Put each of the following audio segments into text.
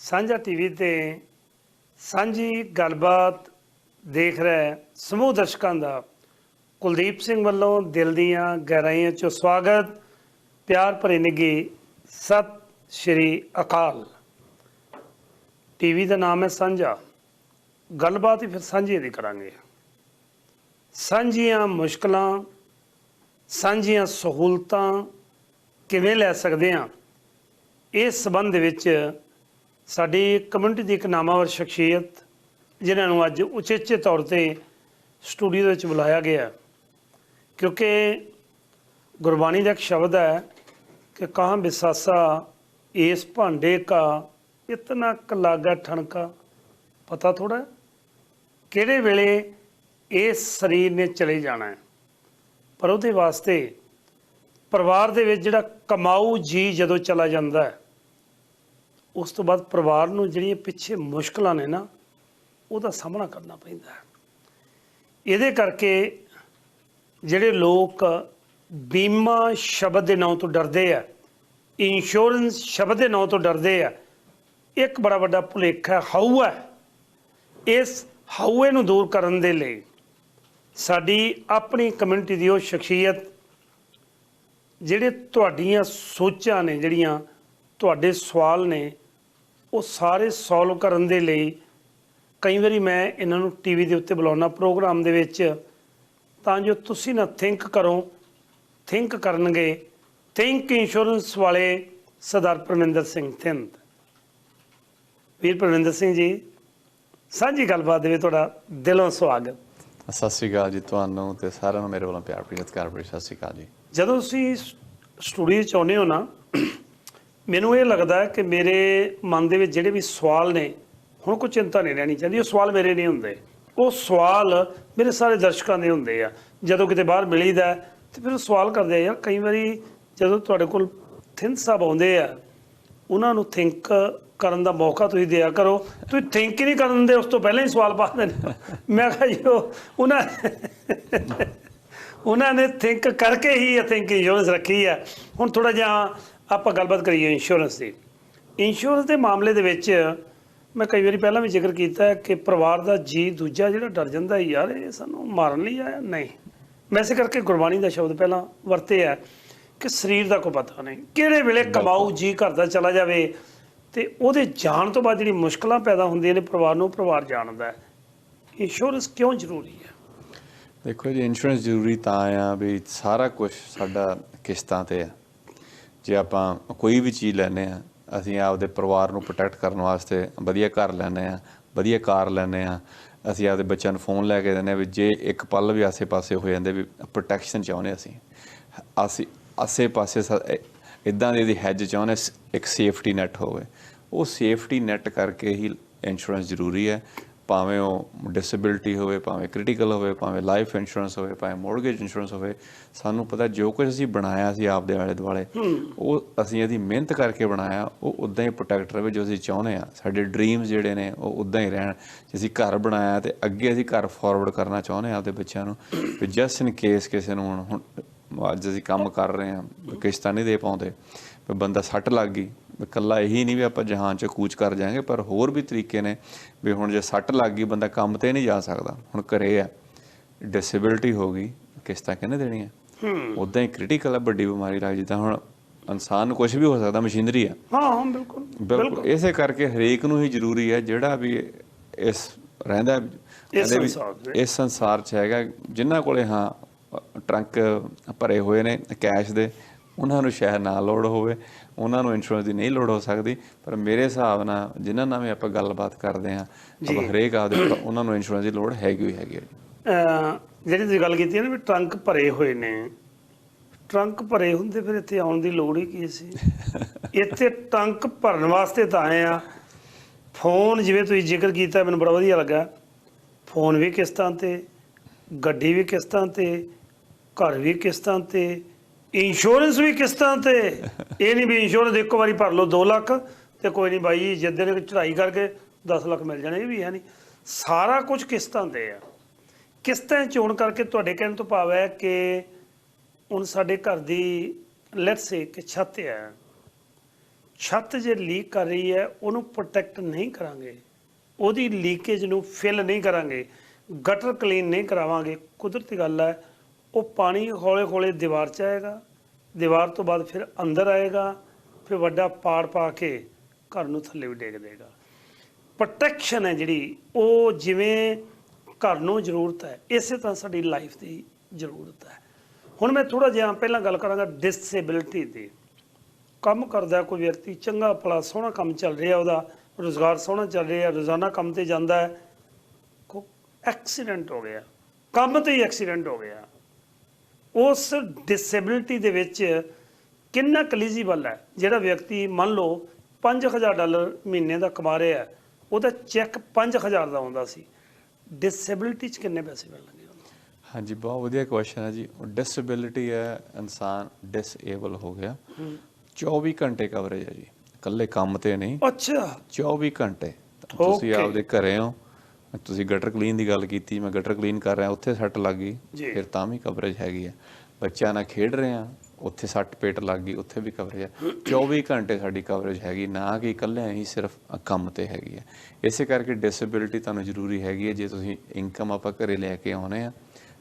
ਸਾਂਝਾ ਟੀਵੀ ਤੇ ਸਾਂਝੀ ਗੱਲਬਾਤ ਦੇਖ ਰਿਹਾ ਸਮੂਹ ਦਰਸ਼ਕਾਂ ਦਾ ਕੁਲਦੀਪ ਸਿੰਘ ਵੱਲੋਂ ਦਿਲ ਦੀਆਂ ਗਹਿਰਾਈਆਂ ਚੋਂ ਸਵਾਗਤ, ਪਿਆਰ ਭਰੀ ਨਿੱਘੀ ਸਤਿ ਸ਼੍ਰੀ ਅਕਾਲ। ਟੀਵੀ ਦਾ ਨਾਮ ਹੈ ਸਾਂਝਾ, ਗੱਲਬਾਤ ਹੀ ਫਿਰ ਸਾਂਝੀ ਦੀ ਕਰਾਂਗੇ। ਸਾਂਝੀਆਂ ਮੁਸ਼ਕਲਾਂ, ਸਾਂਝੀਆਂ ਸਹੂਲਤਾਂ ਕਿਵੇਂ ਲੈ ਸਕਦੇ ਹਾਂ, ਇਸ ਸੰਬੰਧ ਵਿੱਚ ਸਾਡੀ ਕਮਿਊਨਿਟੀ ਦੀ ਇੱਕ ਨਾਮਵਰ ਸ਼ਖਸੀਅਤ ਜਿਨ੍ਹਾਂ ਨੂੰ ਅੱਜ ਉਚੇਚੇ ਤੌਰ 'ਤੇ ਸਟੂਡੀਓ ਵਿੱਚ ਬੁਲਾਇਆ ਗਿਆ, ਕਿਉਂਕਿ ਗੁਰਬਾਣੀ ਦਾ ਇੱਕ ਸ਼ਬਦ ਹੈ ਕਿ ਕਹਾਂ ਬਿਸਾਸਾ ਇਸ ਭਾਂਡੇ ਕਾ ਇਤਨਾ ਕ ਲਾਗਾ ਠਣਕਾ। ਪਤਾ ਥੋੜ੍ਹਾ ਕਿਹੜੇ ਵੇਲੇ ਇਸ ਸਰੀਰ ਨੇ ਚਲੇ ਜਾਣਾ ਹੈ, ਪਰ ਉਹਦੇ ਵਾਸਤੇ ਪਰਿਵਾਰ ਦੇ ਵਿੱਚ ਜਿਹੜਾ ਕਮਾਊ ਜੀ ਜਦੋਂ ਚਲਾ ਜਾਂਦਾ ਹੈ, ਉਸ ਤੋਂ ਬਾਅਦ ਪਰਿਵਾਰ ਨੂੰ ਜਿਹੜੀਆਂ ਪਿੱਛੇ ਮੁਸ਼ਕਲਾਂ ਨੇ ਨਾ, ਉਹਦਾ ਸਾਹਮਣਾ ਕਰਨਾ ਪੈਂਦਾ ਹੈ। ਇਹਦੇ ਕਰਕੇ ਜਿਹੜੇ ਲੋਕ ਬੀਮਾ ਸ਼ਬਦ ਦੇ ਨਾਂ ਤੋਂ ਡਰਦੇ ਆ, ਇੰਸ਼ੋਰੈਂਸ ਸ਼ਬਦ ਦੇ ਨਾਂ ਤੋਂ ਡਰਦੇ ਆ, ਇੱਕ ਬੜਾ ਵੱਡਾ ਭੁਲੇਖਾ ਹਊਆ ਹੈ। ਇਸ ਹਊਏ ਨੂੰ ਦੂਰ ਕਰਨ ਦੇ ਲਈ ਸਾਡੀ ਆਪਣੀ ਕਮਿਊਨਿਟੀ ਦੀ ਉਹ ਸ਼ਖਸੀਅਤ ਜਿਹੜੇ ਤੁਹਾਡੀਆਂ ਸੋਚਾਂ ਨੇ, ਜਿਹੜੀਆਂ ਤੁਹਾਡੇ ਸਵਾਲ ਨੇ, ਉਹ ਸਾਰੇ ਸੋਲਵ ਕਰਨ ਦੇ ਲਈ ਕਈ ਵਾਰੀ ਮੈਂ ਇਹਨਾਂ ਨੂੰ ਟੀਵੀ ਦੇ ਉੱਤੇ ਬੁਲਾਉਣਾ ਪ੍ਰੋਗਰਾਮ ਦੇ ਵਿੱਚ, ਤਾਂ ਜੋ ਤੁਸੀਂ ਨਾ ਥਿੰਕ ਕਰੋ, ਥਿੰਕ ਕਰਨਗੇ ਥਿੰਕ ਇੰਸ਼ੋਰੈਂਸ ਵਾਲੇ ਸਰਦਾਰ ਪਰਮਿੰਦਰ ਸਿੰਘ ਥਿੰਦ। ਵੀਰ ਪਰਮਿੰਦਰ ਸਿੰਘ ਜੀ, ਸਾਂਝੀ ਗੱਲਬਾਤ ਦੇ ਵਿੱਚ ਤੁਹਾਡਾ ਦਿਲੋਂ ਸਵਾਗਤ। ਸਤਿ ਸ਼੍ਰੀ ਅਕਾਲ ਜੀ ਤੁਹਾਨੂੰ ਤੇ ਸਾਰਿਆਂ ਨੂੰ ਮੇਰੇ ਵੱਲੋਂ ਪਿਆਰ ਭਰੀ ਸਤਿਕਾਰ ਭਰੀ ਸਤਿ ਸ਼੍ਰੀ ਅਕਾਲ ਜੀ। ਜਦੋਂ ਤੁਸੀਂ ਸਟੂਡੀਓ 'ਚ ਆਉਂਦੇ ਹੋ ਨਾ, ਮੈਨੂੰ ਇਹ ਲੱਗਦਾ ਹੈ ਕਿ ਮੇਰੇ ਮਨ ਦੇ ਵਿੱਚ ਜਿਹੜੇ ਵੀ ਸਵਾਲ ਨੇ, ਹੁਣ ਕੋਈ ਚਿੰਤਾ ਨਹੀਂ ਰਹਿਣੀ ਚਾਹੀਦੀ। ਉਹ ਸਵਾਲ ਮੇਰੇ ਨਹੀਂ ਹੁੰਦੇ, ਉਹ ਸਵਾਲ ਮੇਰੇ ਸਾਰੇ ਦਰਸ਼ਕਾਂ ਦੇ ਹੁੰਦੇ ਆ। ਜਦੋਂ ਕਿਤੇ ਬਾਹਰ ਮਿਲੀਦਾ ਤੇ ਫਿਰ ਉਹ ਸਵਾਲ ਕਰਦੇ ਆ, ਯਾਰ ਕਈ ਵਾਰੀ ਜਦੋਂ ਤੁਹਾਡੇ ਕੋਲ ਥਿੰਦ ਸਾਹਿਬ ਆਉਂਦੇ ਆ, ਉਹਨਾਂ ਨੂੰ ਥਿੰਕ ਕਰਨ ਦਾ ਮੌਕਾ ਤੁਸੀਂ ਦਿਆ ਕਰੋ। ਤੁਸੀਂ ਥਿੰਕ ਹੀ ਨਹੀਂ ਕਰਨ ਦਿੰਦੇ, ਉਸ ਤੋਂ ਪਹਿਲਾਂ ਹੀ ਸਵਾਲ ਪਾ ਦਿੰਦੇ। ਮੈਂ ਕਿਹਾ ਜੀ ਉਹਨਾਂ ਨੇ ਥਿੰਕ ਕਰਕੇ ਹੀ ਥਿੰਕ ਇੰਸ਼ੋਰੈਂਸ ਰੱਖੀ ਹੈ। ਹੁਣ ਥੋੜ੍ਹਾ ਜਿਹਾ ਆਪਾਂ ਗੱਲਬਾਤ ਕਰੀਏ ਇੰਸ਼ੋਰੈਂਸ ਦੀ। ਇੰਸ਼ੋਰੈਂਸ ਦੇ ਮਾਮਲੇ ਦੇ ਵਿੱਚ ਮੈਂ ਕਈ ਵਾਰੀ ਪਹਿਲਾਂ ਵੀ ਜ਼ਿਕਰ ਕੀਤਾ ਹੈ ਕਿ ਪਰਿਵਾਰ ਦਾ ਜੀ ਦੂਜਾ ਜਿਹੜਾ ਡਰ ਜਾਂਦਾ, ਯਾਰ ਇਹ ਸਾਨੂੰ ਮਾਰਨ ਲਈ ਆਇਆ। ਨਹੀਂ, ਮੈਂ ਇਸੇ ਕਰਕੇ ਗੁਰਬਾਣੀ ਦਾ ਸ਼ਬਦ ਪਹਿਲਾਂ ਵਰਤੇ ਹੈ ਕਿ ਸਰੀਰ ਦਾ ਕੋਈ ਪਤਾ ਨਹੀਂ, ਕਿਹੜੇ ਵੇਲੇ ਕਮਾਊ ਜੀ ਘਰ ਦਾ ਚਲਾ ਜਾਵੇ, ਤੇ ਉਹਦੇ ਜਾਣ ਤੋਂ ਬਾਅਦ ਜਿਹੜੀ ਮੁਸ਼ਕਲਾਂ ਪੈਦਾ ਹੁੰਦੀਆਂ ਨੇ ਪਰਿਵਾਰ ਨੂੰ, ਪਰਿਵਾਰ ਜਾਣਦਾ ਹੈ। ਇੰਸ਼ੋਰੈਂਸ ਕਿਉਂ ਜ਼ਰੂਰੀ ਹੈ? ਦੇਖੋ ਜੀ, ਇੰਸ਼ੋਰੈਂਸ ਜ਼ਰੂਰੀ ਤਾਂ ਆ ਵੀ ਸਾਰਾ ਕੁਝ ਸਾਡਾ ਕਿਸ਼ਤਾਂ 'ਤੇ ਆ। ਜੇ ਆਪਾਂ ਕੋਈ ਵੀ ਚੀਜ਼ ਲੈਂਦੇ ਹਾਂ, ਅਸੀਂ ਆਪਦੇ ਪਰਿਵਾਰ ਨੂੰ ਪ੍ਰੋਟੈਕਟ ਕਰਨ ਵਾਸਤੇ ਵਧੀਆ ਘਰ ਲੈਂਦੇ ਹਾਂ, ਵਧੀਆ ਕਾਰ ਲੈਂਦੇ ਹਾਂ, ਅਸੀਂ ਆਪਦੇ ਬੱਚਿਆਂ ਨੂੰ ਫੋਨ ਲੈ ਕੇ ਦਿੰਦੇ ਹਾਂ, ਵੀ ਜੇ ਇੱਕ ਪਲ ਵੀ ਆਸੇ ਪਾਸੇ ਹੋ ਜਾਂਦੇ ਵੀ ਪ੍ਰੋਟੈਕਸ਼ਨ ਚਾਹੁੰਦੇ ਅਸੀਂ ਆਸੇ ਪਾਸੇ ਇੱਦਾਂ ਦੀ ਇਹਦੀ ਹੈਜ ਚਾਹੁੰਦੇ, ਇੱਕ ਸੇਫਟੀ ਨੈੱਟ ਹੋਵੇ। ਉਹ ਸੇਫਟੀ ਨੈੱਟ ਕਰਕੇ ਹੀ ਇੰਸ਼ੋਰੈਂਸ ਜ਼ਰੂਰੀ ਹੈ। ਭਾਵੇਂ ਉਹ ਡਿਸੇਬਿਲਿਟੀ ਹੋਵੇ, ਭਾਵੇਂ ਕ੍ਰਿਟੀਕਲ ਹੋਵੇ, ਭਾਵੇਂ ਲਾਈਫ ਇੰਸ਼ੋਰੈਂਸ ਹੋਵੇ, ਭਾਵੇਂ ਮੋਰਗੇਜ ਇੰਸ਼ੋਰੈਂਸ ਹੋਵੇ। ਸਾਨੂੰ ਪਤਾ ਜੋ ਕੁਝ ਅਸੀਂ ਬਣਾਇਆ ਸੀ ਆਪਦੇ ਆਲੇ ਦੁਆਲੇ, ਉਹ ਅਸੀਂ ਇਹਦੀ ਮਿਹਨਤ ਕਰਕੇ ਬਣਾਇਆ, ਉਹ ਉੱਦਾਂ ਹੀ ਪ੍ਰੋਟੈਕਟ ਰਹੇ ਜੋ ਅਸੀਂ ਚਾਹੁੰਦੇ ਹਾਂ। ਸਾਡੇ ਡਰੀਮਸ ਜਿਹੜੇ ਨੇ ਉਹ ਉੱਦਾਂ ਹੀ ਰਹਿਣ। ਜੇ ਅਸੀਂ ਘਰ ਬਣਾਇਆ ਅਤੇ ਅੱਗੇ ਅਸੀਂ ਘਰ ਫਾਰਵਰਡ ਕਰਨਾ ਚਾਹੁੰਦੇ ਹਾਂ ਆਪਦੇ ਬੱਚਿਆਂ ਨੂੰ, ਵੀ ਜਸਟ ਇਨ ਕੇਸ ਕਿਸੇ ਨੂੰ ਹੁਣ ਅੱਜ ਅਸੀਂ ਕੰਮ ਕਰ ਰਹੇ ਹਾਂ, ਕਿਸ਼ਤਾਂ ਨਹੀਂ ਦੇ ਪਾਉਂਦੇ, ਵੀ ਬੰਦਾ ਸੱਟ ਲੱਗ ਗਈ, ਇਕੱਲਾ ਇਹੀ ਨਹੀਂ ਵੀ ਆਪਾਂ ਜਹਾਨ 'ਚ ਕੂਚ ਕਰ ਜਾਵਾਂਗੇ, ਪਰ ਹੋਰ ਵੀ ਤਰੀਕੇ ਨੇ ਵੀ ਹੁਣ ਜੇ ਸੱਟ ਲੱਗ ਗਈ ਬੰਦਾ ਕੰਮ 'ਤੇ ਨਹੀਂ ਜਾ ਸਕਦਾ, ਹੁਣ ਘਰੇ ਆ, ਡਿਸੇਬਿਲਿਟੀ ਹੋ ਗਈ, ਕਿਸ਼ਤਾਂ ਕਿਹਨੇ ਦੇਣੀਆਂ? ਉੱਦਾਂ ਹੀ ਕ੍ਰਿਟੀਕਲ ਹੈ, ਵੱਡੀ ਬਿਮਾਰੀ ਲੱਗ ਜਿੱਦਾਂ ਹੁਣ ਇਨਸਾਨ ਨੂੰ ਕੁਛ ਵੀ ਹੋ ਸਕਦਾ, ਮਸ਼ੀਨਰੀ ਆ। ਹਾਂ ਬਿਲਕੁਲ ਬਿਲਕੁਲ। ਇਸੇ ਕਰਕੇ ਹਰੇਕ ਨੂੰ ਹੀ ਜ਼ਰੂਰੀ ਹੈ, ਜਿਹੜਾ ਵੀ ਇਸ ਰਹਿੰਦਾ ਇਸ ਸੰਸਾਰ 'ਚ ਹੈਗਾ, ਜਿਨ੍ਹਾਂ ਕੋਲੇ ਟਰੰਕ ਭਰੇ ਹੋਏ ਨੇ ਕੈਸ਼ ਦੇ, ਉਹਨਾਂ ਨੂੰ ਸ਼ਾਇਦ ਨਾ ਲੋੜ ਹੋਵੇ, ਉਹਨਾਂ ਨੂੰ ਇੰਸ਼ੋਰੈਂਸ ਦੀ ਨਹੀਂ ਲੋੜ ਹੋ ਸਕਦੀ। ਪਰ ਮੇਰੇ ਹਿਸਾਬ ਨਾਲ ਜਿਨ੍ਹਾਂ ਨਾਲ ਵੀ ਆਪਾਂ ਗੱਲਬਾਤ ਕਰਦੇ ਹਾਂ, ਆਪਾਂ ਹਰੇਕ ਆਪਦੇ ਉਹਨਾਂ ਨੂੰ ਇੰਸ਼ੋਰੈਂਸ ਦੀ ਲੋੜ ਹੈਗੀ ਹੀ ਹੈਗੀ ਹੈ। ਜਿਹੜੀ ਤੁਸੀਂ ਗੱਲ ਕੀਤੀ ਹੈ ਨਾ ਵੀ ਟਰੰਕ ਭਰੇ ਹੋਏ ਨੇ, ਟਰੰਕ ਭਰੇ ਹੁੰਦੇ ਫਿਰ ਇੱਥੇ ਆਉਣ ਦੀ ਲੋੜ ਹੀ ਕੀ ਸੀ? ਇੱਥੇ ਟਰੰਕ ਭਰਨ ਵਾਸਤੇ ਤਾਂ ਆਏ ਆ। ਫੋਨ ਜਿਵੇਂ ਤੁਸੀਂ ਜ਼ਿਕਰ ਕੀਤਾ, ਮੈਨੂੰ ਬੜਾ ਵਧੀਆ ਲੱਗਾ। ਫੋਨ ਵੀ ਕਿਸ਼ਤਾਂ 'ਤੇ, ਗੱਡੀ ਵੀ ਕਿਸ਼ਤਾਂ 'ਤੇ, ਘਰ ਵੀ ਕਿਸ਼ਤਾਂ 'ਤੇ, ਇੰਸ਼ੋਰੈਂਸ ਵੀ ਕਿਸ਼ਤਾਂ 'ਤੇ। ਇਹ ਨਹੀਂ ਵੀ ਇੰਸ਼ੋਰੈਂਸ ਇੱਕੋ ਵਾਰੀ ਭਰ ਲਓ 2 ਲੱਖ ਅਤੇ ਕੋਈ ਨਹੀਂ ਬਾਈ ਜਿੱਦਾਂ ਚੜ੍ਹਾਈ ਕਰਕੇ 10 ਲੱਖ ਮਿਲ ਜਾਣੇ, ਇਹ ਵੀ ਹੈ ਨਹੀਂ। ਸਾਰਾ ਕੁਝ ਕਿਸ਼ਤਾਂ 'ਤੇ ਆ। ਕਿਸ਼ਤਾਂ ਚੋਣ ਕਰਕੇ ਤੁਹਾਡੇ ਕਹਿਣ ਤੋਂ ਭਾਵ ਹੈ ਕਿ ਹੁਣ ਸਾਡੇ ਘਰ ਦੀ ਲੈਟਸ ਸੇ ਕਿ ਛੱਤ ਹੈ, ਛੱਤ ਜੇ ਲੀਕ ਕਰ ਰਹੀ ਹੈ ਉਹਨੂੰ ਪ੍ਰੋਟੈਕਟ ਨਹੀਂ ਕਰਾਂਗੇ, ਉਹਦੀ ਲੀਕੇਜ ਨੂੰ ਫਿਲ ਨਹੀਂ ਕਰਾਂਗੇ, ਗਟਰ ਕਲੀਨ ਨਹੀਂ ਕਰਾਵਾਂਗੇ, ਕੁਦਰਤੀ ਗੱਲ ਹੈ ਉਹ ਪਾਣੀ ਹੌਲੇ ਹੌਲੇ ਦੀਵਾਰ 'ਚ ਆਏਗਾ, ਦੀਵਾਰ ਤੋਂ ਬਾਅਦ ਫਿਰ ਅੰਦਰ ਆਏਗਾ, ਫਿਰ ਵੱਡਾ ਪਾੜ ਪਾ ਕੇ ਘਰ ਨੂੰ ਥੱਲੇ ਵੀ ਡੇਗ ਦੇਗਾ। ਪ੍ਰੋਟੈਕਸ਼ਨ ਹੈ ਜਿਹੜੀ ਉਹ ਜਿਵੇਂ ਘਰ ਨੂੰ ਜ਼ਰੂਰਤ ਹੈ, ਇਸੇ ਤਰ੍ਹਾਂ ਸਾਡੀ ਲਾਈਫ ਦੀ ਜ਼ਰੂਰਤ ਹੈ। ਹੁਣ ਮੈਂ ਥੋੜ੍ਹਾ ਜਿਹਾ ਪਹਿਲਾਂ ਗੱਲ ਕਰਾਂਗਾ ਡਿਸੇਬਿਲਿਟੀ ਦੀ। ਕੰਮ ਕਰਦਾ ਕੋਈ ਵਿਅਕਤੀ, ਚੰਗਾ ਭਲਾ ਸੋਹਣਾ ਕੰਮ ਚੱਲ ਰਿਹਾ, ਉਹਦਾ ਰੁਜ਼ਗਾਰ ਸੋਹਣਾ ਚੱਲ ਰਿਹਾ, ਰੋਜ਼ਾਨਾ ਕੰਮ ਤੇ ਜਾਂਦਾ ਹੈ, ਐਕਸੀਡੈਂਟ ਹੋ ਗਿਆ, ਕੰਮ ਤੇ ਹੀ ਐਕਸੀਡੈਂਟ ਹੋ ਗਿਆ, ਉਸ ਡਿਸੇਬਿਲਿਟੀ ਦੇ ਵਿੱਚ ਕਿੰਨਾ ਕਲੀਜੀਬਲ ਹੈ? ਜਿਹੜਾ ਵਿਅਕਤੀ ਮੰਨ ਲਓ $5000 ਮਹੀਨੇ ਦਾ ਕਮਾ ਰਿਹਾ, ਉਹਦਾ ਚੈੱਕ 5000 ਦਾ ਆਉਂਦਾ ਸੀ, ਡਿਸੇਬਿਲਿਟੀ 'ਚ ਕਿੰਨੇ ਪੈਸੇ ਮਿਲਣਗੇ? ਹਾਂਜੀ, ਬਹੁਤ ਵਧੀਆ ਕੁਐਸਚਨ ਹੈ ਜੀ। ਡਿਸੇਬਿਲਿਟੀ ਹੈ, ਇਨਸਾਨ ਡਿਸਏਬਲ ਹੋ ਗਿਆ, 24 ਘੰਟੇ ਕਵਰੇਜ ਹੈ ਜੀ, ਇਕੱਲੇ ਕੰਮ ਤੇ ਨਹੀਂ। ਅੱਛਾ, 24 ਘੰਟੇ ਤੁਸੀਂ ਆਪਦੇ ਘਰੇ ਹੋ, ਤੁਸੀਂ ਗਟਰ ਕਲੀਨ ਦੀ ਗੱਲ ਕੀਤੀ, ਮੈਂ ਗਟਰ ਕਲੀਨ ਕਰ ਰਿਹਾ, ਉੱਥੇ ਸੱਟ ਲੱਗ ਗਈ, ਫਿਰ ਤਾਂ ਵੀ ਕਵਰੇਜ ਹੈਗੀ ਹੈ। ਬੱਚਿਆਂ ਨਾਲ ਖੇਡ ਰਹੇ ਆ, ਉੱਥੇ ਸੱਟ ਪੇਟ ਲੱਗ ਗਈ, ਉੱਥੇ ਵੀ ਕਵਰੇਜ ਹੈ। 24 ਘੰਟੇ ਸਾਡੀ ਕਵਰੇਜ ਹੈਗੀ, ਨਾ ਕਿ ਇਕੱਲੇ ਹੀ ਸਿਰਫ ਕੰਮ ਤੇ ਹੈਗੀ ਹੈ। ਇਸੇ ਕਰਕੇ ਡਿਸੇਬਿਲਿਟੀ ਤੁਹਾਨੂੰ ਜ਼ਰੂਰੀ ਹੈਗੀ ਹੈ। ਜੇ ਤੁਸੀਂ ਇਨਕਮ ਆਪਾਂ ਘਰੇ ਲੈ ਕੇ ਆਉਣੇ ਆ,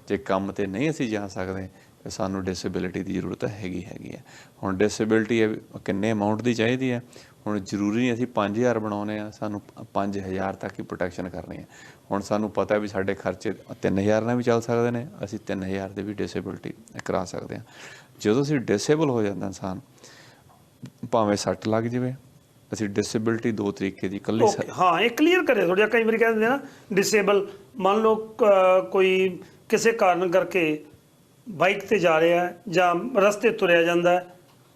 ਜੇ ਕੰਮ ਤੇ ਨਹੀਂ ਅਸੀਂ ਜਾ ਸਕਦੇ, ਤਾਂ ਸਾਨੂੰ ਡਿਸੇਬਿਲਿਟੀ ਦੀ ਜ਼ਰੂਰਤ ਹੈਗੀ ਹੈ। ਹੁਣ ਡਿਸੇਬਿਲਿਟੀ ਕਿੰਨੇ ਅਮਾਊਂਟ ਦੀ ਚਾਹੀਦੀ ਹੈ? ਹੁਣ ਜ਼ਰੂਰੀ ਨਹੀਂ ਅਸੀਂ 5000 ਬਣਾਉਣੇ ਆ, ਸਾਨੂੰ 5000 ਤੱਕ ਹੀ ਪ੍ਰੋਟੈਕਸ਼ਨ ਕਰਨੀ ਹੈ। ਹੁਣ ਸਾਨੂੰ ਪਤਾ ਵੀ ਸਾਡੇ ਖਰਚੇ 3000 ਨਾਲ ਵੀ ਚੱਲ ਸਕਦੇ ਨੇ, ਅਸੀਂ 3000 ਦੇ ਵੀ ਡਿਸੇਬਿਲਿਟੀ ਕਰਾ ਸਕਦੇ ਹਾਂ। ਜਦੋਂ ਅਸੀਂ ਡਿਸੇਬਲ ਹੋ ਜਾਂਦਾ ਇਨਸਾਨ, ਭਾਵੇਂ ਸੱਟ ਲੱਗ ਜਾਵੇ, ਅਸੀਂ ਡਿਸੇਬਿਲਿਟੀ 2 ਤਰੀਕੇ ਦੀ ਇਕੱਲੀ ਹਾਂ, ਇਹ ਕਲੀਅਰ ਕਰੇ ਥੋੜ੍ਹਾ। ਕਈ ਵਾਰੀ ਕਹਿੰਦੇ ਨਾ ਡਿਸੇਬਲ, ਮੰਨ ਲਓ ਕੋਈ ਕਿਸੇ ਕਾਰਨ ਕਰਕੇ ਬਾਈਕ ਤੇ ਜਾ ਰਿਹਾ ਜਾਂ ਰਸਤੇ ਤੁਰਿਆ ਜਾਂਦਾ,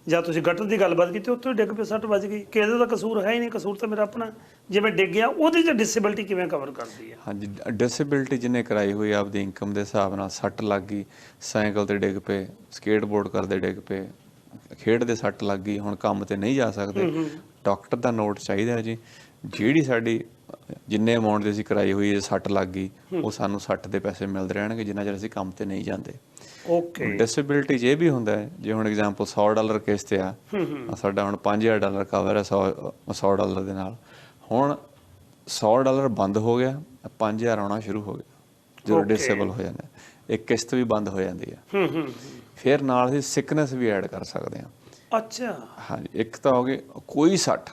ਜਾਂ ਤੁਸੀਂ ਗਟਰ ਦੀ ਗੱਲਬਾਤ ਕੀਤੀ, ਉੱਥੋਂ ਡਿੱਗ ਪਏ, ਸੱਟ ਵੱਜ ਗਈ, ਕਿਸੇ ਦਾ ਕਸੂਰ ਹੈ ਹੀ ਨਹੀਂ, ਕਸੂਰ ਤਾਂ ਮੇਰਾ ਆਪਣਾ। ਜਿਵੇਂ ਡਿੱਗ ਗਿਆ, ਉਹਦੇ 'ਚ ਡਿਸੇਬਿਲਿਟੀ ਕਿਵੇਂ ਕਵਰ ਕਰਦੀ ਹੈ? ਹਾਂਜੀ, ਡਿਸੇਬਿਲਿਟੀ ਜਿਹਨੇ ਕਰਾਈ ਹੋਈ ਆਪਦੀ ਇਨਕਮ ਦੇ ਹਿਸਾਬ ਨਾਲ, ਸੱਟ ਲੱਗ ਗਈ, ਸਾਈਕਲ ਤੇ ਡਿੱਗ ਪਏ, ਸਕੇਟਬੋਰਡ ਕਰਦੇ ਡਿੱਗ ਪਏ, ਖੇਡਦੇ ਸੱਟ ਲੱਗ ਗਈ, ਹੁਣ ਕੰਮ ਤੇ ਨਹੀਂ ਜਾ ਸਕਦੇ, ਡਾਕਟਰ ਦਾ ਨੋਟ ਚਾਹੀਦਾ ਜੀ। ਜਿਹੜੀ ਸਾਡੀ ਜਿੰਨੇ ਅਮਾਊਂਟ ਦੀ ਅਸੀਂ ਕਰਾਈ ਹੋਈ ਹੈ, ਸੱਟ ਲੱਗ ਗਈ, ਉਹ ਸਾਨੂੰ ਸੱਟ ਦੇ ਪੈਸੇ ਮਿਲਦੇ ਰਹਿਣਗੇ ਜਿੰਨਾ ਚਿਰ ਅਸੀਂ ਕੰਮ ਤੇ ਨਹੀਂ ਜਾਂਦੇ। ਓਕੇ, ਡਿਸੇਬਿਲਿਟੀ 'ਚ ਇਹ ਵੀ ਹੁੰਦਾ ਹੈ, ਜੇ ਹੁਣ ਐਗਜ਼ਾਮਪਲ $100 ਕੇਸ ਤੇ ਆ, ਸਾਡਾ ਹੁਣ $5000 ਕਵਰ ਹੈ $100 ਦੇ ਨਾਲ। ਹੁਣ $100 ਬੰਦ ਹੋ ਗਿਆ, 5000 ਆਉਣਾ ਸ਼ੁਰੂ ਹੋ ਗਿਆ ਜਦੋਂ ਡਿਸੇਬਲ ਹੋ ਜਾਂਦਾ। ਇੱਕ ਕਿਸ਼ਤ ਵੀ ਬੰਦ ਹੋ ਜਾਂਦੀ ਹੈ। ਫਿਰ ਨਾਲ ਅਸੀਂ ਸਿਕਨੈਸ ਵੀ ਐਡ ਕਰ ਸਕਦੇ ਹਾਂ। ਅੱਛਾ, ਹਾਂਜੀ, ਇੱਕ ਤਾਂ ਹੋ ਗਈ ਕੋਈ ਸੱਟ,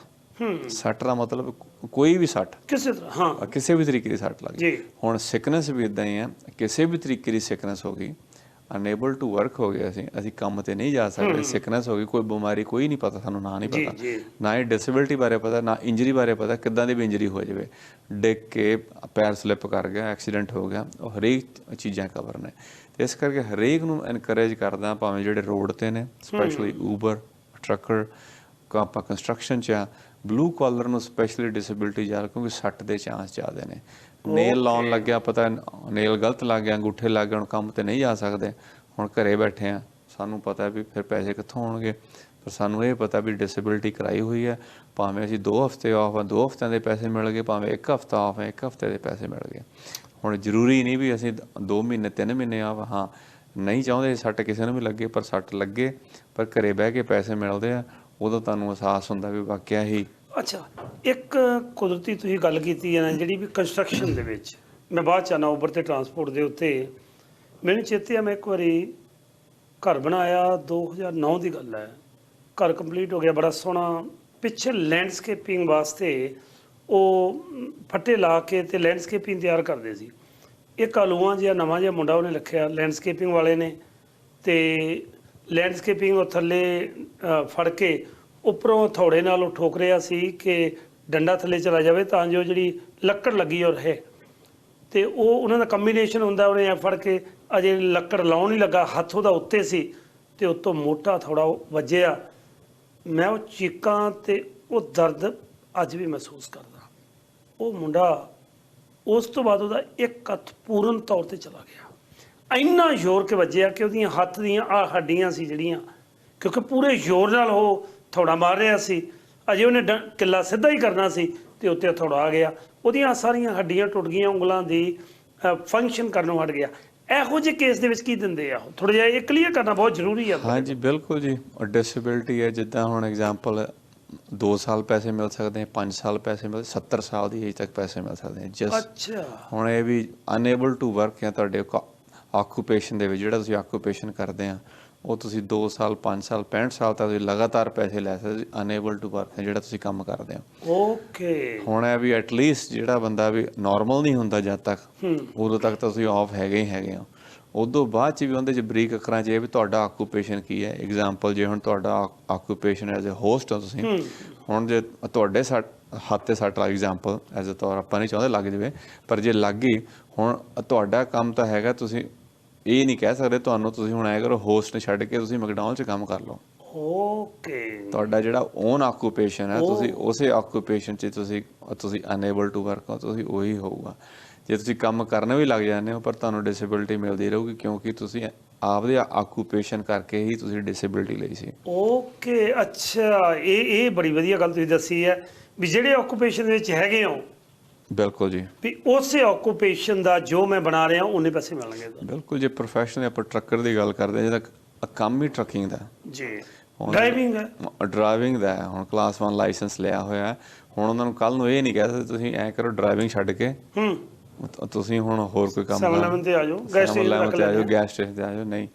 ਸੱਟ ਦਾ ਮਤਲਬ ਕੋਈ ਵੀ ਸੱਟ, ਕਿਸੇ ਤਰ੍ਹਾਂ, ਹਾਂ, ਕਿਸੇ ਵੀ ਤਰੀਕੇ ਦੀ ਸੱਟ ਲੱਗ ਜੀ। ਹੁਣ ਸਿਕਨੈਸ ਵੀ ਇਦਾਂ ਹੀ ਹੈ, ਕਿਸੇ ਵੀ ਤਰੀਕੇ ਦੀ ਸਿਕਨੈਸ ਹੋ ਗਈ, ਅਨੇਬਲ ਟੂ ਵਰਕ ਹੋ ਗਿਆ, ਅਸੀਂ ਕੰਮ ਤੇ ਨਹੀਂ ਜਾ ਸਕਦੇ, ਸਿਕਨੈਸ ਹੋ ਗਈ, ਕੋਈ ਬਿਮਾਰੀ, ਕੋਈ ਨਹੀਂ ਪਤਾ, ਸਾਨੂੰ ਨਾ ਨਹੀਂ ਪਤਾ, ਨਾ ਹੀ ਡਿਸੇਬਿਲਿਟੀ ਬਾਰੇ ਪਤਾ, ਨਾ ਇੰਜਰੀ ਬਾਰੇ ਪਤਾ, ਕਿੱਦਾਂ ਦੀ ਵੀ ਇੰਜਰੀ ਹੋ ਜਾਵੇ, ਡਿੱਗ ਕੇ ਪੈਰ ਸਲਿੱਪ ਕਰ ਗਿਆ, ਐਕਸੀਡੈਂਟ ਹੋ ਗਿਆ, ਉਹ ਹਰੇਕ ਚੀਜ਼ਾਂ ਕਵਰ ਨੇ। ਇਸ ਕਰਕੇ ਹਰੇਕ ਨੂੰ ਐਨਕਰੇਜ ਕਰਦਾ, ਭਾਵੇਂ ਜਿਹੜੇ ਰੋਡ ਤੇ ਨੇ, ਸਪੈਸ਼ਲੀ ਊਬਰ, ਟਰੱਕਰ, ਆਪਾਂ ਕੰਸਟਰਕਸ਼ਨ 'ਚ ਆ, ਬਲੂ ਕਾਲਰ ਨੂੰ ਸਪੈਸ਼ਲੀ ਡਿਸੇਬਿਲਿਟੀ ਜ਼ਿਆਦਾ, ਕਿਉਂਕਿ ਸੱਟ ਦੇ ਚਾਂਸ ਜ਼ਿਆਦਾ ਨੇ। ਨੇਲ ਲਾਉਣ ਲੱਗਿਆ, ਪਤਾ ਨੇਲ ਗਲਤ ਲੱਗ ਗਿਆ, ਅੰਗੂਠੇ ਲੱਗ ਗਏ, ਹੁਣ ਕੰਮ ਤੇ ਨਹੀਂ ਜਾ ਸਕਦੇ, ਹੁਣ ਘਰੇ ਬੈਠੇ ਆ, ਸਾਨੂੰ ਪਤਾ ਵੀ ਫਿਰ ਪੈਸੇ ਕਿੱਥੋਂ ਆਉਣਗੇ, ਪਰ ਸਾਨੂੰ ਇਹ ਪਤਾ ਵੀ ਡਿਸੇਬਿਲਿਟੀ ਕਰਾਈ ਹੋਈ ਹੈ, ਭਾਵੇਂ ਅਸੀਂ 2 ਹਫ਼ਤੇ ਆਫ ਆ, 2 ਹਫ਼ਤਿਆਂ ਦੇ ਪੈਸੇ ਮਿਲ ਗਏ, ਭਾਵੇਂ 1 ਹਫ਼ਤਾ ਆਫ ਹੈ, 1 ਹਫ਼ਤੇ ਦੇ ਪੈਸੇ ਮਿਲ ਗਏ। ਹੁਣ ਜ਼ਰੂਰੀ ਨਹੀਂ ਵੀ ਅਸੀਂ 2 ਮਹੀਨੇ 3 ਮਹੀਨੇ ਆਫ, ਹਾਂ, ਨਹੀਂ ਚਾਹੁੰਦੇ ਸੱਟ ਕਿਸੇ ਨੂੰ ਵੀ ਲੱਗੇ, ਪਰ ਸੱਟ ਲੱਗੇ ਪਰ ਘਰੇ ਬਹਿ ਕੇ ਪੈਸੇ ਮਿਲਦੇ ਆ, ਉਦੋਂ ਤੁਹਾਨੂੰ ਅਹਿਸਾਸ ਹੁੰਦਾ ਵੀ ਵਾਕਿਆ ਹੀ। ਅੱਛਾ, ਇੱਕ ਕੁਦਰਤੀ ਤੁਸੀਂ ਗੱਲ ਕੀਤੀ ਹੈ ਨਾ, ਜਿਹੜੀ ਵੀ ਕੰਸਟਰਕਸ਼ਨ ਦੇ ਵਿੱਚ, ਮੈਂ ਬਾਅਦ 'ਚ ਆਉਣਾ ਉਬਰ ਤੇ ਟਰਾਂਸਪੋਰਟ ਦੇ ਉੱਤੇ, ਮੈਨੂੰ ਚੇਤੇ ਆ ਮੈਂ ਇੱਕ ਵਾਰੀ ਘਰ ਬਣਾਇਆ, 2009 ਦੀ ਗੱਲ ਹੈ, ਘਰ ਕੰਪਲੀਟ ਹੋ ਗਿਆ, ਬੜਾ ਸੋਹਣਾ। ਪਿੱਛੇ ਲੈਂਡਸਕੇਪਿੰਗ ਵਾਸਤੇ ਉਹ ਫੱਟੇ ਲਾ ਕੇ ਤੇ ਲੈਂਡਸਕੇਪਿੰਗ ਤਿਆਰ ਕਰਦੇ ਸੀ। ਇੱਕ ਆਲੂਆਂ ਜਿਹਾ ਨਵਾਂ ਜਿਹਾ ਮੁੰਡਾ ਉਹਨੇ ਰੱਖਿਆ, ਲੈਂਡਸਕੇਪਿੰਗ ਵਾਲੇ ਨੇ, ਤੇ ਲੈਂਡਸਕੇਪਿੰਗ ਉਹ ਥੱਲੇ ਫੜ ਕੇ ਉੱਪਰੋਂ ਹਥੌੜੇ ਨਾਲ ਉਹ ਠੋਕ ਰਿਹਾ ਸੀ ਕਿ ਡੰਡਾ ਥੱਲੇ ਚਲਾ ਜਾਵੇ ਤਾਂ ਜੋ ਜਿਹੜੀ ਲੱਕੜ ਲੱਗੀ ਉਹ ਰਹੇ। ਤੇ ਉਹ ਉਹਨਾਂ ਦਾ ਕੰਬੀਨੇਸ਼ਨ ਹੁੰਦਾ, ਉਹਨੇ ਐ ਫੜ ਕੇ, ਅਜੇ ਲੱਕੜ ਲਾਉਣ ਨਹੀਂ ਲੱਗਾ, ਹੱਥ ਉਹਦਾ ਉੱਤੇ ਸੀ ਤੇ ਉੱਤੋਂ ਮੋਟਾ ਥੋੜਾ ਵੱਜਿਆ। ਮੈਂ ਉਹ ਚੀਕਾਂ ਤੇ ਉਹ ਦਰਦ ਅੱਜ ਵੀ ਮਹਿਸੂਸ ਕਰਦਾ। ਉਹ ਮੁੰਡਾ ਉਸ ਤੋਂ ਬਾਅਦ ਉਹਦਾ ਇੱਕ ਹੱਥ ਪੂਰਨ ਤੌਰ ਤੇ ਚਲਾ ਗਿਆ, ਇੰਨਾ ਜ਼ੋਰ ਕੇ ਵੱਜਿਆ ਕਿ ਉਹਦੀਆਂ ਹੱਥ ਦੀਆਂ ਆਹ ਹੱਡੀਆਂ ਸੀ ਜਿਹੜੀਆਂ, ਕਿਉਂਕਿ ਪੂਰੇ ਜ਼ੋਰ ਨਾਲ ਉਹ ਥੋੜਾ ਮਾਰ ਰਿਹਾ ਸੀ, ਅਜੇ ਉਹਨੇ ਕਿੱਲਾ ਸਿੱਧਾ ਹੀ ਕਰਨਾ ਸੀ ਤੇ ਉੱਤੇ ਥੋੜਾ ਆ ਗਿਆ, ਉਹਦੀਆਂ ਸਾਰੀਆਂ ਹੱਡੀਆਂ ਟੁੱਟ ਗਈਆਂ, ਉਂਗਲਾਂ ਦੀ ਫੰਕਸ਼ਨ ਕਰਨੋਂ ਹਟ ਗਿਆ। ਇਹੋ ਜਿਹੇ ਕੇਸ ਦੇ ਵਿੱਚ ਕੀ ਦਿੰਦੇ ਆ? ਥੋੜਾ ਜਿਹਾ ਇਹ ਕਲੀਅਰ ਕਰਨਾ ਬਹੁਤ ਜ਼ਰੂਰੀ ਹੈ। ਹਾਂਜੀ ਬਿਲਕੁਲ ਜੀ, ਡਿਸੇਬਿਲਿਟੀ ਹੈ, ਜਿੱਦਾਂ ਹੁਣ ਐਗਜ਼ਾਮਪਲ 2 ਸਾਲ ਪੈਸੇ ਮਿਲ ਸਕਦੇ ਆ, 5 ਸਾਲ ਪੈਸੇ ਮਿਲ, 70 ਸਾਲ ਦੀ ਏਜ ਤੱਕ ਪੈਸੇ ਮਿਲ ਸਕਦੇ ਆ ਜਸਟ। ਅੱਛਾ, ਹੁਣ ਇਹ ਵੀ ਅਨਏਬਲ ਟੂ ਵਰਕ ਆ ਤੁਹਾਡੇ ਆਕੂਪੇਸ਼ਨ ਦੇ ਵਿੱਚ, ਜਿਹੜਾ ਤੁਸੀਂ ਆਕੂਪੇਸ਼ਨ ਕਰਦੇ ਆ ਉਹ ਤੁਸੀਂ 2 ਸਾਲ 5 ਸਾਲ 65 ਸਾਲ ਤੱਕ ਤੁਸੀਂ ਲਗਾਤਾਰ ਪੈਸੇ ਲੈ ਸਕਦੇ, ਅਨਏਬਲ ਟੂ ਵਰਕ ਜਿਹੜਾ ਤੁਸੀਂ ਕੰਮ ਕਰਦੇ ਹੋ। ਓਕੇ। ਹੁਣ ਇਹ ਵੀ ਐਟਲੀਸਟ ਜਿਹੜਾ ਬੰਦਾ ਵੀ ਨਾਰਮਲ ਨਹੀਂ ਹੁੰਦਾ ਜਦ ਤੱਕ, ਉਦੋਂ ਤੱਕ ਤਾਂ ਤੁਸੀਂ ਆਫ ਹੈਗੇ ਹੀ ਹੈਗੇ ਹੋ। ਉਦੋਂ ਬਾਅਦ 'ਚ ਵੀ ਉਹਦੇ 'ਚ ਬਰੀਕ ਅੱਖਰਾਂ 'ਚ ਇਹ ਵੀ ਤੁਹਾਡਾ ਆਕੂਪੇਸ਼ਨ ਕੀ ਹੈ। ਐਗਜ਼ਾਮਪਲ ਜੇ ਹੁਣ ਤੁਹਾਡਾ ਆਕੂਪੇਸ਼ਨ ਐਜ਼ ਅ ਹੋਸਟ ਹੋ ਤੁਸੀਂ, ਹੁਣ ਜੇ ਤੁਹਾਡੇ ਹੱਥ 'ਤੇ ਸੱਟ ਲੱਗ, ਐਗਜ਼ਾਮਪਲ ਐਜ਼ ਅ ਤੌਰ ਆਪਾਂ ਨਹੀਂ ਚਾਹੁੰਦੇ ਲੱਗ ਜਾਵੇ, ਪਰ ਜੇ ਲੱਗ ਗਈ, ਹੁਣ ਤੁਹਾਡਾ ਕੰਮ ਤਾਂ ਹੈਗਾ, ਤੁਸੀਂ ਇਹ ਨਹੀਂ ਕਹਿ ਸਕਦੇ ਤੁਹਾਨੂੰ ਤੁਸੀਂ ਹੁਣ ਐਂ ਕਰੋ ਹੋਸਟ ਛੱਡ ਕੇ ਤੁਸੀਂ ਮੈਕਡੋਨਲਡ 'ਚ ਕੰਮ ਕਰ ਲਓ। ਓਕੇ। ਤੁਹਾਡਾ ਜਿਹੜਾ ਓਨ ਆਕੂਪੇਸ਼ਨ ਹੈ, ਤੁਸੀਂ ਉਸੇ ਆਕੂਪੇਸ਼ਨ 'ਚ ਤੁਸੀਂ ਅਨਏਬਲ ਟੂ ਵਰਕ ਹੋ, ਤੁਸੀਂ ਉਹੀ ਹੋਊਗਾ। ਜੇ ਤੁਸੀਂ ਕੰਮ ਕਰਨ ਵੀ ਲੱਗ ਜਾਂਦੇ ਹੋ ਪਰ ਤੁਹਾਨੂੰ ਡਿਸੇਬਿਲਿਟੀ ਮਿਲਦੀ ਰਹੂਗੀ, ਕਿਉਂਕਿ ਤੁਸੀਂ ਆਪਦੇ ਆਕੂਪੇਸ਼ਨ ਕਰਕੇ ਹੀ ਤੁਸੀਂ ਡਿਸੇਬਿਲਿਟੀ ਲਈ ਸੀ। ਓਕੇ, ਅੱਛਾ, ਇਹ ਬੜੀ ਵਧੀਆ ਗੱਲ ਤੁਸੀਂ ਦੱਸੀ ਹੈ ਵੀ ਜਿਹੜੇ ਆਕੂਪੇਸ਼ਨ ਵਿੱਚ ਹੈਗੇ ਹੋ, ਬਿਲਕੁਲ ਜੀ, ਵੀ ਉਸੇ ਆਕੂਪੇਸ਼ਨ ਦਾ ਜੋ ਮੈਂ ਬਣਾ ਰਿਹਾ ਉਹਨੇ ਪੈਸੇ ਮਿਲਣਗੇ। ਬਿਲਕੁਲ। ਜੇ ਪ੍ਰੋਫੈਸ਼ਨ ਆਪਾਂ ਟਰੱਕਰ ਦੀ ਗੱਲ ਕਰਦੇ ਹਾਂ, ਜਿਹਦਾ ਕੰਮ ਹੀ ਟਰੱਕਿੰਗ ਦਾ ਜੀ, ਡਰਾਈਵਿੰਗ ਹੈ, ਡਰਾਈਵਿੰਗ ਦਾ ਹੈ, ਹੁਣ ਕਲਾਸ 1 ਲਾਇਸੈਂਸ ਲਿਆ ਹੋਇਆ, ਹੁਣ ਉਹਨਾਂ ਨੂੰ ਕੱਲ ਨੂੰ ਇਹ ਨਹੀਂ ਕਹਿ ਸਕਦੇ ਤੁਸੀਂ ਐਂ ਕਰੋ ਡਰਾਈਵਿੰਗ ਛੱਡ ਕੇ ਤੁਸੀਂ ਹੁਣ ਹੋਰ ਕੋਈ ਕੰਮ 7-11 ਤੇ ਆ ਜਾਓ, ਗੈਸ ਸਟੇਸ਼ਨ ਤੇ ਆ ਜਾਓ, ਗੈਸ ਸਟੇਸ਼ਨ ਤੇ ਆ ਜਾਓ। ਨਹੀਂ,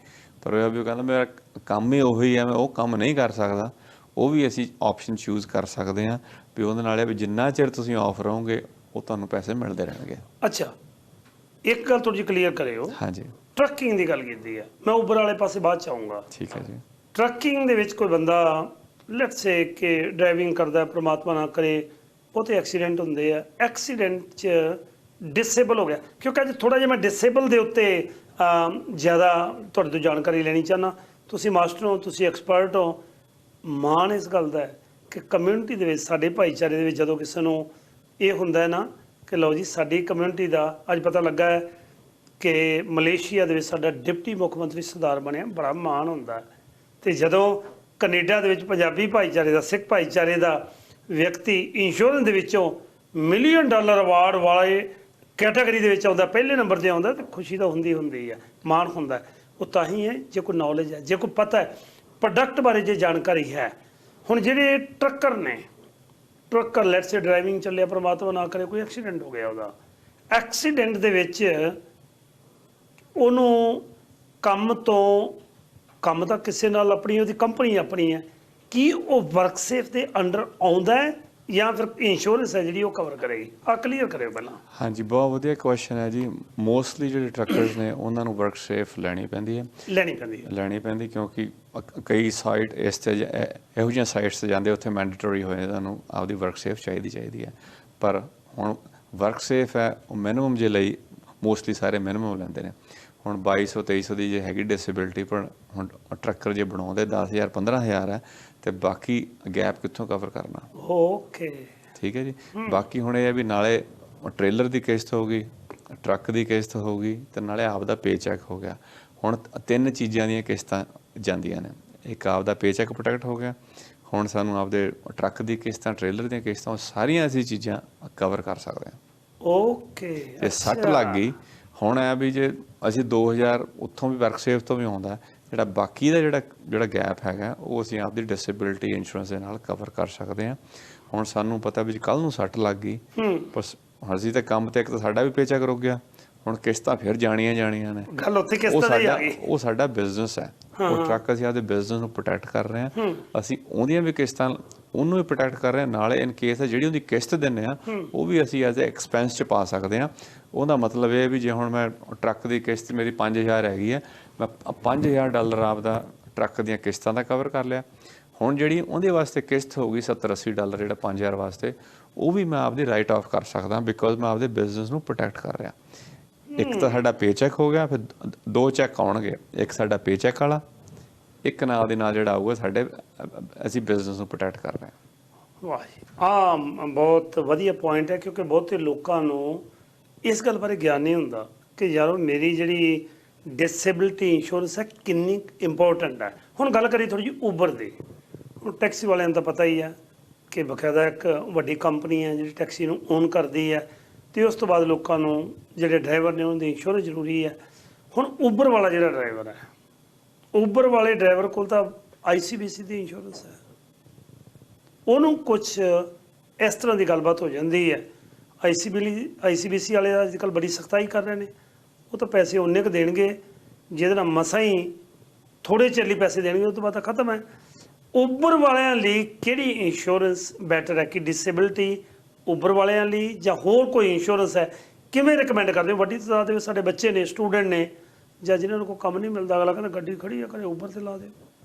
ਪਰ ਉਹ ਵੀ ਕਹਿੰਦਾ ਮੇਰਾ ਕੰਮ ਹੀ ਉਹੀ ਹੈ, ਮੈਂ ਉਹ ਕੰਮ ਨਹੀਂ ਕਰ ਸਕਦਾ। ਉਹ ਵੀ ਅਸੀਂ ਆਪਸ਼ਨ ਚੂਜ਼ ਕਰ ਸਕਦੇ ਹਾਂ ਵੀ ਉਹਦੇ ਨਾਲ ਵੀ ਜਿੰਨਾ ਚਿਰ ਤੁਸੀਂ ਆਫ ਰਹੋਗੇ ਉਹ ਤੁਹਾਨੂੰ ਪੈਸੇ ਮਿਲਦੇ ਰਹਿਣਗੇ। ਅੱਛਾ, ਇੱਕ ਗੱਲ ਥੋੜੀ ਜਿਹੀ ਕਲੀਅਰ ਕਰਿਓ। ਹਾਂਜੀ, ਟਰੱਕਿੰਗ ਦੀ ਗੱਲ ਕੀਤੀ ਹੈ, ਮੈਂ ਉਬਰ ਵਾਲੇ ਪਾਸੇ ਬਾਅਦ ਚ ਆਊਂਗਾ। ਠੀਕ ਹੈ ਜੀ। ਟਰੱਕਿੰਗ ਦੇ ਵਿੱਚ ਕੋਈ ਬੰਦਾ ਲੈਟਸ ਸੇ ਕਿ ਡਰਾਈਵਿੰਗ ਕਰਦਾ, ਪ੍ਰਮਾਤਮਾ ਨਾ ਕਰੇ, ਉਹ ਤੇ ਐਕਸੀਡੈਂਟ ਹੁੰਦੇ ਆ, ਐਕਸੀਡੈਂਟ 'ਚ ਡਿਸੇਬਲ ਹੋ ਗਿਆ, ਕਿਉਂਕਿ ਅੱਜ ਥੋੜਾ ਜਿਹਾ ਮੈਂ ਡਿਸੇਬਲ ਦੇ ਉੱਤੇ ਜ਼ਿਆਦਾ ਤੁਹਾਡੇ ਤੋਂ ਜਾਣਕਾਰੀ ਲੈਣੀ ਚਾਹੁੰਦਾ। ਤੁਸੀਂ ਮਾਸਟਰ ਹੋ, ਤੁਸੀਂ ਐਕਸਪਰਟ ਹੋ। ਮਾਣ ਇਸ ਗੱਲ ਦਾ ਹੈ ਕਿ ਕਮਿਊਨਿਟੀ ਦੇ ਵਿੱਚ, ਸਾਡੇ ਭਾਈਚਾਰੇ ਦੇ ਵਿੱਚ ਜਦੋਂ ਕਿਸੇ ਨੂੰ ਇਹ ਹੁੰਦਾ ਹੈ ਨਾ ਕਿ ਲਓ ਜੀ ਸਾਡੀ ਕਮਿਊਨਿਟੀ ਦਾ ਅੱਜ ਪਤਾ ਲੱਗਾ ਹੈ ਕਿ ਮਲੇਸ਼ੀਆ ਦੇ ਵਿੱਚ ਸਾਡਾ ਡਿਪਟੀ ਮੁੱਖ ਮੰਤਰੀ ਸਰਦਾਰ ਬਣਿਆ, ਬੜਾ ਮਾਣ ਹੁੰਦਾ। ਅਤੇ ਜਦੋਂ ਕੈਨੇਡਾ ਦੇ ਵਿੱਚ ਪੰਜਾਬੀ ਭਾਈਚਾਰੇ ਦਾ, ਸਿੱਖ ਭਾਈਚਾਰੇ ਦਾ ਵਿਅਕਤੀ ਇੰਸ਼ੋਰੈਂਸ ਦੇ ਵਿੱਚੋਂ $1 ਮਿਲੀਅਨ ਅਵਾਰਡ ਵਾਲੇ ਕੈਟਾਗਰੀ ਦੇ ਵਿੱਚ ਆਉਂਦਾ, ਪਹਿਲੇ ਨੰਬਰ 'ਤੇ ਆਉਂਦਾ, ਤਾਂ ਖੁਸ਼ੀ ਤਾਂ ਹੁੰਦੀ ਹੈ, ਮਾਣ ਹੁੰਦਾ। ਉਹ ਤਾਂ ਹੀ ਹੈ ਜੇ ਕੋਈ ਨੌਲੇਜ ਹੈ, ਜੇ ਕੋਈ ਪਤਾ ਹੈ, ਪ੍ਰੋਡਕਟ ਬਾਰੇ ਜੇ ਜਾਣਕਾਰੀ ਹੈ। ਹੁਣ ਜਿਹੜੇ ਟਰੱਕਰ ਨੇ, ਟਰੱਕਰ ਲੈਟਸ ਸੇ ਡਰਾਈਵਿੰਗ ਚੱਲਿਆ, ਪ੍ਰਮਾਤਮਾ ਨਾ ਕਰੇ ਕੋਈ ਐਕਸੀਡੈਂਟ ਹੋ ਗਿਆ, ਉਹਦਾ ਐਕਸੀਡੈਂਟ ਦੇ ਵਿੱਚ ਉਹਨੂੰ ਕੰਮ ਤਾਂ ਕਿਸੇ ਨਾਲ ਆਪਣੀ, ਉਹਦੀ ਕੰਪਨੀ ਆਪਣੀ ਹੈ, ਕੀ ਉਹ ਵਰਕਸੇਫ ਦੇ ਅੰਡਰ ਆਉਂਦਾ ਹੈ ਜਾਂ ਫਿਰ ਇੰਸ਼ੋਰੈਂਸ ਹੈ ਜਿਹੜੀ ਉਹ ਕਵਰ ਕਰੇਗੀ? ਆ ਕਲੀਅਰ ਕਰਿਓ ਪਹਿਲਾਂ। ਹਾਂਜੀ, ਬਹੁਤ ਵਧੀਆ ਕੁਐਸਚਨ ਹੈ ਜੀ। ਮੋਸਟਲੀ ਜਿਹੜੇ ਟਰੱਕਰਸ ਨੇ ਉਹਨਾਂ ਨੂੰ ਵਰਕਸੇਫ ਲੈਣੀ ਪੈਂਦੀ ਹੈ, ਕਿਉਂਕਿ ਕਈ ਸਾਈਟ ਇਸ 'ਤੇ ਇਹੋ ਜਿਹੀਆਂ ਸਾਈਟਸ 'ਤੇ ਜਾਂਦੇ, ਉੱਥੇ ਮੈਂਡੇਟਰੀ ਹੋਏ ਤੁਹਾਨੂੰ ਆਪਦੀ ਵਰਕਸੇਫ ਚਾਹੀਦੀ ਹੈ। ਪਰ ਹੁਣ ਵਰਕਸੇਫ ਹੈ ਉਹ ਮਿਨੀਮਮ ਜੇ ਲਈ ਮੋਸਟਲੀ ਸਾਰੇ ਮਿਨੀਮਮ ਲੈਂਦੇ ਨੇ। ਹੁਣ 2200-2300 ਦੀ ਜੇ ਹੈਗੀ ਡਿਸੇਬਿਲਿਟੀ, ਪਰ ਹੁਣ ਟਰੱਕਰ ਜੇ ਬਣਾਉਂਦੇ 10,000-15,000 ਹੈ, ਤੇ ਬਾਕੀ ਗੈਪ ਕਿੱਥੋਂ ਕਵਰ ਕਰਨਾ? ਓਕੇ, ਠੀਕ ਹੈ ਜੀ। ਬਾਕੀ ਹੁਣ ਇਹ ਹੈ ਵੀ ਨਾਲੇ ਟ੍ਰੇਲਰ ਦੀ ਕਿਸ਼ਤ ਹੋ ਗਈ, ਟਰੱਕ ਦੀ ਕਿਸ਼ਤ ਹੋ ਗਈ, ਤੇ ਨਾਲੇ ਆਪਦਾ ਪੇ ਚੈੱਕ ਹੋ ਗਿਆ। ਹੁਣ 3 ਚੀਜ਼ਾਂ ਦੀਆਂ ਕਿਸ਼ਤਾਂ ਜਾਂਦੀਆਂ ਨੇ। ਇੱਕ ਆਪਦਾ ਪੇ ਚੈੱਕ ਪ੍ਰੋਟੈਕਟ ਹੋ ਗਿਆ, ਹੁਣ ਸਾਨੂੰ ਆਪਦੇ ਟਰੱਕ ਦੀ ਕਿਸ਼ਤਾਂ, ਟ੍ਰੇਲਰ ਦੀਆਂ ਕਿਸ਼ਤਾਂ, ਸਾਰੀਆਂ ਅਸੀਂ ਚੀਜ਼ਾਂ ਕਵਰ ਕਰ ਸਕਦੇ ਹਾਂ। ਓਕੇ, ਜੇ ਸੱਟ ਲੱਗ ਗਈ, ਹੁਣ ਐ ਵੀ ਜੇ ਅਸੀਂ 2000 ਉੱਥੋਂ ਵੀ ਵਰਕਸੇਫ ਤੋਂ ਵੀ ਆਉਂਦਾ, ਜਿਹੜਾ ਬਾਕੀ ਦਾ ਜਿਹੜਾ ਗੈਪ ਹੈਗਾ ਉਹ ਅਸੀਂ ਆਪਦੀ ਡਿਸੇਬਿਲਿਟੀ ਇੰਸ਼ੋਰੈਂਸ ਦੇ ਨਾਲ ਕਵਰ ਕਰ ਸਕਦੇ ਹਾਂ। ਹੁਣ ਸਾਨੂੰ ਪਤਾ ਵੀ ਕੱਲ੍ਹ ਨੂੰ ਸੱਟ ਲੱਗ ਗਈ, ਪਰ ਅਸੀਂ ਤਾਂ ਕੰਮ ਤੇ ਇੱਕ ਤਾਂ ਸਾਡਾ ਵੀ ਪੇਚੈਕ ਰੁਕ ਗਿਆ, ਹੁਣ ਕਿਸ਼ਤਾਂ ਫਿਰ ਜਾਣੀਆਂ ਨੇ। ਗੱਲ ਉੱਥੇ ਕਿਸ਼ਤਾਂ ਦੀ ਆ ਗਈ। ਉਹ ਸਾਡਾ ਬਿਜ਼ਨਸ ਹੈ, ਉਹ ਟਰੱਕ ਅਸੀਂ ਆਪਦੇ ਬਿਜ਼ਨਸ ਨੂੰ ਪ੍ਰੋਟੈਕਟ ਕਰ ਰਹੇ ਹਾਂ, ਅਸੀਂ ਉਹਦੀਆਂ ਵੀ ਕਿਸ਼ਤਾਂ ਉਹਨੂੰ ਵੀ ਪ੍ਰੋਟੈਕਟ ਕਰ ਰਹੇ ਹਾਂ, ਨਾਲੇ ਇਨ ਕੇਸ ਜਿਹੜੀ ਉਹਦੀ ਕਿਸ਼ਤ ਦਿੰਦੇ ਹਾਂ ਉਹ ਵੀ ਅਸੀਂ ਐਜ਼ ਅ ਐਕਸਪੈਂਸ 'ਚ ਪਾ ਸਕਦੇ ਹਾਂ। ਉਹਦਾ ਮਤਲਬ ਇਹ ਵੀ ਜੇ ਹੁਣ ਮੈਂ ਟਰੱਕ ਦੀ ਕਿਸ਼ਤ ਮੇਰੀ 5,000 ਹੈਗੀ ਹੈ, ਮੈਂ $5,000 ਆਪਦਾ ਟਰੱਕ ਦੀਆਂ ਕਿਸ਼ਤਾਂ ਦਾ ਕਵਰ ਕਰ ਲਿਆ। ਹੁਣ ਜਿਹੜੀ ਉਹਦੇ ਵਾਸਤੇ ਕਿਸ਼ਤ ਹੋਊਗੀ $70-80, ਜਿਹੜਾ 5,000 ਵਾਸਤੇ, ਉਹ ਵੀ ਮੈਂ ਆਪਦੀ ਰਾਈਟ ਆਫ ਕਰ ਸਕਦਾ, ਬਿਕੋਜ਼ ਮੈਂ ਆਪਦੇ ਬਿਜ਼ਨਸ ਨੂੰ ਪ੍ਰੋਟੈਕਟ ਕਰ ਰਿਹਾ। ਇੱਕ ਤਾਂ ਸਾਡਾ ਪੇ ਚੈੱਕ ਹੋ ਗਿਆ, ਫਿਰ 2 ਚੈੱਕ ਆਉਣਗੇ, ਇੱਕ ਸਾਡਾ ਪੇ ਚੈੱਕ ਵਾਲਾ, ਇੱਕ ਨਾਲ ਦੇ ਨਾਲ ਜਿਹੜਾ ਆਊਗਾ ਸਾਡੇ ਅਸੀਂ ਬਿਜ਼ਨਸ ਨੂੰ ਪ੍ਰੋਟੈਕਟ ਕਰ ਰਹੇ ਹਾਂ। ਵਾਹ ਜੀ, ਬਹੁਤ ਵਧੀਆ ਪੁਆਇੰਟ ਹੈ, ਕਿਉਂਕਿ ਬਹੁਤੇ ਲੋਕਾਂ ਨੂੰ ਇਸ ਗੱਲ ਬਾਰੇ ਗਿਆਨ ਨਹੀਂ ਹੁੰਦਾ ਕਿ ਯਾਰ ਮੇਰੀ ਜਿਹੜੀ ਡਿਸੇਬਿਲਿਟੀ ਇੰਸ਼ੋਰੈਂਸ ਹੈ ਕਿੰਨੀ ਇੰਪੋਰਟੈਂਟ ਹੈ। ਹੁਣ ਗੱਲ ਕਰੀ ਥੋੜ੍ਹੀ ਜਿਹੀ ਉਬਰ ਦੀ। ਹੁਣ ਟੈਕਸੀ ਵਾਲਿਆਂ ਨੂੰ ਤਾਂ ਪਤਾ ਹੀ ਹੈ ਕਿ ਬਕਾਇਦਾ ਇੱਕ ਵੱਡੀ ਕੰਪਨੀ ਹੈ ਜਿਹੜੀ ਟੈਕਸੀ ਨੂੰ ਓਨ ਕਰਦੀ ਹੈ, ਅਤੇ ਉਸ ਤੋਂ ਬਾਅਦ ਲੋਕਾਂ ਨੂੰ ਜਿਹੜੇ ਡਰਾਈਵਰ ਨੇ ਉਹਨਾਂ ਦੀ ਇੰਸ਼ੋਰੈਂਸ ਜ਼ਰੂਰੀ ਹੈ। ਹੁਣ ਉਬਰ ਵਾਲਾ ਜਿਹੜਾ ਡਰਾਈਵਰ ਹੈ, ਉਬਰ ਵਾਲੇ ਡਰਾਈਵਰ ਕੋਲ ਤਾਂ ICBC ਦੀ ਇੰਸ਼ੋਰੈਂਸ ਹੈ, ਉਹਨੂੰ ਕੁਛ ਇਸ ਤਰ੍ਹਾਂ ਦੀ ਗੱਲਬਾਤ ਹੋ ਜਾਂਦੀ ਹੈ। ICBC ਵਾਲੇ ਅੱਜ ਕੱਲ੍ਹ ਬੜੀ ਸਖਤਾਈ ਕਰ ਰਹੇ ਨੇ। ਉਹ ਤਾਂ ਪੈਸੇ ਉਨੇ ਕੁ ਦੇਣਗੇ ਜਿਹਦੇ ਨਾਲ ਮਸਾਂ ਹੀ ਥੋੜ੍ਹੇ ਚਿਰ ਲਈ ਪੈਸੇ ਦੇਣਗੇ, ਉਸ ਤੋਂ ਬਾਅਦ ਤਾਂ ਖਤਮ ਹੈ। ਉਬਰ ਵਾਲਿਆਂ ਲਈ ਕਿਹੜੀ ਇੰਸ਼ੋਰੈਂਸ ਬੈਟਰ ਹੈ? ਕਿ ਡਿਸੇਬਿਲਿਟੀ ਉਬਰ ਵਾਲਿਆਂ ਲਈ ਜਾਂ ਹੋਰ ਕੋਈ ਇੰਸ਼ੋਰੈਂਸ ਹੈ? ਕਿਵੇਂ ਰਿਕਮੈਂਡ ਕਰਦੇ ਹੋ? ਵੱਡੀ ਤਾਦਾਦ ਦੇ ਵਿੱਚ ਸਾਡੇ ਬੱਚੇ ਨੇ, ਸਟੂਡੈਂਟ ਨੇ, ਜਾਂ ਜਿਨ੍ਹਾਂ ਨੂੰ ਕੋਈ ਕੰਮ ਨਹੀਂ ਮਿਲਦਾ, ਅਗਲਾ ਕਹਿੰਦਾ ਗੱਡੀ ਖੜੀ ਆ, ਕਦੇ ਉਬਰ 'ਤੇ ਲਾ ਦਿਓ।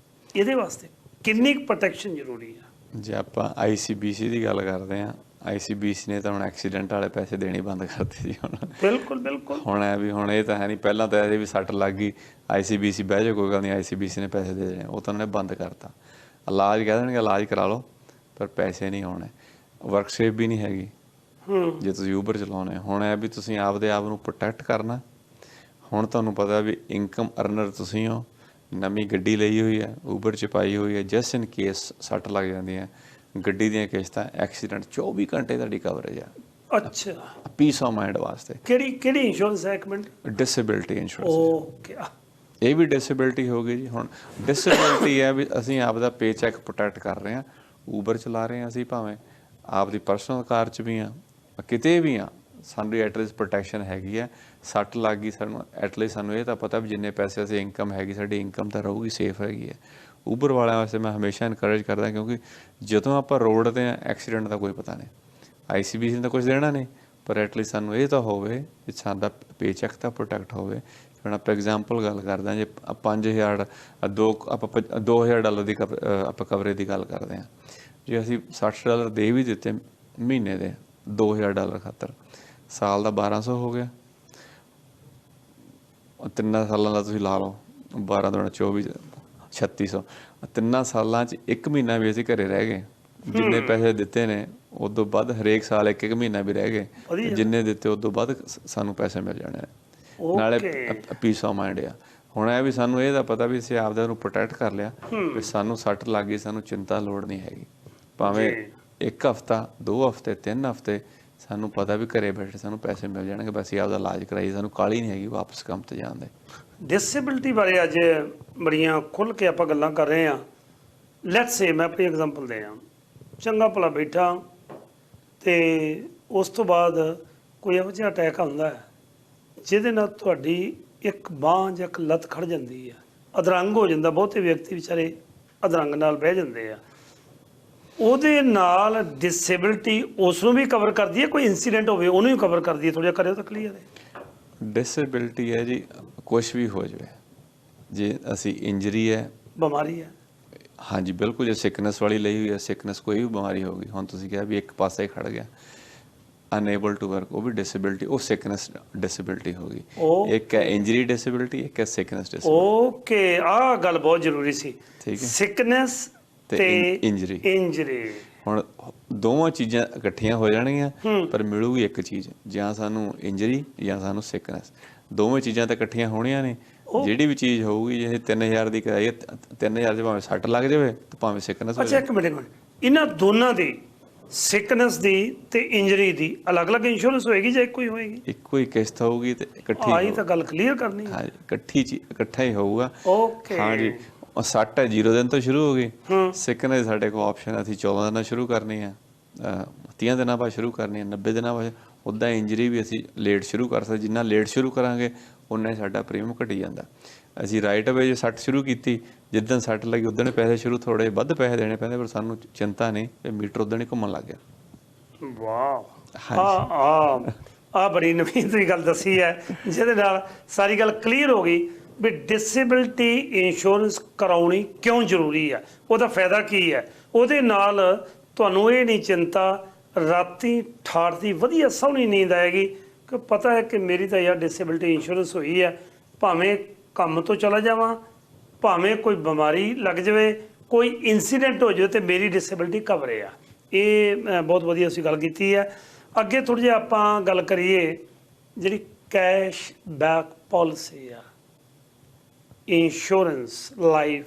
ਇਹਦੇ ਵਾਸਤੇ ਕਿੰਨੀ ਕੁ ਪ੍ਰੋਟੈਕਸ਼ਨ ਜ਼ਰੂਰੀ ਆ? ਜੇ ਆਪਾਂ ICBC ਦੀ ਗੱਲ ਕਰਦੇ ਹਾਂ, ICBC ਨੇ ਤਾਂ ਹੁਣ ਐਕਸੀਡੈਂਟ ਵਾਲੇ ਪੈਸੇ ਦੇਣੇ ਬੰਦ ਕਰਤੇ ਜੀ ਹੁਣ। ਬਿਲਕੁਲ ਬਿਲਕੁਲ। ਹੁਣ ਹੈ ਵੀ ਹੁਣ ਇਹ ਤਾਂ ਹੈ ਨਹੀਂ, ਪਹਿਲਾਂ ਤਾਂ ਇਹਦੇ ਵੀ ਸੱਟ ਲੱਗ ਗਈ ICBC ਬਹਿ ਜਾਓ ਕੋਈ ਗੱਲ ਨਹੀਂ, ICBC ਨੇ ਪੈਸੇ ਦੇ ਦੇਣੇ, ਉਹ ਤਾਂ ਉਹਨੇ ਬੰਦ ਕਰਤਾ। ਇਲਾਜ ਕਹਿ ਦੇਣਗੇ ਇਲਾਜ ਕਰਾ ਲਓ, ਪਰ ਪੈਸੇ ਨਹੀਂ ਆਉਣੇ। ਵਰਕਸ਼ੇਪ ਵੀ ਨਹੀਂ ਹੈਗੀ ਜੇ ਤੁਸੀਂ ਉਬਰ ਚਲਾਉਣੇ। ਹੁਣ ਹੈ ਵੀ ਤੁਸੀਂ ਆਪਦੇ ਆਪ ਨੂੰ ਪ੍ਰੋਟੈਕਟ ਕਰਨਾ। ਹੁਣ ਤੁਹਾਨੂੰ ਪਤਾ ਵੀ ਇਨਕਮ ਅਰਨਰ ਤੁਸੀਂ ਹੋ, ਨਵੀਂ ਗੱਡੀ ਲਈ ਹੋਈ ਹੈ, ਉਬਰ 'ਚ ਪਾਈ ਹੋਈ ਹੈ, ਜਸਟ ਇਨ ਕੇਸ ਸੱਟ ਲੱਗ ਜਾਂਦੀ ਹੈ, ਗੱਡੀ ਦੀਆਂ ਕਿਸ਼ਤਾਂ, ਐਕਸੀਡੈਂਟ, 24 ਘੰਟੇ ਤੁਹਾਡੀ ਕਵਰੇਜ ਆ। ਅੱਛਾ, ਪੀਸ ਆਫ ਮਾਈਂਡ ਵਾਸਤੇ। ਕਿਹੜੀ ਇੰਸ਼ੋਰੈਂਸ ਹੈ? ਇੱਕ ਮਿੰਟ। Disability insurance. ਓਕੇ, ਇਹ ਵੀ ਡਿਸੇਬਿਲਿਟੀ ਹੋ ਗਈ ਜੀ। ਹੁਣ ਡਿਸੇਬਿਲਿਟੀ ਹੈ ਵੀ ਅਸੀਂ ਆਪ ਦਾ ਪੇ ਚੈੱਕ ਪ੍ਰੋਟੈਕਟ ਕਰ ਰਹੇ ਹਾਂ, ਉਬਰ ਚਲਾ ਰਹੇ ਹਾਂ ਅਸੀਂ, ਭਾਵੇਂ ਆਪਦੀ ਪਰਸਨਲ ਕਾਰ 'ਚ ਵੀ ਹਾਂ, ਕਿਤੇ ਵੀ ਹਾਂ, ਸਾਨੂੰ ਐਟਲੀਸਟ ਪ੍ਰੋਟੈਕਸ਼ਨ ਹੈਗੀ ਹੈ। ਸੱਟ ਲੱਗ ਗਈ ਸਾਨੂੰ, ਐਟਲੀਸਟ ਸਾਨੂੰ ਇਹ ਤਾਂ ਪਤਾ ਵੀ ਜਿੰਨੇ ਪੈਸੇ ਅਸੀਂ ਇਨਕਮ ਹੈਗੀ, ਸਾਡੀ ਇਨਕਮ ਤਾਂ ਰਹੂਗੀ, ਸੇਫ ਹੈਗੀ ਹੈ। ਉਬਰ ਵਾਲਿਆਂ ਵਾਸਤੇ ਮੈਂ ਹਮੇਸ਼ਾ ਇਨਕਰੇਜ ਕਰਦਾ, ਕਿਉਂਕਿ ਜਦੋਂ ਆਪਾਂ ਰੋਡ 'ਤੇ ਹਾਂ, ਐਕਸੀਡੈਂਟ ਦਾ ਕੋਈ ਪਤਾ ਨਹੀਂ। ICBC ਨੇ ਤਾਂ ਕੁਛ ਦੇਣਾ ਨਹੀਂ, ਪਰ ਐਟਲੀਸਟ ਸਾਨੂੰ ਇਹ ਤਾਂ ਹੋਵੇ ਕਿ ਸਾਡਾ ਪੇ ਚੈੱਕ ਤਾਂ ਪ੍ਰੋਟੈਕਟ ਹੋਵੇ। ਹੁਣ ਆਪਾਂ ਐਗਜ਼ਾਮਪਲ ਗੱਲ ਕਰਦੇ ਹਾਂ, ਜੇ ਆਪਾਂ $2000 ਦੀ ਆਪਾਂ ਕਵਰੇਜ ਦੀ ਗੱਲ ਕਰਦੇ ਹਾਂ, ਜੇ ਅਸੀਂ $60 ਦੇ ਵੀ ਦਿੱਤੇ ਮਹੀਨੇ ਦੇ $2000 ਖਾਤਰ, ਸਾਲ ਦਾ 1200 ਹੋ ਗਿਆ। 3 ਸਾਲਾਂ ਦਾ ਤੁਸੀਂ ਲਾ ਲਓ, 12 ਦੁਣਾ 24, 3600। 3 ਸਾਲਾਂ 'ਚ 1 ਮਹੀਨਾ ਵੀ ਅਸੀਂ ਘਰੇ ਰਹਿ ਗਏ, ਜਿੰਨੇ ਪੈਸੇ ਦਿੱਤੇ ਨੇ ਉਦੋਂ ਵੱਧ ਹਰੇਕ ਸਾਲ 1 ਮਹੀਨਾ ਵੀ ਰਹਿ ਗਏ, ਜਿੰਨੇ ਦਿੱਤੇ ਉਦੋਂ ਵੱਧ ਸਾਨੂੰ ਪੈਸੇ ਮਿਲ ਜਾਣੇ ਨੇ। ਨਾਲੇ ਪੀਸ ਆਫ ਮਾਈਂਡ ਆ। ਹੁਣ ਇਹ ਵੀ ਸਾਨੂੰ ਇਹ ਤਾਂ ਪਤਾ ਵੀ ਅਸੀਂ ਆਪਦੇ ਨੂੰ ਪ੍ਰੋਟੈਕਟ ਕਰ ਲਿਆ, ਵੀ ਸਾਨੂੰ ਸੱਟ ਲੱਗ ਗਈ, ਸਾਨੂੰ ਚਿੰਤਾ ਲੋੜ ਨਹੀਂ ਹੈਗੀ। ਭਾਵੇਂ 1 ਹਫ਼ਤਾ, 2 ਹਫ਼ਤੇ, 3 ਹਫ਼ਤੇ, ਸਾਨੂੰ ਪਤਾ ਵੀ ਘਰੇ ਬੈਠੇ ਸਾਨੂੰ ਪੈਸੇ ਮਿਲ ਜਾਣਗੇ, ਬਸ ਅਸੀਂ ਆਪਦਾ ਇਲਾਜ ਕਰਾਈਏ, ਸਾਨੂੰ ਕਾਹਲੀ ਨਹੀਂ ਹੈਗੀ ਵਾਪਸ ਕੰਮ 'ਤੇ ਜਾਣ ਦੇ। ਡਿਸੇਬਿਲਿਟੀ ਬਾਰੇ ਅੱਜ ਬੜੀਆਂ ਖੁੱਲ੍ਹ ਕੇ ਆਪਾਂ ਗੱਲਾਂ ਕਰ ਰਹੇ ਹਾਂ। ਲੈਟਸ ਸੇ ਮੈਂ ਆਪਣੀ ਐਗਜ਼ਾਮਪਲ ਦੇ ਹਾਂ, ਚੰਗਾ ਭਲਾ ਬੈਠਾ, ਅਤੇ ਉਸ ਤੋਂ ਬਾਅਦ ਕੋਈ ਇਹੋ ਜਿਹਾ ਅਟੈਕ ਆਉਂਦਾ ਹੈ ਜਿਹਦੇ ਨਾਲ ਤੁਹਾਡੀ ਇੱਕ ਬਾਂਹ ਜਾਂ ਇੱਕ ਲੱਤ ਖੜ੍ਹ ਜਾਂਦੀ ਹੈ, ਅਧਰੰਗ ਹੋ ਜਾਂਦਾ। ਬਹੁਤੇ ਵਿਅਕਤੀ ਵਿਚਾਰੇ ਅਧਰੰਗ ਨਾਲ ਬਹਿ ਜਾਂਦੇ ਆ। ਉਹਦੇ ਨਾਲ ਡਿਸੇਬਿਲਿਟੀ ਉਸ ਨੂੰ ਵੀ ਕਵਰ ਕਰਦੀ ਹੈ? ਕੋਈ ਇੰਸੀਡੈਂਟ ਹੋਵੇ ਉਹਨੂੰ ਵੀ ਕਵਰ ਕਰਦੀ ਹੈ? ਥੋੜ੍ਹਾ ਜਿਹਾ ਕਰਿਓ ਤਾਂ ਕਲੀਅਰ ਹੈ। ਡਿਸੇਬਿਲਿਟੀ ਹੈ ਜੀ, ਕੁਛ ਵੀ ਹੋ ਜਾਵੇ, ਜੇ ਅਸੀਂ ਇੰਜਰੀ ਹੈ, ਬਿਮਾਰੀ ਹੈ, ਹਾਂਜੀ ਬਿਲਕੁਲ। ਜੇ ਸਿਕਨੈਸ ਵਾਲੀ ਲਈ ਹੋਈ ਹੈ, ਸਿਕਨੈਸ ਕੋਈ ਵੀ ਬਿਮਾਰੀ ਹੋ ਗਈ, ਹੁਣ ਤੁਸੀਂ ਕਿਹਾ ਵੀ ਇੱਕ ਪਾਸੇ ਖੜ ਗਿਆ, ਅਨਏਬਲ ਟੂ ਵਰਕ, ਉਹ ਵੀ ਡਿਸੇਬਿਲਿਟੀ, ਉਹ ਸਿਕਨੈਸ ਡਿਸੇਬਿਲਿਟੀ ਹੋ ਗਈ। ਇੱਕ ਹੈ ਇੰਜਰੀ ਡਿਸੇਬਿਲਿਟੀ, ਇੱਕ ਹੈ ਸਿਕਨੈਸ ਡਿਸੇਬਿਲਿਟੀ। ਓਕੇ, ਆਹ ਗੱਲ ਬਹੁਤ ਜ਼ਰੂਰੀ ਸੀ। ਠੀਕ ਹੈ, ਸਿਕਨੈਸ ਤੇ ਇੰਜਰੀ। ਹੁਣ ਦੋਵਾਂ ਚੀਜ਼ਾਂ ਇਕੱਠੀਆਂ ਹੋ ਜਾਣਗੀਆਂ, ਪਰ ਮਿਲੂਗੀ ਇੱਕ ਚੀਜ਼, ਜਾਂ ਸਾਨੂੰ ਇੰਜਰੀ ਜਾਂ ਸਾਨੂੰ ਸਿਕਨੈਸ। ਦੋਵੇਂ ਚੀਜ਼ਾਂ ਤਾਂ ਇਕੱਠੀਆਂ ਹੋਣੀਆਂ ਨੇ। ਜਿਹੜੀ ਵੀ ਚੀਜ਼ ਹੋਊਗੀ, ਜੇ 3000 ਦੀ ਕਰਾਈ, 3000 'ਚ ਭਾਵੇਂ ਸੱਟ ਲੱਗ ਜਾਵੇ ਤੇ ਭਾਵੇਂ ਸਿਕਨੈਸ। ਅੱਛਾ, ਇੱਕ ਮਿੰਟ, ਇਹਨਾਂ ਦੋਨਾਂ ਦੀ, ਸਿਕਨੈਸ ਦੀ ਤੇ ਇੰਜਰੀ ਦੀ, ਅਲੱਗ-ਅਲੱਗ ਇੰਸ਼ੋਰੈਂਸ ਹੋਏਗੀ ਜਾਂ ਇੱਕੋ ਹੀ ਹੋਏਗੀ? ਇੱਕੋ ਹੀ ਕਿਸ਼ਤ ਹੋਊਗੀ ਤੇ ਇਕੱਠੀ। ਆਹੀ ਤਾਂ ਗੱਲ ਕਲੀਅਰ ਕਰਨੀ ਹੈ। ਹਾਂ, ਇਕੱਠਾ ਹੀ ਹੋਊਗਾ। ਓਕੇ, ਹਾਂਜੀ। ਸੱਟ ਹੈ 0 ਦਿਨ ਤੋਂ ਸ਼ੁਰੂ ਹੋ ਗਈ, ਸਿਕਨੈਸ ਸਾਡੇ ਕੋਲ ਆਪਸ਼ਨ, ਅਸੀਂ 14 ਦਿਨਾਂ ਸ਼ੁਰੂ ਕਰਨੀ ਹੈ, 30 ਦਿਨਾਂ ਬਾਅਦ ਸ਼ੁਰੂ ਕਰਨੀ ਹੈ, 90 ਦਿਨਾਂ ਬਾਅਦ। ਉੱਦਾਂ ਇੰਜਰੀ ਵੀ ਅਸੀਂ ਲੇਟ ਸ਼ੁਰੂ ਕਰ ਸਕਦੇ, ਜਿੰਨਾ ਲੇਟ ਸ਼ੁਰੂ ਕਰਾਂਗੇ ਉਨਾ ਹੀ ਸਾਡਾ ਪ੍ਰੀਮੀਅਮ ਘਟੀ ਜਾਂਦਾ। ਅਸੀਂ ਰਾਈਟ ਅਵੇ ਜੇ ਸੱਟ ਸ਼ੁਰੂ ਕੀਤੀ, ਜਿੱਦਣ ਸੱਟ ਲੱਗੀ ਉਦਣ ਪੈਸੇ ਸ਼ੁਰੂ, ਥੋੜ੍ਹੇ ਵੱਧ ਪੈਸੇ ਦੇਣੇ ਪੈਂਦੇ, ਪਰ ਸਾਨੂੰ ਚਿੰਤਾ ਨਹੀਂ, ਇਹ ਮੀਟਰ ਉਦਣ ਹੀ ਘੁੰਮਣ ਲੱਗ ਗਿਆ। ਵਾਹ, ਆਹ ਬੜੀ ਨਵੀਂ ਤੁਸੀਂ ਗੱਲ ਦੱਸੀ ਹੈ, ਜਿਹਦੇ ਨਾਲ ਸਾਰੀ ਗੱਲ ਕਲੀਅਰ ਹੋ ਗਈ ਵੀ ਡਿਸੇਬਿਲਿਟੀ ਇੰਸ਼ੋਰੈਂਸ ਕਰਾਉਣੀ ਕਿਉਂ ਜ਼ਰੂਰੀ ਹੈ, ਉਹਦਾ ਫਾਇਦਾ ਕੀ ਹੈ। ਉਹਦੇ ਨਾਲ ਤੁਹਾਨੂੰ ਇਹ ਨਹੀਂ ਚਿੰਤਾ, ਰਾਤੀ ਠਾਠ ਦੀ ਵਧੀਆ ਸੋਹਣੀ ਨੀਂਦ ਆਏਗੀ ਕਿ ਪਤਾ ਹੈ ਕਿ ਮੇਰੀ ਤਾਂ ਯਾਰ ਡਿਸੇਬਿਲਿਟੀ ਇੰਸ਼ੋਰੈਂਸ ਹੋਈ ਹੈ, ਭਾਵੇਂ ਕੰਮ ਤੋਂ ਚਲਾ ਜਾਵਾਂ, ਭਾਵੇਂ ਕੋਈ ਬਿਮਾਰੀ ਲੱਗ ਜਾਵੇ, ਕੋਈ ਇਨਸੀਡੈਂਟ ਹੋ ਜਾਵੇ, ਤੇ ਮੇਰੀ ਡਿਸੇਬਿਲਿਟੀ ਕਵਰ ਆ। ਇਹ ਬਹੁਤ ਵਧੀਆ ਅਸੀਂ ਗੱਲ ਕੀਤੀ ਹੈ। ਅੱਗੇ ਥੋੜ੍ਹਾ ਜਿਹਾ ਆਪਾਂ ਗੱਲ ਕਰੀਏ ਜਿਹੜੀ ਕੈਸ਼ ਬੈਕ ਪਾਲਿਸੀ ਆ, ਇੰਸ਼ੋਰੈਂਸ ਲਾਈਫ,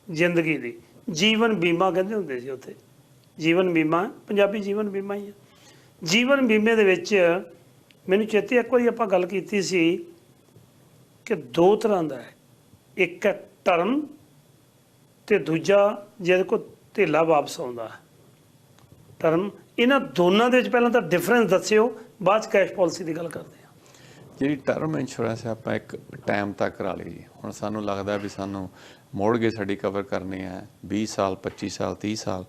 ਜ਼ਿੰਦਗੀ ਦੀ, ਜੀਵਨ ਬੀਮਾ ਕਹਿੰਦੇ ਹੁੰਦੇ ਸੀ ਉੱਥੇ, ਜੀਵਨ ਬੀਮਾ ਪੰਜਾਬੀ ਜੀਵਨ ਬੀਮਾ ਹੀ ਆ। ਜੀਵਨ ਬੀਮੇ ਦੇ ਵਿੱਚ ਮੈਨੂੰ ਚੇਤੇ ਇੱਕ ਵਾਰੀ ਆਪਾਂ ਗੱਲ ਕੀਤੀ ਸੀ ਕਿ 2 ਤਰ੍ਹਾਂ ਦਾ ਹੈ, ਇੱਕ ਹੈ ਟਰਮ ਤੇ ਦੂਜਾ ਜਿਹਦੇ ਕੋਲ ਧੇਲਾ ਵਾਪਸ ਆਉਂਦਾ। ਟਰਮ, ਇਹਨਾਂ ਦੋਨਾਂ ਦੇ ਵਿੱਚ ਪਹਿਲਾਂ ਤਾਂ ਡਿਫਰੈਂਸ ਦੱਸਿਓ, ਬਾਅਦ 'ਚ ਕੈਸ਼ ਪਾਲਿਸੀ ਦੀ ਗੱਲ ਕਰਦੇ ਹਾਂ। ਜਿਹੜੀ ਟਰਮ ਇੰਸ਼ੋਰੈਂਸ ਹੈ ਆਪਾਂ ਇੱਕ ਟਾਈਮ ਤੱਕ ਕਰਾ ਲਈ ਜੀ। ਹੁਣ ਸਾਨੂੰ ਲੱਗਦਾ ਵੀ ਸਾਨੂੰ ਮੋਰਗੇਜ ਸਾਡੀ ਕਵਰ ਕਰਨੀ ਹੈ 20 ਸਾਲ 25 ਸਾਲ 30 ਸਾਲ,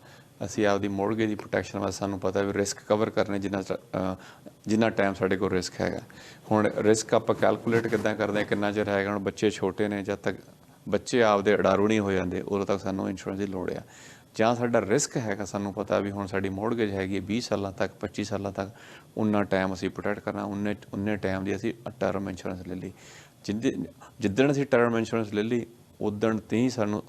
ਅਸੀਂ ਆਪਦੀ ਮੋਰਗੇਜ ਦੀ ਪ੍ਰੋਟੈਕਸ਼ਨ ਵਾਸਤੇ ਸਾਨੂੰ ਪਤਾ ਵੀ ਰਿਸਕ ਕਵਰ ਕਰਨੇ ਜਿੰਨਾ ਟਾਈਮ ਸਾਡੇ ਕੋਲ ਰਿਸਕ ਹੈਗਾ। ਹੁਣ ਰਿਸਕ ਆਪਾਂ ਕੈਲਕੂਲੇਟ ਕਿੱਦਾਂ ਕਰਦੇ ਹਾਂ, ਕਿੰਨਾ ਚਿਰ ਹੈਗਾ। ਹੁਣ ਬੱਚੇ ਛੋਟੇ ਨੇ, ਜਦ ਤੱਕ ਬੱਚੇ ਆਪਦੇ ਅਡਾਰੂ ਨਹੀਂ ਹੋ ਜਾਂਦੇ ਉਦੋਂ ਤੱਕ ਸਾਨੂੰ ਇੰਸ਼ੋਰੈਂਸ ਦੀ ਲੋੜ ਆ। ਜਾਂ ਸਾਡਾ ਰਿਸਕ ਹੈਗਾ, ਸਾਨੂੰ ਪਤਾ ਵੀ ਹੁਣ ਸਾਡੀ ਮੋਰਗੇਜ ਹੈਗੀ 20 ਸਾਲਾਂ ਤੱਕ 25 ਸਾਲਾਂ ਤੱਕ, ਉਨਾ ਟਾਈਮ ਅਸੀਂ ਪ੍ਰੋਟੈਕਟ ਕਰਨਾ, ਉਨੇ ਟਾਈਮ ਦੀ ਅਸੀਂ ਟਰਮ ਇੰਸ਼ੋਰੈਂਸ ਲੈ ਲਈ। ਜਿੱਦਣ ਅਸੀਂ ਟਰਮ ਇੰਸ਼ੋਰੈਂਸ ਲੈ ਲਈ ਉਦਣ ਤੀ ਸਾਨੂੰ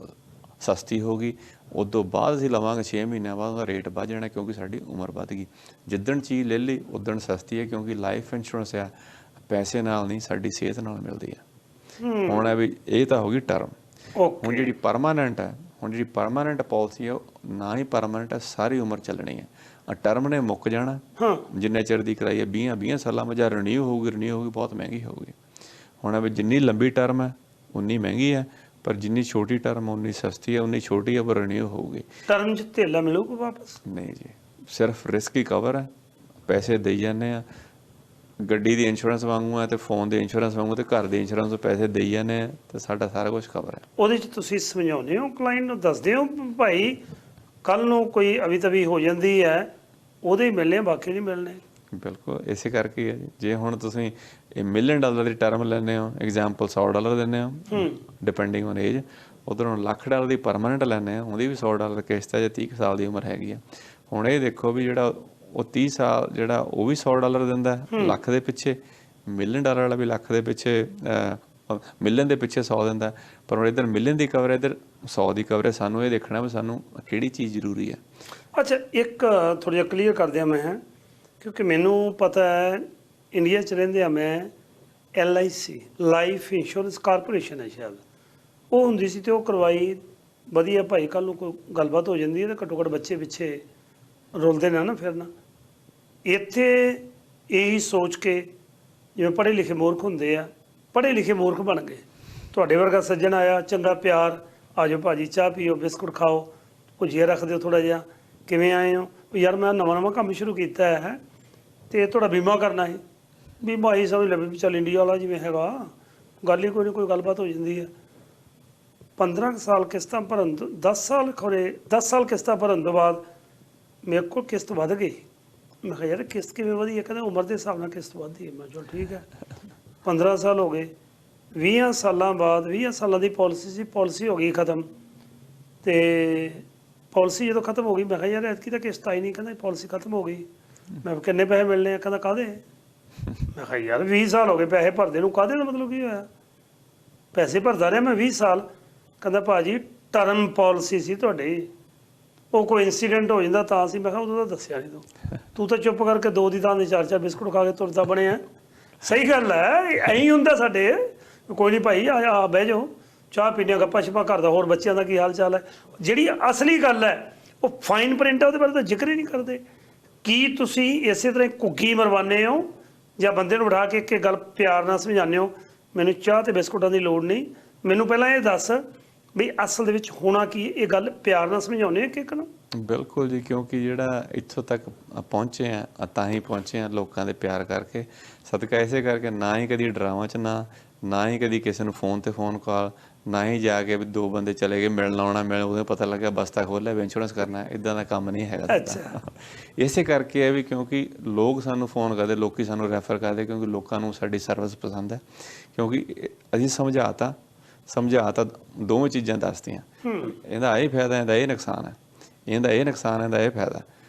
ਸਸਤੀ ਹੋ ਗਈ। ਉਦੋਂ ਬਾਅਦ ਅਸੀਂ ਲਵਾਂਗੇ 6 ਮਹੀਨਿਆਂ ਬਾਅਦ ਉਹਦਾ ਰੇਟ ਵੱਧ ਜਾਣਾ, ਕਿਉਂਕਿ ਸਾਡੀ ਉਮਰ ਵੱਧ ਗਈ। ਜਿੱਦਣ ਚੀਜ਼ ਲੈ ਲਈ ਉਦਣ ਸਸਤੀ ਹੈ, ਕਿਉਂਕਿ ਲਾਈਫ ਇੰਸ਼ੋਰੈਂਸ ਆ ਪੈਸੇ ਨਾਲ ਨਹੀਂ, ਸਾਡੀ ਸਿਹਤ ਨਾਲ ਮਿਲਦੀ ਹੈ। ਹੁਣ ਹੈ ਵੀ ਇਹ ਤਾਂ ਹੋ ਗਈ ਟਰਮ। ਹੁਣ ਜਿਹੜੀ ਪਰਮਾਨੈਂਟ ਹੈ, ਹੁਣ ਜਿਹੜੀ ਪਰਮਾਨੈਂਟ ਪਾਲਿਸੀ ਹੈ ਉਹ ਨਾ ਹੀ ਪਰਮਾਨੈਂਟ ਹੈ, ਸਾਰੀ ਉਮਰ ਚੱਲਣੀ ਹੈ। ਟਰਮ ਨੇ ਮੁੱਕ ਜਾਣਾ, ਜਿੰਨੇ ਚਿਰ ਦੀ ਕਰਾਈ ਹੈ 20 ਸਾਲਾਂ ਵਿੱਚ ਜਾਂ ਰਿਨਿਊ ਹੋਊਗੀ ਬਹੁਤ ਮਹਿੰਗੀ ਹੋਊਗੀ। ਹੁਣ ਵੀ ਜਿੰਨੀ ਲੰਬੀ ਟਰਮ ਹੈ ਉਨੀ ਮਹਿੰਗੀ ਹੈ, ਪਰ ਜਿੰਨੀ ਛੋਟੀ ਟਰਮ ਉਨੀ ਸਸਤੀ ਹੈ, ਉਨੀ ਛੋਟੀ ਹੈ ਪਰ ਰਿਨਿਊ ਹੋਊਗੀ। ਟਰਮ 'ਚ ਧੇਲਾ ਮਿਲੂਗਾ ਵਾਪਸ? ਨਹੀਂ ਜੀ, ਸਿਰਫ ਰਿਸਕ ਹੀ ਕਵਰ ਹੈ, ਪੈਸੇ ਦੇਈ ਜਾਂਦੇ ਆ। ਗੱਡੀ ਦੀ ਇੰਸ਼ੋਰੈਂਸ ਵਾਂਗੂ ਹੈ ਤੇ ਫੋਨ ਦੀ ਇੰਸ਼ੋਰੈਂਸ ਵਾਂਗੂ ਤੇ ਘਰ ਦੀ ਇੰਸ਼ੋਰੈਂਸ ਪੈਸੇ ਦੇਈ ਜਾਂਦੇ ਆ ਤੇ ਸਾਡਾ ਸਾਰਾ ਕੁਝ ਕਵਰ ਹੈ। ਉਹਦੇ 'ਚ ਤੁਸੀਂ ਸਮਝਾਉਂਦੇ ਹੋ ਕਲਾਇੰਟ ਨੂੰ, ਦੱਸਦੇ ਹੋ ਭਾਈ ਕੱਲ ਨੂੰ ਕੋਈ ਅਵੀ ਤਵੀ ਹੋ ਜਾਂਦੀ ਹੈ ਉਹਦੇ ਹੀ ਮਿਲਣੇ, ਬਾਕੀ ਨਹੀਂ ਮਿਲਣੇ? ਬਿਲਕੁਲ, ਇਸੇ ਕਰਕੇ ਹੀ ਹੈ ਜੀ। ਜੇ ਹੁਣ ਤੁਸੀਂ ਇਹ $1 ਮਿਲੀਅਨ ਦੀ ਟਰਮ ਲੈਂਦੇ ਹੋ, ਐਗਜ਼ਾਮਪਲ $100 ਦਿੰਦੇ ਹੋ ਡਿਪੈਂਡਿੰਗ ਔਨ ਏਜ, ਉੱਧਰੋਂ $1 ਲੱਖ ਦੀ ਪਰਮਾਨੈਂਟ ਲੈਂਦੇ ਹੋ, ਉਹਦੀ ਵੀ $100 ਕਿਸ਼ਤ ਹੈ ਜੇ 30 ਸਾਲ ਦੀ ਉਮਰ ਹੈਗੀ ਆ। ਹੁਣ ਇਹ ਦੇਖੋ ਵੀ ਜਿਹੜਾ ਉਹ 30 ਸਾਲ ਜਿਹੜਾ ਉਹ ਵੀ $100 ਦਿੰਦਾ ਲੱਖ ਦੇ ਪਿੱਛੇ, $1 ਮਿਲੀਅਨ ਵਾਲਾ ਵੀ ਲੱਖ ਦੇ ਪਿੱਛੇ ਮਿਲੀਅਨ ਦੇ ਪਿੱਛੇ 100 ਦਿੰਦਾ। ਪਰ ਹੁਣ ਇੱਧਰ ਮਿਲੀਅਨ ਦੀ ਕਵਰ, ਇੱਧਰ 100 ਦੀ ਕਵਰ ਹੈ। ਸਾਨੂੰ ਇਹ ਦੇਖਣਾ ਵੀ ਸਾਨੂੰ ਕਿਹੜੀ ਚੀਜ਼ ਜ਼ਰੂਰੀ ਹੈ। ਅੱਛਾ, ਇੱਕ ਥੋੜ੍ਹਾ ਜਿਹਾ ਕਲੀਅਰ ਕਰ ਦਿਆਂ ਮੈਂ, ਕਿਉਂਕਿ ਮੈਨੂੰ ਪਤਾ ਹੈ ਇੰਡੀਆ 'ਚ ਰਹਿੰਦੇ ਆ ਮੈਂ, LIC ਲਾਈਫ ਇੰਸ਼ੋਰੈਂਸ ਕਾਰਪੋਰੇਸ਼ਨ ਹੈ ਸ਼ਾਇਦ, ਉਹ ਹੁੰਦੀ ਸੀ ਅਤੇ ਉਹ ਕਰਵਾਈ ਵਧੀਆ। ਭਾਈ ਕੱਲ੍ਹ ਨੂੰ ਕੋਈ ਗੱਲਬਾਤ ਹੋ ਜਾਂਦੀ ਹੈ ਤਾਂ ਘੱਟੋ ਘੱਟ ਬੱਚੇ ਪਿੱਛੇ ਰੁਲਦੇ ਨੇ ਨਾ ਫਿਰਨਾ। ਇੱਥੇ ਇਹੀ ਸੋਚ ਕੇ ਜਿਵੇਂ ਪੜ੍ਹੇ ਲਿਖੇ ਮੂਰਖ ਹੁੰਦੇ ਆ, ਪੜ੍ਹੇ ਲਿਖੇ ਮੂਰਖ ਬਣ ਗਏ। ਤੁਹਾਡੇ ਵਰਗਾ ਸੱਜਣ ਆਇਆ, ਚੰਗਾ ਪਿਆਰ, ਆ ਜਾਓ ਭਾਜੀ ਚਾਹ ਪੀਓ, ਬਿਸਕੁਟ ਖਾਓ, ਭੁਜੀਆ ਰੱਖ ਦਿਓ ਥੋੜ੍ਹਾ ਜਿਹਾ, ਕਿਵੇਂ ਆਏ ਹੋ? ਯਾਰ ਮੈਂ ਨਵਾਂ ਕੰਮ ਸ਼ੁਰੂ ਕੀਤਾ ਹੈ ਅਤੇ ਤੁਹਾਡਾ ਬੀਮਾ ਕਰਨਾ ਹੈ। ਬੀਮਾ ਇਹੀ ਸਮਝ ਲਵੇ ਵੀ ਚੱਲ ਇੰਡੀਆ ਵਾਲਾ ਜਿਵੇਂ ਹੈਗਾ, ਗੱਲ ਹੀ ਕੋਈ ਨਹੀਂ, ਕੋਈ ਗੱਲਬਾਤ ਹੋ ਜਾਂਦੀ ਹੈ। 15 ਸਾਲ ਕਿਸ਼ਤਾਂ ਭਰਨ ਤੋਂ 10 ਸਾਲ ਕਿਸ਼ਤਾਂ ਭਰਨ ਤੋਂ ਬਾਅਦ ਮੇਰੇ ਕੋਲ ਕਿਸ਼ਤ ਵੱਧ ਗਈ। ਮੈਂ ਕਿਹਾ ਯਾਰ ਕਿਸ਼ਤ ਕਿਵੇਂ ਵਧੀ ਹੈ? ਕਹਿੰਦੇ ਉਮਰ ਦੇ ਹਿਸਾਬ ਨਾਲ ਕਿਸ਼ਤ ਵੱਧਦੀ ਹੈ। ਮੈਂ ਚਲੋ ਠੀਕ ਹੈ। 15 ਸਾਲ ਹੋ ਗਏ, 20 ਸਾਲਾਂ ਬਾਅਦ 20 ਸਾਲਾਂ ਦੀ ਪਾਲਿਸੀ ਸੀ, ਪਾਲਿਸੀ ਹੋ ਗਈ ਖਤਮ। ਅਤੇ ਪਾਲਿਸੀ ਜਦੋਂ ਖਤਮ ਹੋ ਗਈ ਮੈਂ ਕਿਹਾ ਯਾਰ ਐਤਕੀ ਤਾਂ ਕਿਸ਼ਤ ਆਈ ਨਹੀਂ। ਕਹਿੰਦਾ ਪਾਲਿਸੀ ਖਤਮ ਹੋ ਗਈ। ਮੈਂ ਕਿੰਨੇ ਪੈਸੇ ਮਿਲਣੇ ਆ? ਕਹਿੰਦਾ ਕਾਹਦੇ? ਮੈਂ ਕਿਹਾ ਯਾਰ 20 ਸਾਲ ਹੋ ਗਏ ਪੈਸੇ ਭਰਦੇ ਨੂੰ, ਕਾਹਦੇ ਦਾ ਮਤਲਬ ਕੀ ਹੋਇਆ? ਪੈਸੇ ਭਰਦਾ ਰਿਹਾ ਮੈਂ 20 ਸਾਲ। ਕਹਿੰਦਾ ਭਾਜੀ ਟਰਮ ਪਾਲਿਸੀ ਸੀ ਤੁਹਾਡੀ, ਉਹ ਕੋਈ ਇੰਸੀਡੈਂਟ ਹੋ ਜਾਂਦਾ ਤਾਂ ਸੀ। ਮੈਂ ਕਿਹਾ ਉਦੋਂ ਤਾਂ ਦੱਸਿਆ ਨਹੀਂ ਤੂੰ ਤਾਂ ਚੁੱਪ ਕਰਕੇ 2 ਦੀ ਥਾਂ ਦੇ 4 ਬਿਸਕੁਟ ਖਾ ਕੇ ਤੁਰਦਾ ਬਣਿਆ। ਸਹੀ ਗੱਲ ਹੈ, ਐਂ ਹੁੰਦਾ ਸਾਡੇ। ਕੋਈ ਨਹੀਂ ਭਾਈ ਆ ਬਹਿ ਜਾਓ, ਚਾਹ ਪੀਣੇ, ਗੱਪਾਂ ਛੱਪਾਂ ਕਰਦਾ, ਹੋਰ ਬੱਚਿਆਂ ਦਾ ਕੀ ਹਾਲ ਚਾਲ ਹੈ। ਜਿਹੜੀ ਅਸਲੀ ਗੱਲ ਹੈ ਉਹ ਫਾਈਨ ਪ੍ਰਿੰਟ ਹੈ, ਉਹਦੇ ਬਾਰੇ ਤਾਂ ਜ਼ਿਕਰ ਹੀ ਨਹੀਂ ਕਰਦੇ। ਕੀ ਤੁਸੀਂ ਇਸੇ ਤਰ੍ਹਾਂ ਘੁੱਗੀ ਮਰਵਾਉਂਦੇ ਹੋ ਜਾਂ ਬੰਦੇ ਨੂੰ ਬਿਠਾ ਕੇ ਇੱਕ ਗੱਲ ਪਿਆਰ ਨਾਲ ਸਮਝਾਉਂਦੇ ਹੋ? ਮੈਨੂੰ ਚਾਹ ਅਤੇ ਬਿਸਕੁਟਾਂ ਦੀ ਲੋੜ ਨਹੀਂ, ਮੈਨੂੰ ਪਹਿਲਾਂ ਇਹ ਦੱਸ ਵੀ ਅਸਲ ਦੇ ਵਿੱਚ ਹੋਣਾ ਕੀ? ਇਹ ਗੱਲ ਪਿਆਰ ਨਾਲ ਸਮਝਾਉਂਦੇ ਆ ਕਿ ਇੱਕ ਨੂੰ? ਬਿਲਕੁਲ ਜੀ, ਕਿਉਂਕਿ ਜਿਹੜਾ ਇੱਥੋਂ ਤੱਕ ਪਹੁੰਚੇ ਆ ਤਾਂ ਹੀ ਪਹੁੰਚੇ ਆ ਲੋਕਾਂ ਦੇ ਪਿਆਰ ਕਰਕੇ, ਸਦਕਾ ਇਸੇ ਕਰਕੇ। ਨਾ ਹੀ ਕਦੀ ਡਰਾਮਾ 'ਚ ਨਾ ਹੀ ਕਦੀ ਕਿਸੇ ਨੂੰ ਫੋਨ ਕਾਲ, ਨਾ ਹੀ ਜਾ ਕੇ ਵੀ 2 ਬੰਦੇ ਚਲੇ ਗਏ ਮਿਲਣ ਆਉਣਾ, ਉਦੋਂ ਪਤਾ ਲੱਗਿਆ ਬਸਤਾ ਖੋਲ੍ਹਿਆ ਵੀ ਇੰਸ਼ੋਰੈਂਸ ਕਰਨਾ। ਇੱਦਾਂ ਦਾ ਕੰਮ ਨਹੀਂ ਹੈਗਾ। ਇਸੇ ਕਰਕੇ ਹੈ ਵੀ ਕਿਉਂਕਿ ਲੋਕ ਸਾਨੂੰ ਫੋਨ ਕਰਦੇ, ਲੋਕੀ ਸਾਨੂੰ ਰੈਫਰ ਕਰਦੇ, ਕਿਉਂਕਿ ਲੋਕਾਂ ਨੂੰ ਸਾਡੀ ਸਰਵਿਸ ਪਸੰਦ ਹੈ। ਕਿਉਂਕਿ ਅਸੀਂ ਸਮਝਾ ਤਾਂ ਦੋਵੇਂ ਚੀਜ਼ਾਂ ਦੱਸਦੀਆਂ, ਇਹਦਾ ਇਹ ਫਾਇਦਾ, ਇਹਦਾ ਇਹ ਨੁਕਸਾਨ ਹੈ, ਇਹਦਾ ਇਹ ਨੁਕਸਾਨ, ਇਹਦਾ ਇਹ ਫਾਇਦਾ।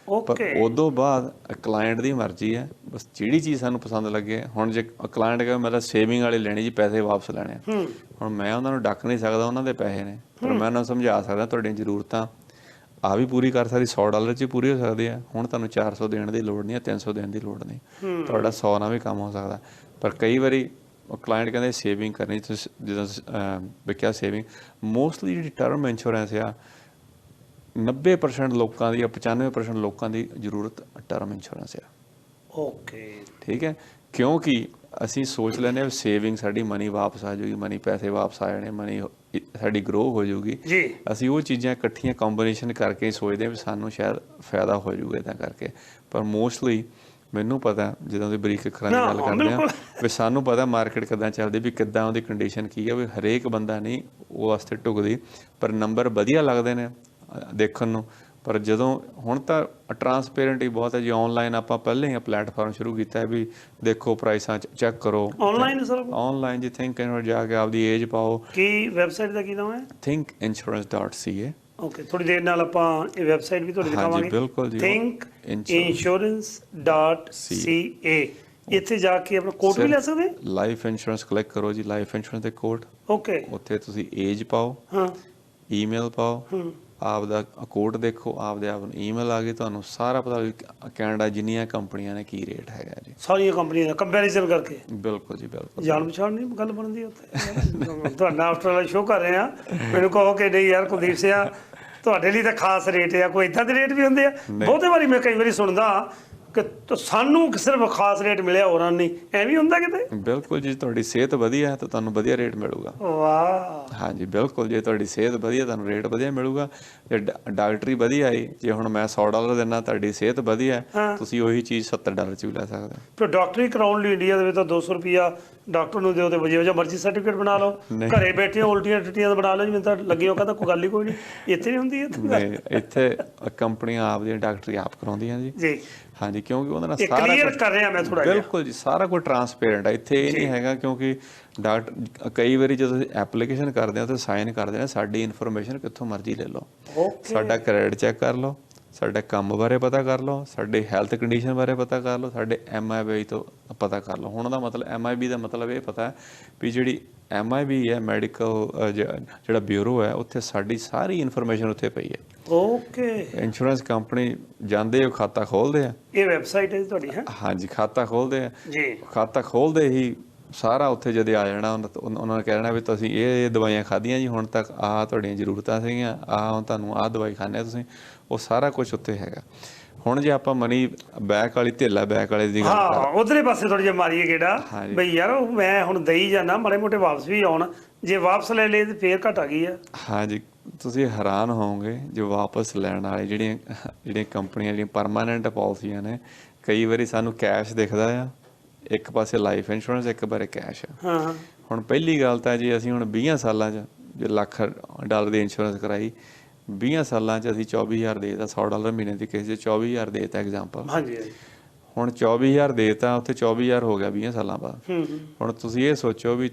ਪਰ ਉਦੋਂ ਬਾਅਦ ਕਲਾਇੰਟ ਦੀ ਮਰਜ਼ੀ ਹੈ, ਬਸ ਜਿਹੜੀ ਚੀਜ਼ ਸਾਨੂੰ ਪਸੰਦ ਲੱਗੇ। ਹੁਣ ਜੇ ਕਲਾਇੰਟ ਕਹੇ ਮਤਲਬ ਸੇਵਿੰਗ ਵਾਲੀ ਲੈਣੀ ਜੀ, ਪੈਸੇ ਵਾਪਸ ਲੈਣੇ ਆ, ਹੁਣ ਮੈਂ ਉਹਨਾਂ ਨੂੰ ਡੱਕ ਨਹੀਂ ਸਕਦਾ, ਉਹਨਾਂ ਦੇ ਪੈਸੇ ਨੇ, ਪਰ ਮੈਂ ਉਹਨਾਂ ਨੂੰ ਸਮਝਾ ਸਕਦਾ ਤੁਹਾਡੀਆਂ ਜ਼ਰੂਰਤਾਂ ਆ ਵੀ ਪੂਰੀ ਕਰ ਸਕਦੀ, $100 'ਚ ਹੀ ਪੂਰੀ ਹੋ ਸਕਦੀ ਹੈ। ਹੁਣ ਤੁਹਾਨੂੰ 400 ਦੇਣ ਦੀ ਲੋੜ ਨਹੀਂ ਹੈ, 300 ਦੇਣ ਦੀ ਲੋੜ ਨਹੀਂ, ਤੁਹਾਡਾ 100 ਨਾਲ ਵੀ ਕੰਮ ਹੋ ਸਕਦਾ। ਪਰ ਕਈ ਵਾਰੀ ਕਲਾਇੰਟ ਕਹਿੰਦੇ ਸੇਵਿੰਗ ਕਰਨੀ, ਤੁਸੀਂ ਜਿੱਦਾਂ ਵਿਕਿਆ ਸੇਵਿੰਗ। ਮੋਸਟਲੀ ਜਿਹੜੀ ਟਰਮ ਇੰਸ਼ੋਰੈਂਸ ਆ 90% ਲੋਕਾਂ ਦੀ ਜਾਂ 95% ਲੋਕਾਂ ਦੀ ਜ਼ਰੂਰਤ ਟਰਮ ਇੰਸ਼ੋਰੈਂਸ ਆ। ਠੀਕ ਹੈ, ਕਿਉਂਕਿ ਅਸੀਂ ਸੋਚ ਲੈਂਦੇ ਹਾਂ ਸੇਵਿੰਗ ਸਾਡੀ ਮਨੀ ਵਾਪਸ ਆ ਜਾਊਗੀ, ਪੈਸੇ ਵਾਪਸ ਆ ਜਾਣੇ, ਸਾਡੀ ਗਰੋ ਹੋ ਜਾਊਗੀ ਜੀ ਅਸੀਂ ਉਹ ਚੀਜ਼ਾਂ ਇਕੱਠੀਆਂ ਕੰਬੀਨੇਸ਼ਨ ਕਰਕੇ ਹੀ ਸੋਚਦੇ ਹਾਂ ਵੀ ਸਾਨੂੰ ਸ਼ਾਇਦ ਫਾਇਦਾ ਹੋ ਜਾਊਗਾ ਇੱਦਾਂ ਕਰਕੇ। ਪਰ ਮੋਸਟਲੀ ਮੈਨੂੰ ਪਤਾ ਜਦੋਂ ਦੀ ਬਰੀਕ ਅੱਖਰਾਂ ਦੀ ਨਾ, ਗੱਲ ਕਰਦੇ ਆ ਬਿਲਕੁਲ। ਵੀ ਸਾਨੂੰ ਪਤਾ ਮਾਰਕੀਟ ਕਿੱਦਾਂ ਚੱਲਦੀ ਵੀ ਕਿੱਦਾਂ ਉਹਦੀ ਕੰਡੀਸ਼ਨ ਕੀ ਆ ਵੀ ਹਰੇਕ ਬੰਦਾ ਨਹੀਂ ਉਹ ਵਾਸਤੇ ਢੁਕਦੀ। ਪਰ ਨੰਬਰ ਵਧੀਆ ਲੱਗਦੇ ਨੇ ਦੇਖਣ ਨੂੰ। ਪਰ ਜਦੋਂ ਹੁਣ ਤਾਂ ਟਰਾਂਸਪੇਰੈਂਟ ਹੀ ਬਹੁਤ ਹੈ ਜੀ। ਆਨਲਾਈਨ ਆਪਾਂ ਪਹਿਲਾਂ ਹੀ ਪਲੇਟਫਾਰਮ ਸ਼ੁਰੂ ਕੀਤਾ ਹੈ ਵੀ ਦੇਖੋ ਪ੍ਰਾਈਸਾਂ ਚੈੱਕ ਕਰੋ ਆਨਲਾਈਨ ਸਰ ਆਨਲਾਈਨ ਜੀ। ਥਿੰਕ ਇਨਵਰ ਜਾ ਕੇ ਆਪਦੀ ਏਜ ਪਾਓ। ਕੀ ਵੈਬਸਾਈਟ ਦਾ ਕੀ ਨਾਮ ਹੈ? thinkinsurance.ca। ਓਕੇ, ਥੋੜੀ ਦੇਰ ਨਾਲ ਆਪਾਂ ਇਹ ਵੈਬਸਾਈਟ ਵੀ ਤੁਹਾਡੀ ਦਿਖਾਵਾਂਗੇ। ਬਿਲਕੁਲ ਜੀ। thinkinsurance.ca। ਇੱਥੇ ਜਾ ਕੇ ਆਪਣਾ ਕੋਡ ਵੀ ਲੈ ਸਕਦੇ? ਲਾਈਫ ਇੰਸ਼ੋਰੈਂਸ ਕਲਿੱਕ ਕਰੋ ਜੀ, ਲਾਈਫ ਇੰਸ਼ੋਰੈਂਸ ਦੇ ਕੋਡ। ਓਕੇ, ਉੱਥੇ ਤੁਸੀਂ ਏਜ ਪਾਓ, ਹਾਂ, ਈਮੇਲ ਪਾਓ, ਆਪਦਾ ਕੋਡ ਦੇਖੋ, ਆਪਦੇ ਆਪ ਨੂੰ ਈਮੇਲ ਆ ਗਈ, ਤੁਹਾਨੂੰ ਸਾਰਾ ਪਤਾ ਵੀ ਕੈਨੇਡਾ ਜਿੰਨੀਆਂ ਕੰਪਨੀਆਂ ਨੇ ਕੀ ਰੇਟ ਹੈਗਾ ਜੀ। ਸਾਰੀਆਂ ਕੰਪਨੀਆਂ ਦਾ ਕੰਪੈਰੀਜ਼ਨ ਕਰਕੇ। ਬਿਲਕੁਲ ਜੀ ਬਿਲਕੁਲ। ਜਾਣ ਪਛਾਣ ਨਹੀਂ ਗੱਲ ਬਣਦੀ ਉੱਥੇ। ਤੁਹਾਡਾ ਆਸਟ੍ਰੇਲੀਆ ਸ਼ੋਅ ਕਰ ਰਹੇ ਆ, ਮੈਨੂੰ ਕਹੋ ਕਿ ਨਹੀਂ ਯਾਰ ਕੁਲਦੀਪ ਸਿਆ ਤੁਹਾਡੇ ਲਈ ਤਾਂ ਖਾਸ ਰੇਟ ਆ, ਕੋਈ ਇਦਾਂ ਦੇ ਰੇਟ ਵੀ ਹੁੰਦੇ ਆ? ਬਹੁਤੇ ਵਾਰੀ ਮੈਂ ਕਈ ਵਾਰੀ ਸੁਣਦਾ ਕਿ ਸਾਨੂੰ ਸਿਰਫ ਖਾਸ ਰੇਟ ਮਿਲਿਆ, ਹੋਰਾਂ ਨਹੀਂ, ਐਵੇਂ ਹੁੰਦਾ ਕਿਤੇ? ਬਿਲਕੁਲ ਜੀ, ਤੁਹਾਡੀ ਸਿਹਤ ਵਧੀਆ ਤਾਂ ਤੁਹਾਨੂੰ ਵਧੀਆ ਰੇਟ ਮਿਲੂਗਾ। ਵਾਹ, ਹਾਂਜੀ ਬਿਲਕੁਲ। ਜੇ ਤੁਹਾਡੀ ਸਿਹਤ ਵਧੀਆ ਤੁਹਾਨੂੰ ਰੇਟ ਵਧੀਆ ਮਿਲੂਗਾ। ਜੇ ਡਾਕਟਰੀ ਵਧੀਆ ਆਈ, ਜੇ ਹੁਣ ਮੈਂ $100 ਦਿੰਦਾ, ਤੁਹਾਡੀ ਸਿਹਤ ਵਧੀਆ ਤੁਸੀਂ ਉਹੀ ਚੀਜ਼ $70 ਚ ਵੀ ਲੈ ਸਕਦੇ ਹੋ। ਫਿਰ ਡਾਕਟਰੀ ਕਰਾਉਣ ਲਈ ਇੰਡੀਆ ਦੇ ਵਿੱਚ ਤਾਂ $200 ਡਾਕਟਰ ਨੂੰ ਦਿਓ ਤੇ ਵਜੇ ਵਜਾ ਮਰਜ਼ੀ ਸਰਟੀਫਿਕੇਟ ਬਣਾ ਲਓ, ਘਰੇ ਬੈਠੇ ਉਲਟੀਆਂ ਟੱਟੀਆਂ ਬਣਾ ਲਓ, ਜਿਵੇਂ ਤਾਂ ਲੱਗੇ ਉਹ ਕਹਿੰਦਾ ਕੋਈ ਗੱਲ ਹੀ ਕੋਈ ਨਹੀਂ। ਇੱਥੇ ਨਹੀਂ ਹੁੰਦੀ? ਨਹੀਂ, ਇੱਥੇ ਕੰਪਨੀਆਂ ਆਪਦੀਆਂ ਡਾਕਟਰੀ ਆਪ ਕਰਾਉਂਦੀਆਂ ਜੀ। ਜੀ ਹਾਂਜੀ, ਕਿਉਂਕਿ ਉਹਦੇ ਨਾਲ ਸਾਰਾ ਕਲੀਅਰ ਕਰ ਰਿਹਾ ਮੈਂ ਥੋੜਾ ਜਿਹਾ। ਬਿਲਕੁਲ ਜੀ, ਸਾਰਾ ਕੁਝ ਟਰਾਂਸਪੇਰੈਂਟ ਹੈ ਇੱਥੇ। ਇਹ ਨਹੀਂ ਹੈਗਾ ਕਿਉਂਕਿ ਡਾਕਟਰ ਕਈ ਵਾਰੀ ਜਦੋਂ ਤੁਸੀਂ ਐਪਲੀਕੇਸ਼ਨ ਕਰਦੇ ਹੋ ਤੇ ਸਾਈਨ ਕਰਦੇ ਨੇ, ਸਾਡੀ ਇਨਫੋਰਮੇਸ਼ਨ ਕਿੱਥੋਂ ਮਰਜ਼ੀ ਲੈ ਲਓ, ਸਾਡਾ ਕ੍ਰੈਡਿਟ ਚੈੱਕ ਕਰ ਲਓ, ਸਾਡੇ ਕੰਮ ਬਾਰੇ ਪਤਾ ਕਰ ਲਓ, ਸਾਡੇ ਹੈਲਥ ਕੰਡੀਸ਼ਨ ਬਾਰੇ ਪਤਾ ਕਰ ਲਓ, ਸਾਡੇ MIB ਤੋਂ ਪਤਾ ਕਰ ਲਓ। ਹੁਣ ਦਾ ਮਤਲਬ MIB ਦਾ ਮਤਲਬ ਇਹ ਪਤਾ ਵੀ ਜਿਹੜੀ MIB ਹੈ ਮੈਡੀਕਲ ਜਿਹੜਾ ਬਿਊਰੋ ਹੈ, ਉੱਥੇ ਸਾਡੀ ਸਾਰੀ ਇਨਫੋਰਮੇਸ਼ਨ ਉੱਥੇ ਪਈ ਹੈ। ਓਕੇ, ਇੰਸ਼ੋਰੈਂਸ ਕੰਪਨੀ ਜਾਂਦੇ ਉਹ ਖਾਤਾ ਖੋਲਦੇ ਆ। ਇਹ ਵੈਬਸਾਈਟ ਹੈ ਤੁਹਾਡੀ? ਹੈ ਹਾਂਜੀ, ਖਾਤਾ ਖੋਲਦੇ ਆ ਜੀ। ਖਾਤਾ ਖੋਲਦੇ ਹੀ ਸਾਰਾ ਉੱਥੇ ਜਦੇ ਆ ਜਾਣਾ, ਉਹਨਾਂ ਨੇ ਕਹਿਣਾ ਵੀ ਤੁਸੀਂ ਇਹ ਦਵਾਈਆਂ ਖਾਧੀਆਂ ਜੀ, ਹੁਣ ਤੱਕ ਆਹ ਤੁਹਾਡੀਆਂ ਜ਼ਰੂਰਤਾਂ ਸੀਗੀਆਂ, ਆਹ ਹੁਣ ਤੁਹਾਨੂੰ ਆਹ ਦਵਾਈ ਖਾਂਦੇ ਤੁਸੀਂ, ਉਹ ਸਾਰਾ ਕੁਝ ਉੱਥੇ ਹੈਗਾ। ਹੁਣ ਜੇ ਆਪਾਂ ਮਨੀ ਬੈਕ ਵਾਲੀ ਧੇਲਾ ਬੈਕ ਵਾਲੇ ਦੀ ਗੱਲ ਹਾਂ, ਉਧਰਲੇ ਪਾਸੇ ਥੋੜੀ ਜਿਹੀ ਮਾਰੀਏ ਕਿਹੜਾ ਬਈ ਯਾਰ ਮੈਂ ਹੁਣ ਦਈ ਜਾਣਾ, ਮਾੜੇ ਮੋਟੇ ਵਾਪਸ ਵੀ ਆਉਣ, ਜੇ ਵਾਪਸ ਲੈ ਲਏ ਤੇ ਫੇਰ ਘਟ ਆ ਗਈ ਆ। ਹਾਂਜੀ, ਤੁਸੀਂ ਹੈਰਾਨ ਹੋਵੋਗੇ ਜੋ ਵਾਪਸ ਲੈਣ ਵਾਲੇ ਜਿਹੜੀਆਂ ਕੰਪਨੀਆਂ ਜਿਹੜੀਆਂ ਪਰਮਾਨੈਂਟ ਪਾਲਿਸੀਆਂ ਨੇ, ਕਈ ਵਾਰੀ ਸਾਨੂੰ ਕੈਸ਼ ਦਿਖਦਾ ਆ, ਇੱਕ ਪਾਸੇ ਲਾਈਫ ਇੰਸ਼ੋਰੈਂਸ, ਇੱਕ ਬਾਰੇ ਕੈਸ਼ ਆ। ਹਾਂ, ਹੁਣ ਪਹਿਲੀ ਗੱਲ ਤਾਂ ਜੀ ਅਸੀਂ ਹੁਣ 20 ਸਾਲਾਂ 'ਚ ਜੇ $1,00,000 ਦੀ ਇੰਸ਼ੋਰੈਂਸ ਕਰਾਈ, 20 ਸਾਲਾਂ 'ਚ ਅਸੀਂ $24,000 ਦੇਤਾ, $100 ਮਹੀਨੇ ਦੀ ਕਿਸੇ 'ਚ $24,000 ਦੇਤਾ ਐਗਜ਼ਾਮਪਲ। ਹਾਂਜੀ, ਹੁਣ 24,000 ਦੇਤਾ, ਉੱਥੇ 24,000 ਹੋ ਗਿਆ 20 ਸਾਲਾਂ ਬਾਅਦ। ਹੁਣ ਤੁਸੀਂ ਇਹ ਸੋਚੋ ਵੀ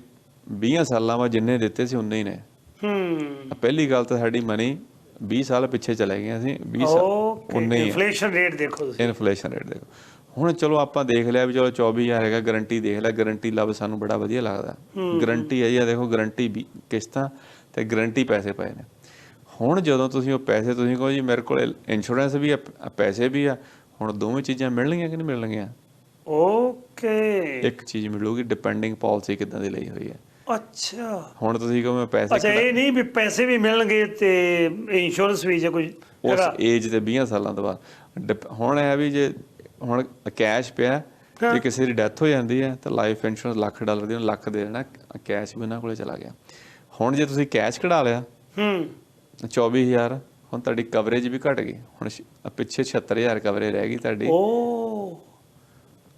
20 ਸਾਲਾਂ ਬਾਅਦ ਜਿੰਨੇ ਦਿੱਤੇ ਸੀ ਉਨੇ ਹੀ ਨੇ। ਪਹਿਲੀ ਗੱਲ ਤਾਂ ਸਾਡੀ ਮਨੀ 20 ਸਾਲ ਪਿੱਛੇ ਚਲੇ ਗਏ ਅਸੀਂ, 20 ਸਾਲ ਉਨੇ ਹੀ। ਇਨਫਲੇਸ਼ਨ ਰੇਟ ਦੇਖੋ ਤੁਸੀਂ, ਇਨਫਲੇਸ਼ਨ ਰੇਟ ਦੇਖੋ। ਹੁਣ ਚਲੋ ਆਪਾਂ ਦੇਖ ਲਿਆ ਵੀ ਚਲੋ 24,000 ਹੈਗਾ, ਗਰੰਟੀ ਦੇਖ ਲਿਆ, ਗਰੰਟੀ ਲੱਭ ਸਾਨੂੰ ਬੜਾ ਵਧੀਆ ਲੱਗਦਾ। ਗਰੰਟੀ ਹੈ ਜੀ, ਆ ਦੇਖੋ ਗਰੰਟੀ ਕਿਸ਼ਤਾਂ ਤੇ ਗਰੰਟੀ ਪੈਸੇ ਪਏ ਨੇ। ਹੁਣ ਜਦੋਂ ਤੁਸੀਂ ਉਹ ਪੈਸੇ ਤੁਸੀਂ ਕਹੋ ਜੀ ਮੇਰੇ ਕੋਲ ਇੰਸ਼ੋਰੈਂਸ ਵੀ ਆ ਪੈਸੇ ਵੀ ਆ, ਹੁਣ ਦੋਵੇਂ ਚੀਜ਼ਾਂ ਮਿਲਣਗੀਆਂ ਕਿ ਨਹੀਂ ਮਿਲਣਗੀਆਂ? ਓਕੇ, ਇੱਕ ਚੀਜ਼ ਮਿਲੂਗੀ, ਡਿਪੈਂਡਿੰਗ ਪਾਲਿਸੀ ਕਿੱਦਾਂ ਦੀ ਲਈ ਹੋਈ ਹੈ। ਅੱਛਾ, ਹੁਣ ਤੁਸੀਂ ਕਹੋ ਮੈਂ ਪੈਸੇ, ਅੱਛਾ ਇਹ ਨਹੀਂ ਵੀ ਪੈਸੇ ਵੀ ਮਿਲਣਗੇ ਤੇ ਇੰਸ਼ੋਰੈਂਸ ਵੀ, ਜੇ ਕੋਈ ਉਸ ਏਜ ਤੇ 20 ਸਾਲਾਂ ਤੋਂ ਬਾਅਦ। ਹੁਣ ਇਹ ਵੀ ਜੇ ਹੁਣ ਕੈਸ਼ ਪਿਆ, ਜੇ ਕਿਸੇ ਦੀ ਡੈਥ ਹੋ ਜਾਂਦੀ ਹੈ ਤਾਂ ਲਾਈਫ ਇੰਸ਼ੋਰੈਂਸ $1,00,000 ਦੀ ਉਹਨੂੰ $1,00,000 ਦੇ ਦੇਣਾ, ਕੈਸ਼ ਵੀ ਉਹਨਾਂ ਕੋਲੇ ਚਲਾ ਗਿਆ। ਹੁਣ ਜੇ ਤੁਸੀਂ ਕੈਸ਼ ਕਢਾ ਲਿਆ 24,000, ਹੁਣ ਤੁਹਾਡੀ ਕਵਰੇਜ ਵੀ ਘਟ ਗਈ, ਹੁਣ ਪਿੱਛੇ 76,000 ਕਵਰੇਜ ਰਹਿ ਗਈ ਤੁਹਾਡੀ। ਓ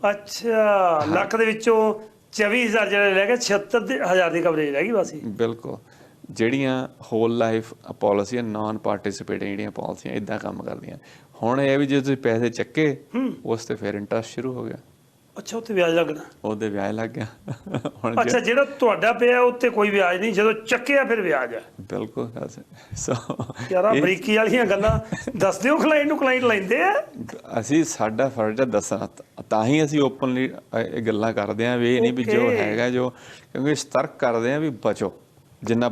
ਅੱਛਾ, ਲੱਖ ਦੇ ਵਿੱਚੋਂ 24,000 ਜਿਹੜਾ ਰਹਿ ਗਿਆ, 76,000 ਦੀ ਕਵਰੇਜ ਰਹਿ ਗਈ ਬਸ। ਬਿਲਕੁਲ, ਜਿਹੜੀਆਂ ਹੋਲ ਲਾਈਫ ਪਾਲਿਸੀਆਂ ਨਾਨ ਪਾਰਟਿਸਿਪੇਟਿੰਗ ਜਿਹੜੀਆਂ ਪਾਲਿਸੀਆਂ ਇਦਾਂ ਕੰਮ ਕਰਦੀਆਂ। ਹੁਣ ਇਹ ਵੀ ਜੇ ਤੁਸੀਂ ਪੈਸੇ ਚੱਕੇ ਉਸ ਤੇ ਫਿਰ ਇੰਟਰਸਟ ਸ਼ੁਰੂ ਹੋ ਗਿਆ। ਅੱਛਾ, ਉੱਤੇ ਵਿਆਜ ਲੱਗਣਾ? ਉਹਦੇ ਵਿਆਜ ਲੱਗ ਗਿਆ। ਹੁਣ ਅੱਛਾ, ਜਿਹੜਾ ਤੁਹਾਡਾ ਪਿਆ ਉੱਤੇ ਕੋਈ ਵਿਆਜ ਨਹੀਂ, ਜਦੋਂ ਚੱਕਿਆ ਫਿਰ ਵਿਆਜ ਆ? ਬਿਲਕੁਲ। ਯਾਰ ਬਰੀਕੀ ਵਾਲੀਆਂ ਗੱਲਾਂ ਦੱਸ ਦਿਓ ਕਲਾਇੰਟ ਨੂੰ, ਕਲਾਇੰਟ ਲੈਂਦੇ ਆ। ਅਸੀਂ ਸਾਡਾ ਫਰਜ਼ ਹੈ ਦੱਸਣਾ, ਤਾਂ ਹੀ ਅਸੀਂ ਓਪਨਲੀ ਇਹ ਗੱਲਾਂ ਕਰਦੇ ਹਾਂ ਵੀ ਇਹ ਨਹੀਂ ਵੀ ਜੋ ਹੈਗਾ ਜੋ, ਕਿਉਂਕਿ ਸਤਰਕ ਕਰਦੇ ਹਾਂ ਵੀ ਬਚੋ ਜਿੰਨਾ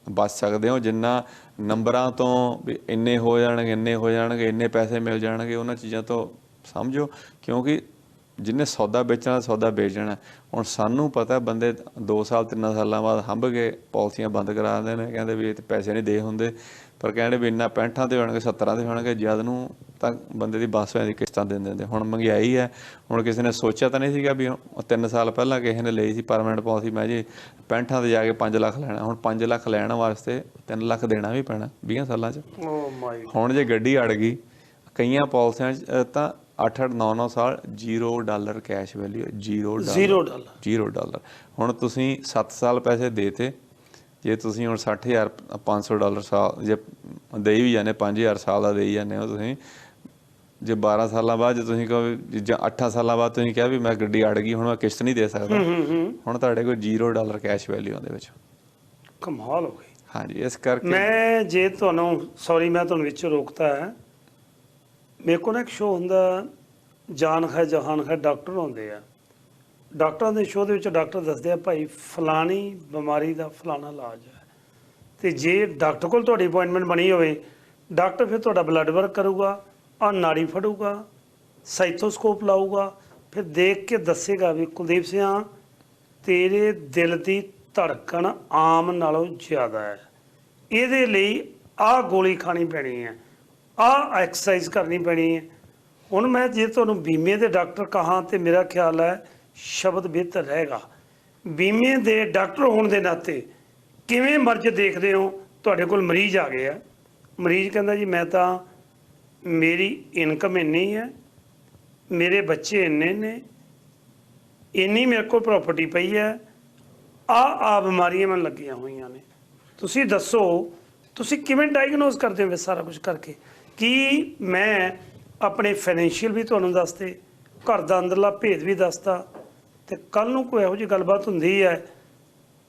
ਬਚ ਸਕਦੇ ਹੋ, ਜਿੰਨਾ ਨੰਬਰਾਂ ਤੋਂ ਵੀ ਇੰਨੇ ਹੋ ਜਾਣਗੇ, ਇੰਨੇ ਪੈਸੇ ਮਿਲ ਜਾਣਗੇ, ਉਹਨਾਂ ਚੀਜ਼ਾਂ ਤੋਂ ਸਮਝੋ। ਕਿਉਂਕਿ ਜਿਹਨੇ ਸੌਦਾ ਵੇਚਣਾ ਸੌਦਾ ਵੇਚ ਜਾਣਾ। ਹੁਣ ਸਾਨੂੰ ਪਤਾ ਬੰਦੇ 2 ਸਾਲ 3 ਸਾਲਾਂ ਬਾਅਦ ਹੰਭ ਕੇ ਪਾਲਿਸੀਆਂ ਬੰਦ ਕਰਾ ਦਿੰਦੇ ਨੇ, ਕਹਿੰਦੇ ਵੀ ਇਹ ਤੇ ਪੈਸੇ ਨਹੀਂ ਦੇ ਹੁੰਦੇ, ਪਰ ਕਹਿੰਦੇ ਵੀ ਇੰਨਾ 65 ਤੇ ਹੋਣਗੇ 70 ਤੇ ਹੋਣਗੇ, ਜਦ ਨੂੰ ਤਾਂ ਬੰਦੇ ਦੀ ਬੱਸ ਦੀ ਕਿਸ਼ਤਾਂ ਦੇ ਦਿੰਦੇ। ਹੁਣ ਮਹਿੰਗਾਈ ਹੈ, ਹੁਣ ਕਿਸੇ ਨੇ ਸੋਚਿਆ ਤਾਂ ਨਹੀਂ ਸੀਗਾ ਵੀ 3 ਸਾਲ ਪਹਿਲਾਂ ਕਿਸੇ ਨੇ ਲਈ ਸੀ ਪਰਮਾਨੈਂਟ ਪਾਲਿਸੀ, ਮੈਂ ਜੀ 65 ਤੇ ਜਾ ਕੇ 5 ਲੱਖ ਲੈਣਾ, ਹੁਣ 5 ਲੱਖ ਲੈਣ ਵਾਸਤੇ 3 ਲੱਖ ਦੇਣਾ ਵੀ ਪੈਣਾ 20 ਸਾਲਾਂ 'ਚ। ਹੁਣ ਜੇ ਗੱਡੀ ਅੜ ਗਈ, ਕਈਆਂ ਪਾਲਿਸੀਆਂ 'ਚ ਤਾਂ 8-8 9-9 ਸਾਲ $0 ਕੈਸ਼ ਵੈਲਿਊ, $0। ਹੁਣ ਤੁਸੀਂ 7 ਸਾਲ ਪੈਸੇ ਦੇਤੇ, ਜੇ ਤੁਸੀਂ ਹੁਣ $60,500 ਸਾਲ ਜੇ ਦੇਈ ਵੀ ਜਾਂਦੇ, 5,000 ਸਾਲ ਦਾ ਦੇਈ ਜਾਂਦੇ ਹੋ ਤੁਸੀਂ, ਜੇ 12 ਸਾਲਾਂ ਬਾਅਦ ਜੇ ਤੁਸੀਂ ਕਹੋ ਜਾਂ 8 ਸਾਲਾਂ ਬਾਅਦ ਤੁਸੀਂ ਕਿਹਾ ਵੀ ਮੈਂ ਗੱਡੀ ਅੜ ਗਈ, ਹੁਣ ਮੈਂ ਕਿਸ਼ਤ ਨਹੀਂ ਦੇ ਸਕਦਾ, ਹੁਣ ਤੁਹਾਡੇ ਕੋਲ $0 ਕੈਸ਼ ਵੈਲਿਊ ਉਹਦੇ ਵਿੱਚ। ਕਮਾਲ ਹੋ ਗਈ। ਹਾਂਜੀ, ਇਸ ਕਰਕੇ ਮੈਂ ਜੇ ਤੁਹਾਨੂੰ ਸੌਰੀ ਮੈਂ ਤੁਹਾਨੂੰ ਵਿੱਚ ਰੋਕਤਾ ਹੈ, ਮੇਰੇ ਕੋਲ ਨਾ ਇੱਕ ਸ਼ੋਅ ਹੁੰਦਾ ਜਾਨ ਹੈ ਜਹਾਨ ਹੈ, ਡਾਕਟਰ ਹੁੰਦੇ ਆ, ਡਾਕਟਰਾਂ ਦੇ ਸ਼ੋਅ ਦੇ ਵਿੱਚ ਡਾਕਟਰ ਦੱਸਦੇ ਆ ਭਾਈ ਫਲਾਣੀ ਬਿਮਾਰੀ ਦਾ ਫਲਾਣਾ ਇਲਾਜ ਹੈ, ਤੇ ਜੇ ਡਾਕਟਰ ਕੋਲ ਤੁਹਾਡੀ ਅਪੁਆਇੰਟਮੈਂਟ ਬਣੀ ਹੋਵੇ, ਡਾਕਟਰ ਫਿਰ ਤੁਹਾਡਾ ਬਲੱਡ ਵਰਕ ਕਰੂਗਾ, ਆਹ ਨਾੜੀ ਫੜੂਗਾ, ਸਾਈਥੋਸਕੋਪ ਲਾਊਗਾ, ਫਿਰ ਦੇਖ ਕੇ ਦੱਸੇਗਾ ਵੀ ਕੁਲਦੀਪ ਸਿੰਘ ਤੇਰੇ ਦਿਲ ਦੀ ਧੜਕਣ ਆਮ ਨਾਲੋਂ ਜ਼ਿਆਦਾ ਹੈ, ਇਹਦੇ ਲਈ ਆਹ ਗੋਲੀ ਖਾਣੀ ਪੈਣੀ ਹੈ, ਆਹ ਐਕਸਰਸਾਈਜ਼ ਕਰਨੀ ਪੈਣੀ ਹੈ। ਹੁਣ ਮੈਂ ਜੇ ਤੁਹਾਨੂੰ ਬੀਮੇ ਦੇ ਡਾਕਟਰ ਕਹਾਂ ਤੇ ਮੇਰਾ ਖਿਆਲ ਹੈ ਸ਼ਬਦ ਬਿਹਤਰ ਰਹੇਗਾ। ਬੀਮੇ ਦੇ ਡਾਕਟਰ ਹੋਣ ਦੇ ਨਾਤੇ ਕਿਵੇਂ ਮਰਜ਼ ਦੇਖਦੇ ਹੋ, ਤੁਹਾਡੇ ਕੋਲ ਮਰੀਜ਼ ਆ ਗਏ ਆ, ਮਰੀਜ਼ ਕਹਿੰਦਾ ਜੀ ਮੈਂ ਤਾਂ ਮੇਰੀ ਇਨਕਮ ਇੰਨੀ ਹੈ, ਮੇਰੇ ਬੱਚੇ ਇੰਨੇ ਨੇ, ਇੰਨੀ ਮੇਰੇ ਕੋਲ ਪ੍ਰਾਪਰਟੀ ਪਈ ਹੈ, ਆ ਬਿਮਾਰੀਆਂ ਮੈਨੂੰ ਲੱਗੀਆਂ ਹੋਈਆਂ ਨੇ, ਤੁਸੀਂ ਦੱਸੋ ਤੁਸੀਂ ਕਿਵੇਂ ਡਾਇਗਨੋਸ ਕਰਦੇ ਹੋ ਸਾਰਾ ਕੁਝ ਕਰਕੇ? ਕੀ ਮੈਂ ਆਪਣੇ ਫਾਈਨੈਂਸ਼ੀਅਲ ਵੀ ਤੁਹਾਨੂੰ ਦੱਸਦੇ, ਘਰ ਦਾ ਅੰਦਰਲਾ ਭੇਦ ਵੀ ਦੱਸਦਾ, ਤੇ ਕੱਲ ਨੂੰ ਕੋਈ ਇਹੋ ਜਿਹੀ ਗੱਲਬਾਤ ਹੁੰਦੀ ਹੈ,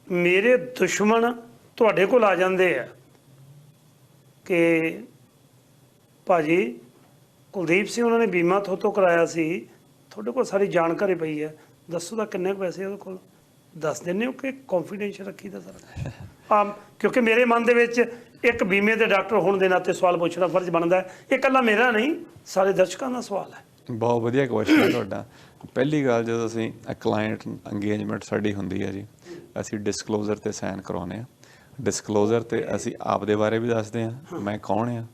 ਮੇਰੇ ਦੁਸ਼ਮਣ ਤੁਹਾਡੇ ਕੋਲ ਆ ਜਾਂਦੇ ਆ ਕਿ ਭਾਜੀ ਕੁਲਦੀਪ ਸਿੰਘ ਉਹਨਾਂ ਨੇ ਬੀਮਾ ਥੋਤੋਂ ਕਰਾਇਆ ਸੀ, ਤੁਹਾਡੇ ਕੋਲ ਸਾਰੀ ਜਾਣਕਾਰੀ ਪਈ ਹੈ, ਦੱਸੋ ਤਾਂ ਕਿੰਨੇ ਕੁ ਪੈਸੇ ਉਹਦੇ ਕੋਲ, ਦੱਸ ਦਿੰਦੇ ਹੋ ਕਿ ਕੌਨਫੀਡੈਂਸ਼ੀਅਲ ਰੱਖੀਦਾ ਸਾਰਾ? ਕਿਉਂਕਿ ਮੇਰੇ ਮਨ ਦੇ ਵਿੱਚ ਇੱਕ ਬੀਮੇ ਦੇ ਡਾਕਟਰ ਹੋਣ ਦੇ ਨਾਤੇ ਸਵਾਲ ਪੁੱਛਣਾ ਫਰਜ਼ ਬਣਦਾ ਹੈ। ਇਹ ਇਕੱਲਾ ਮੇਰਾ ਨਹੀਂ, ਸਾਰੇ ਦਰਸ਼ਕਾਂ ਦਾ ਸਵਾਲ ਹੈ। ਬਹੁਤ ਵਧੀਆ ਕੁਐਸਚਨ ਹੈ ਤੁਹਾਡਾ। ਪਹਿਲੀ ਗੱਲ, ਜਦੋਂ ਅਸੀਂ ਕਲਾਇੰਟ ਅੰਗੇਜਮੈਂਟ ਸਾਡੀ ਹੁੰਦੀ ਹੈ ਜੀ, ਅਸੀਂ ਡਿਸਕਲੋਜ਼ਰ ਤੇ ਸਾਈਨ ਕਰਾਉਂਦੇ ਹਾਂ। ਡਿਸਕਲੋਜ਼ਰ ਤੇ ਅਸੀਂ ਆਪ ਦੇ ਬਾਰੇ ਵੀ ਦੱਸਦੇ ਹਾਂ, ਮੈਂ ਕੌਣ ਹਾਂ,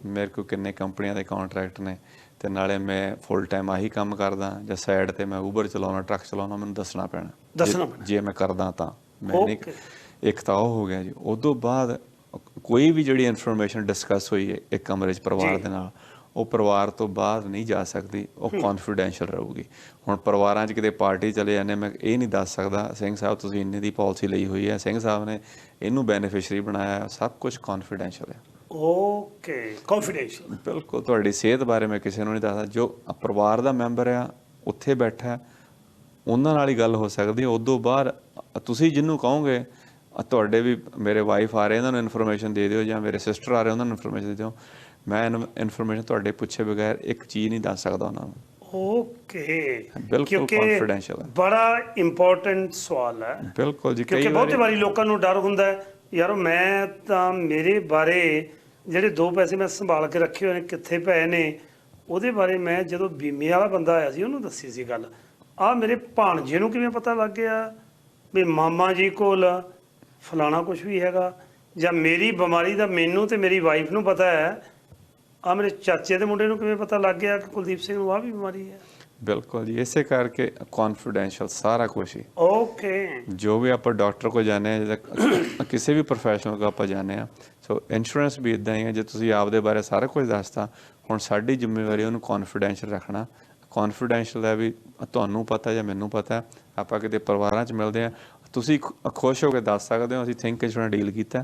ਮੇਰੇ ਕੋਲ ਕਿੰਨੇ ਕੰਪਨੀਆਂ ਦੇ ਕੰਟਰੈਕਟ ਨੇ, ਤੇ ਨਾਲੇ ਮੈਂ ਫੁੱਲ ਟਾਈਮ ਆਹੀ ਕੰਮ ਕਰਦਾ ਜਾਂ ਸਾਈਡ ਤੇ ਮੈਂ ਊਬਰ ਚਲਾਉਣਾ, ਟਰੱਕ ਚਲਾਉਣਾ, ਮੈਨੂੰ ਦੱਸਣਾ ਪੈਣਾ ਜੇ ਮੈਂ ਕਰਦਾ ਤਾਂ ਮੈਂ ਨਹੀਂ। ਇੱਕ ਤਾਂ ਉਹ ਹੋ ਗਿਆ ਜੀ। ਉਦੋਂ ਬਾਅਦ ਕੋਈ ਵੀ ਜਿਹੜੀ ਇਨਫੋਰਮੇਸ਼ਨ ਡਿਸਕਸ ਹੋਈ ਹੈ ਇੱਕ ਕਮਰੇ 'ਚ ਪਰਿਵਾਰ ਦੇ ਨਾਲ, ਉਹ ਪਰਿਵਾਰ ਤੋਂ ਬਾਹਰ ਨਹੀਂ ਜਾ ਸਕਦੀ, ਉਹ ਕੌਨਫੀਡੈਂਸ਼ੀਅਲ ਰਹੂਗੀ। ਹੁਣ ਪਰਿਵਾਰਾਂ 'ਚ ਕਿਤੇ ਪਾਰਟੀ ਚਲੇ ਜਾਂਦੇ, ਮੈਂ ਇਹ ਨਹੀਂ ਦੱਸ ਸਕਦਾ ਸਿੰਘ ਸਾਹਿਬ ਤੁਸੀਂ ਇੰਨੇ ਦੀ ਪਾਲਿਸੀ ਲਈ ਹੋਈ ਹੈ, ਸਿੰਘ ਸਾਹਿਬ ਨੇ ਇਹਨੂੰ ਬੈਨੀਫਿਸ਼ਰੀ ਬਣਾਇਆ, ਸਭ ਕੁਝ ਕੌਨਫੀਡੈਂਸ਼ੀਅਲ ਹੈ। ਓਕੇ, ਕੌਨਫੀਡੈਂਸ਼ੀਅਲ ਬਿਲਕੁਲ। ਤੁਹਾਡੀ ਸਿਹਤ ਬਾਰੇ ਮੈਂ ਕਿਸੇ ਨੂੰ ਨਹੀਂ ਦੱਸਦਾ, ਜੋ ਪਰਿਵਾਰ ਦਾ ਮੈਂਬਰ ਆ ਉੱਥੇ ਬੈਠਾ ਉਹਨਾਂ ਨਾਲ ਹੀ ਗੱਲ ਹੋ ਸਕਦੀ ਹੈ। ਉਦੋਂ ਬਾਹਰ ਤੁਸੀਂ ਜਿਹਨੂੰ ਕਹੋਗੇ ਤੁਹਾਡੇ ਵੀ ਮੇਰੇ ਵਾਈਫ ਆ ਰਹੇ ਇਹਨਾਂ ਨੂੰ ਇਨਫੋਰਮੇਸ਼ਨ ਦੇ ਦਿਓ, ਜਾਂ ਮੇਰੇ ਸਿਸਟਰ ਆ ਰਹੇ ਉਹਨਾਂ ਨੂੰ ਇਨਫੋਰਮੇਸ਼ਨ ਦੇ ਦਿਓ, ਮੈਂ ਇਨਫੋਰਮੇਸ਼ਨ ਤੁਹਾਡੇ ਪੁੱਛੇ ਬਗੈਰ ਇੱਕ ਚੀਜ਼ ਨਹੀਂ ਦੱਸ ਸਕਦਾ ਉਹਨਾਂ ਨੂੰ। ਓਕੇ, ਬਿਲਕੁਲ ਕੌਨਫੀਡੈਂਸ਼ੀਅਲ ਹੈ। ਬੜਾ ਇੰਪੋਰਟੈਂਟ ਸਵਾਲ ਹੈ। ਬਿਲਕੁਲ ਜੀ, ਕਿਉਂਕਿ ਬਹੁਤੀ ਵਾਰੀ ਲੋਕਾਂ ਨੂੰ ਡਰ ਹੁੰਦਾ ਹੈ, ਯਾਰ ਮੈਂ ਤਾਂ ਮੇਰੇ ਬਾਰੇ ਜਿਹੜੇ 2 ਪੈਸੇ ਮੈਂ ਸੰਭਾਲ ਕੇ ਰੱਖੇ ਹੋਏ ਨੇ ਕਿੱਥੇ ਪਏ ਨੇ, ਉਹਦੇ ਬਾਰੇ ਮੈਂ ਜਦੋਂ ਬੀਮੇ ਵਾਲਾ ਬੰਦਾ ਆਇਆ ਸੀ ਉਹਨੂੰ ਦੱਸੀ ਸੀ ਗੱਲ, ਆਹ ਮੇਰੇ ਭਾਣਜੇ ਨੂੰ ਕਿਵੇਂ ਪਤਾ ਲੱਗ ਗਿਆ ਵੀ ਮਾਮਾ ਜੀ ਕੋਲ ਫਲਾਣਾ ਕੁਝ ਵੀ ਹੈਗਾ, ਜਾਂ ਮੇਰੀ ਬਿਮਾਰੀ ਦਾ ਮੈਨੂੰ ਤੇ ਮੇਰੀ ਵਾਈਫ ਨੂੰ ਪਤਾ ਹੈ, ਆਹ ਮੇਰੇ ਚਾਚੇ ਦੇ ਮੁੰਡੇ ਨੂੰ ਕਿਵੇਂ ਪਤਾ ਲੱਗ ਗਿਆ ਕਿ ਕੁਲਦੀਪ ਸਿੰਘ ਨੂੰ ਆਹ ਵੀ ਬਿਮਾਰੀ ਹੈ। ਬਿਲਕੁਲ ਜੀ, ਇਸੇ ਕਰਕੇ ਕੌਨਫੀਡੈਂਸ਼ੀਅਲ ਸਾਰਾ ਕੁਝ ਹੀ। ਓਕੇ, ਜੋ ਵੀ ਆਪਾਂ ਡਾਕਟਰ ਕੋਲ ਜਾਂਦੇ ਹਾਂ ਜਾਂ ਕਿਸੇ ਵੀ ਪ੍ਰੋਫੈਸ਼ਨਲ ਕੋਲ ਆਪਾਂ ਜਾਂਦੇ ਹਾਂ, ਸੋ ਇੰਸ਼ੋਰੈਂਸ ਵੀ ਇੱਦਾਂ ਹੀ ਹੈ। ਜੇ ਤੁਸੀਂ ਆਪਦੇ ਬਾਰੇ ਸਾਰਾ ਕੁਝ ਦੱਸਤਾ, ਹੁਣ ਸਾਡੀ ਜ਼ਿੰਮੇਵਾਰੀ ਉਹਨੂੰ ਕੌਨਫੀਡੈਂਸ਼ੀਅਲ ਰੱਖਣਾ। ਕੌਨਫੀਡੈਂਸ਼ੀਅਲ ਹੈ ਵੀ ਤੁਹਾਨੂੰ ਪਤਾ ਜਾਂ ਮੈਨੂੰ ਪਤਾ, ਆਪਾਂ ਕਿਤੇ ਪਰਿਵਾਰਾਂ 'ਚ ਮਿਲਦੇ ਹਾਂ, ਤੁਸੀਂ ਖੁਸ਼ ਹੋ ਕੇ ਦੱਸ ਸਕਦੇ ਹੋ ਅਸੀਂ ਥਿੰਕ ਇੰਸ਼ੋਰੈਂਸ ਡੀਲ ਕੀਤਾ,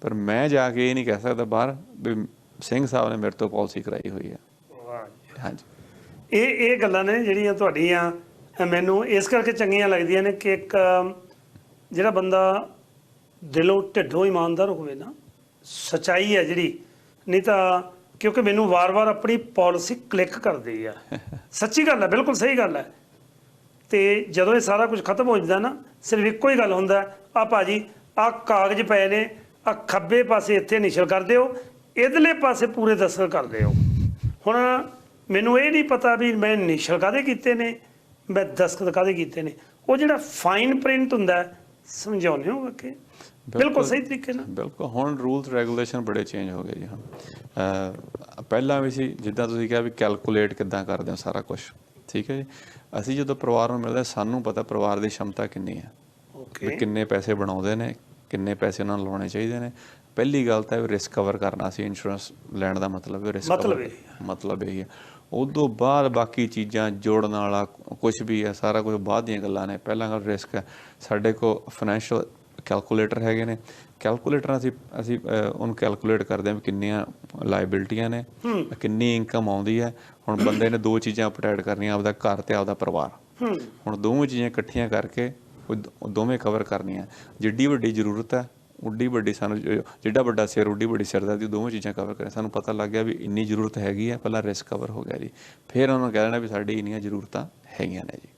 ਪਰ ਮੈਂ ਜਾ ਕੇ ਇਹ ਨਹੀਂ ਕਹਿ ਸਕਦਾ ਬਾਹਰ ਵੀ ਸਿੰਘ ਸਾਹਿਬ ਨੇ ਮੇਰੇ ਤੋਂ ਪਾਲਿਸੀ ਕਰਾਈ ਹੋਈ ਹੈ। ਹਾਂਜੀ, ਇਹ ਗੱਲਾਂ ਨੇ ਜਿਹੜੀਆਂ ਤੁਹਾਡੀਆਂ ਮੈਨੂੰ ਇਸ ਕਰਕੇ ਚੰਗੀਆਂ ਲੱਗਦੀਆਂ ਨੇ ਕਿ ਇੱਕ ਜਿਹੜਾ ਬੰਦਾ ਦਿਲੋਂ ਢਿੱਡੋਂ ਇਮਾਨਦਾਰ ਹੋਵੇ ਨਾ, ਸੱਚਾਈ ਹੈ ਜਿਹੜੀ, ਨਹੀਂ ਤਾਂ ਕਿਉਂਕਿ ਮੈਨੂੰ ਵਾਰ-ਵਾਰ ਆਪਣੀ ਪਾਲਿਸੀ ਕਲਿੱਕ ਕਰਦੀ ਆ, ਸੱਚੀ ਗੱਲ ਹੈ, ਬਿਲਕੁਲ ਸਹੀ ਗੱਲ ਹੈ। ਤੇ ਜਦੋਂ ਇਹ ਸਾਰਾ ਕੁਝ ਖਤਮ ਹੋ ਜਾਂਦਾ ਨਾ, ਸਿਰਫ ਇੱਕੋ ਹੀ ਗੱਲ ਹੁੰਦਾ, ਆਹ ਭਾਜੀ ਆਹ ਕਾਗਜ਼ ਪਏ ਨੇ, ਆਹ ਖੱਬੇ ਪਾਸੇ ਇੱਥੇ ਇਨੀਸ਼ੀਅਲ ਕਰ ਦਿਓ, ਇਧਰਲੇ ਪਾਸੇ ਪੂਰੇ ਦਸਤਖਤ ਕਰ ਦਿਓ। ਹੁਣ ਮੈਨੂੰ ਇਹ ਨਹੀਂ ਪਤਾ ਵੀ ਮੈਂ ਇਨੀਸ਼ੀਅਲ ਕਾਹਦੇ ਕੀਤੇ ਨੇ, ਮੈਂ ਦਸਤਖਤ ਕਾਹਦੇ ਕੀਤੇ ਨੇ, ਉਹ ਜਿਹੜਾ ਫਾਈਨ ਪ੍ਰਿੰਟ ਹੁੰਦਾ ਸਮਝਾਉਂਦੇ ਹੋ ਕਿ ਬਿਲਕੁਲ ਸਹੀ ਤਰੀਕੇ ਨਾਲ? ਬਿਲਕੁਲ। ਹੁਣ ਰੂਲਸ ਰੈਗੂਲੇਸ਼ਨ ਬੜੇ ਚੇਂਜ ਹੋ ਗਏ ਜੀ। ਹੁਣ ਪਹਿਲਾਂ ਵੀ ਸੀ, ਜਿੱਦਾਂ ਤੁਸੀਂ ਕਿਹਾ ਵੀ ਕੈਲਕੂਲੇਟ ਕਿੱਦਾਂ ਕਰਦੇ ਹੋ ਸਾਰਾ ਕੁਝ, ਠੀਕ ਹੈ ਜੀ। ਅਸੀਂ ਜਦੋਂ ਪਰਿਵਾਰ ਨੂੰ ਮਿਲਦੇ ਸਾਨੂੰ ਪਤਾ ਪਰਿਵਾਰ ਦੀ ਸ਼ਮਤਾ ਕਿੰਨੀ ਹੈ, ਵੀ ਕਿੰਨੇ ਪੈਸੇ ਬਣਾਉਂਦੇ ਨੇ, ਕਿੰਨੇ ਪੈਸੇ ਉਹਨਾਂ ਨੂੰ ਲਾਉਣੇ ਚਾਹੀਦੇ ਨੇ। ਪਹਿਲੀ ਗੱਲ ਤਾਂ ਰਿਸਕ ਕਵਰ ਕਰਨਾ ਸੀ, ਇੰਸ਼ੋਰੈਂਸ ਲੈਣ ਦਾ ਮਤਲਬ ਰਿਸਕ ਮਤਲਬ ਇਹੀ ਹੈ। ਉਦੋਂ ਬਾਅਦ ਬਾਕੀ ਚੀਜ਼ਾਂ ਜੋੜਨ ਵਾਲਾ ਕੁਝ ਵੀ ਹੈ, ਸਾਰਾ ਕੁਝ ਬਾਅਦ ਦੀਆਂ ਗੱਲਾਂ ਨੇ। ਪਹਿਲਾਂ ਗੱਲ ਰਿਸਕ ਹੈ। ਸਾਡੇ ਕੋਲ ਫਾਈਨੈਂਸ਼ੀਅਲ ਕੈਲਕੂਲੇਟਰ ਹੈਗੇ ਨੇ, ਕੈਲਕੂਲੇਟਰ ਅਸੀਂ ਉਹਨੂੰ ਕੈਲਕੂਲੇਟ ਕਰਦੇ ਹਾਂ ਵੀ ਕਿੰਨੀਆਂ ਲਾਇਬਿਲਟੀਆਂ ਨੇ, ਕਿੰਨੀ ਇਨਕਮ ਆਉਂਦੀ ਹੈ। ਹੁਣ ਬੰਦੇ ਨੇ ਦੋ ਚੀਜ਼ਾਂ ਅਪਡੇਟ ਕਰਨੀਆਂ, ਆਪਦਾ ਘਰ ਤੇ ਆਪਦਾ ਪਰਿਵਾਰ। ਹੁਣ ਦੋਵੇਂ ਚੀਜ਼ਾਂ ਇਕੱਠੀਆਂ ਕਰਕੇ ਉਹ ਦੋਵੇਂ ਕਵਰ ਕਰਨੀਆਂ। ਜਿੱਡੀ ਵੱਡੀ ਜ਼ਰੂਰਤ ਹੈ ਉੱਡੀ ਵੱਡੀ ਸਾਨੂੰ, ਜਿੱਡਾ ਵੱਡਾ ਸਿਰ ਉੱਡੀ ਵੱਡੀ ਸਿਰਦਰਦੀ, ਦੋਵੇਂ ਚੀਜ਼ਾਂ ਕਵਰ ਕਰੀਆਂ। ਸਾਨੂੰ ਪਤਾ ਲੱਗ ਗਿਆ ਵੀ ਇੰਨੀ ਜ਼ਰੂਰਤ ਹੈਗੀ ਹੈ, ਪਹਿਲਾਂ ਰਿਸਕ ਕਵਰ ਹੋ ਗਿਆ ਜੀ। ਫਿਰ ਉਹਨਾਂ ਨੂੰ ਕਹਿ ਦੇਣਾ ਵੀ ਸਾਡੀ ਇੰਨੀਆਂ ਜ਼ਰੂਰਤਾਂ ਹੈਗੀਆਂ ਨੇ ਜੀ।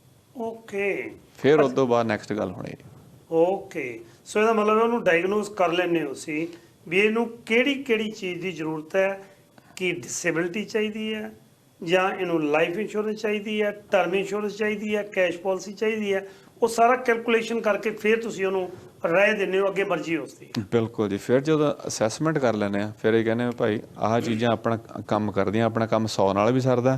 ਓਕੇ। ਫਿਰ ਉਸ ਤੋਂ ਬਾਅਦ ਨੈਕਸਟ ਗੱਲ ਹੋਣੀ ਜੀ। ਓਕੇ, ਸੋ ਇਹਦਾ ਮਤਲਬ ਉਹਨੂੰ ਡਾਇਗਨੋਸ ਕਰ ਲੈਂਦੇ ਹੋ ਸੀ ਵੀ ਇਹਨੂੰ ਕਿਹੜੀ ਚੀਜ਼ ਦੀ ਜ਼ਰੂਰਤ ਹੈ, ਕਿ ਡਿਸੇਬਿਲਿਟੀ ਚਾਹੀਦੀ ਹੈ ਜਾਂ ਇਹਨੂੰ ਲਾਈਫ ਇੰਸ਼ੋਰੈਂਸ ਚਾਹੀਦੀ ਹੈ, ਟਰਮ ਇੰਸ਼ੋਰੈਂਸ ਚਾਹੀਦੀ ਹੈ, ਕੈਸ਼ ਪਾਲਿਸੀ ਚਾਹੀਦੀ ਹੈ। ਉਹ ਸਾਰਾ ਕੈਲਕੂਲੇਸ਼ਨ ਕਰਕੇ ਫਿਰ ਤੁਸੀਂ ਉਹਨੂੰ ਰਾਏ ਦਿੰਦੇ ਹੋ, ਅੱਗੇ ਮਰਜ਼ੀ ਉਸਦੀ। ਬਿਲਕੁਲ ਜੀ। ਫਿਰ ਜਦੋਂ ਅਸੈਸਮੈਂਟ ਕਰ ਲੈਂਦੇ ਆ, ਫਿਰ ਇਹ ਕਹਿੰਦੇ ਭਾਈ ਆਹ ਚੀਜ਼ਾਂ ਆਪਣਾ ਕੰਮ ਕਰਦੀਆਂ, ਆਪਣਾ ਕੰਮ 100 ਨਾਲ ਵੀ ਸਰਦਾ।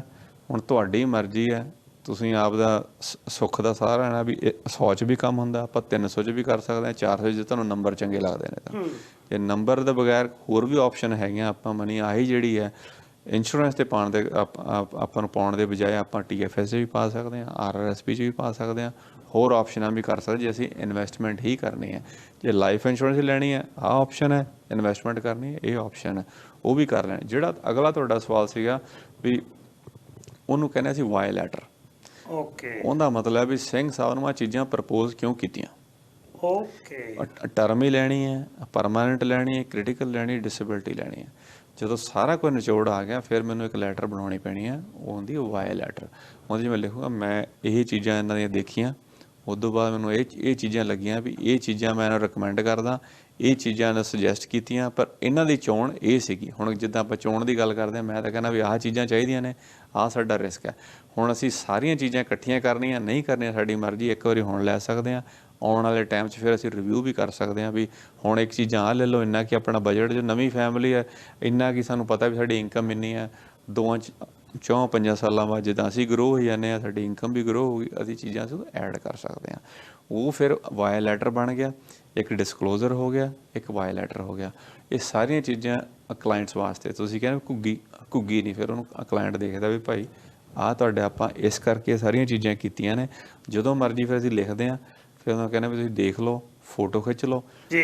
ਹੁਣ ਤੁਹਾਡੀ ਮਰਜ਼ੀ ਹੈ, ਤੁਸੀਂ ਆਪ ਦਾ ਸੁੱਖ ਦਾ ਸਾਹ ਲੈਣਾ ਵੀ 100 'ਚ ਵੀ ਕੰਮ ਹੁੰਦਾ, ਆਪਾਂ 300 'ਚ ਵੀ ਕਰ ਸਕਦੇ ਹਾਂ, 400 'ਚ ਤੁਹਾਨੂੰ ਨੰਬਰ ਚੰਗੇ ਲੱਗਦੇ ਨੇ ਤਾਂ। ਇਹ ਨੰਬਰ ਦੇ ਬਗੈਰ ਹੋਰ ਵੀ ਆਪਸ਼ਨ ਹੈਗੀਆਂ। ਆਪਾਂ ਮਨੀ ਆਹੀ ਜਿਹੜੀ ਹੈ ਇੰਸ਼ੋਰੈਂਸ 'ਤੇ ਪਾਉਣ ਦੇ ਆਪਾਂ ਨੂੰ ਪਾਉਣ ਦੇ ਬਜਾਏ ਆਪਾਂ TFS 'ਚ ਵੀ ਪਾ ਸਕਦੇ ਹਾਂ, RRSP 'ਚ ਵੀ ਪਾ ਸਕਦੇ ਹਾਂ, ਹੋਰ ਆਪਸ਼ਨਾਂ ਵੀ ਕਰ ਸਕਦੇ ਜੇ ਅਸੀਂ ਇਨਵੈਸਟਮੈਂਟ ਹੀ ਕਰਨੀ ਹੈ। ਜੇ ਲਾਈਫ ਇੰਸ਼ੋਰੈਂਸ ਲੈਣੀ ਹੈ ਆਹ ਆਪਸ਼ਨ ਹੈ, ਇਨਵੈਸਟਮੈਂਟ ਕਰਨੀ ਹੈ ਇਹ ਆਪਸ਼ਨ ਹੈ, ਉਹ ਵੀ ਕਰ ਲੈਣਾ। ਜਿਹੜਾ ਅਗਲਾ ਤੁਹਾਡਾ ਸਵਾਲ ਸੀਗਾ ਵੀ ਉਹਨੂੰ ਕਹਿੰਦੇ ਸੀ ਵਾਈ ਲੈਟਰ। ਓਕੇ। ਉਹਦਾ ਮਤਲਬ ਵੀ ਸਿੰਘ ਸਾਹਿਬ ਨੂੰ ਆਹ ਚੀਜ਼ਾਂ ਪ੍ਰਪੋਜ਼ ਕਿਉਂ ਕੀਤੀਆਂ। ਓਕੇ। ਟਰਮ ਹੀ ਲੈਣੀ ਹੈ, ਪਰਮਾਨੈਂਟ ਲੈਣੀ ਹੈ, ਕ੍ਰਿਟੀਕਲ ਲੈਣੀ, ਡਿਸੇਬਿਲਿਟੀ ਲੈਣੀ ਹੈ। ਜਦੋਂ ਸਾਰਾ ਕੁਝ ਨਿਚੋੜ ਆ ਗਿਆ ਫਿਰ ਮੈਨੂੰ ਇੱਕ ਲੈਟਰ ਬਣਾਉਣੀ ਪੈਣੀ ਹੈ, ਉਹ ਹੁੰਦੀ ਵਾਈ ਲੈਟਰ। ਉਹਦੇ 'ਚ ਮੈਂ ਲਿਖੂਗਾ ਮੈਂ ਇਹ ਚੀਜ਼ਾਂ ਇਹਨਾਂ ਦੀਆਂ ਦੇਖੀਆਂ, ਉਦੋਂ ਬਾਅਦ ਮੈਨੂੰ ਇਹ ਚੀਜ਼ਾਂ ਲੱਗੀਆਂ ਵੀ ਇਹ ਚੀਜ਼ਾਂ ਮੈਂ ਇਹਨਾਂ ਨੂੰ ਰਿਕਮੈਂਡ ਕਰਦਾ, ਇਹ ਚੀਜ਼ਾਂ ਨੇ ਸੁਜੈਸਟ ਕੀਤੀਆਂ, ਪਰ ਇਹਨਾਂ ਦੀ ਚੋਣ ਇਹ ਸੀਗੀ। ਹੁਣ ਜਿੱਦਾਂ ਆਪਾਂ ਚੋਣ ਦੀ ਗੱਲ ਕਰਦੇ ਹਾਂ, ਮੈਂ ਤਾਂ ਕਹਿੰਦਾ ਵੀ ਆਹ ਚੀਜ਼ਾਂ ਚਾਹੀਦੀਆਂ ਨੇ, ਆਹ ਸਾਡਾ ਰਿਸਕ ਹੈ। ਹੁਣ ਅਸੀਂ ਸਾਰੀਆਂ ਚੀਜ਼ਾਂ ਇਕੱਠੀਆਂ ਕਰਨੀਆਂ ਨਹੀਂ ਕਰਨੀਆਂ ਸਾਡੀ ਮਰਜ਼ੀ। ਇੱਕ ਵਾਰੀ ਹੁਣ ਲੈ ਸਕਦੇ ਹਾਂ, ਆਉਣ ਵਾਲੇ ਟਾਈਮ 'ਚ ਫਿਰ ਅਸੀਂ ਰਿਵਿਊ ਵੀ ਕਰ ਸਕਦੇ ਹਾਂ ਵੀ ਹੁਣ ਇੱਕ ਚੀਜ਼ਾਂ ਆਹ ਲੈ ਲਓ, ਇੰਨਾ ਕਿ ਆਪਣਾ ਬਜਟ ਜੋ ਨਵੀਂ ਫੈਮਿਲੀ ਹੈ ਇੰਨਾ ਕਿ ਸਾਨੂੰ ਪਤਾ ਵੀ ਸਾਡੀ ਇਨਕਮ ਇੰਨੀ ਹੈ, 2-4-5 ਸਾਲਾਂ ਬਾਅਦ ਜਿੱਦਾਂ ਅਸੀਂ ਗਰੋ ਹੋ ਜਾਂਦੇ ਹਾਂ ਸਾਡੀ ਇਨਕਮ ਵੀ ਗਰੋ ਹੋਊਗੀ, ਅਸੀਂ ਚੀਜ਼ਾਂ ਅਸੀਂ ਐਡ ਕਰ ਸਕਦੇ ਹਾਂ। ਉਹ ਫਿਰ ਵਾਈ ਲੈਟਰ ਬਣ ਗਿਆ, ਇੱਕ ਡਿਸਕਲੋਜ਼ਰ ਹੋ ਗਿਆ, ਇੱਕ ਵਾਈ ਲੈਟਰ ਹੋ ਗਿਆ। ਇਹ ਸਾਰੀਆਂ ਚੀਜ਼ਾਂ ਕਲਾਇੰਟਸ ਵਾਸਤੇ। ਤੁਸੀਂ ਕਹਿੰਦੇ ਘੁੱਗੀ ਨਹੀਂ, ਫਿਰ ਉਹਨੂੰ ਕਲਾਇੰਟ ਦੇਖਦਾ ਵੀ ਭਾਈ ਆਹ ਤੁਹਾਡੇ ਆਪਾਂ ਇਸ ਕਰਕੇ ਸਾਰੀਆਂ ਚੀਜ਼ਾਂ ਕੀਤੀਆਂ ਨੇ। ਜਦੋਂ ਮਰਜ਼ੀ ਫਿਰ ਅਸੀਂ ਲਿਖਦੇ ਹਾਂ, ਫਿਰ ਉਹਨਾਂ ਕਹਿੰਦੇ ਵੀ ਤੁਸੀਂ ਦੇਖ ਲਓ, ਫੋਟੋ ਖਿੱਚ ਲਓ,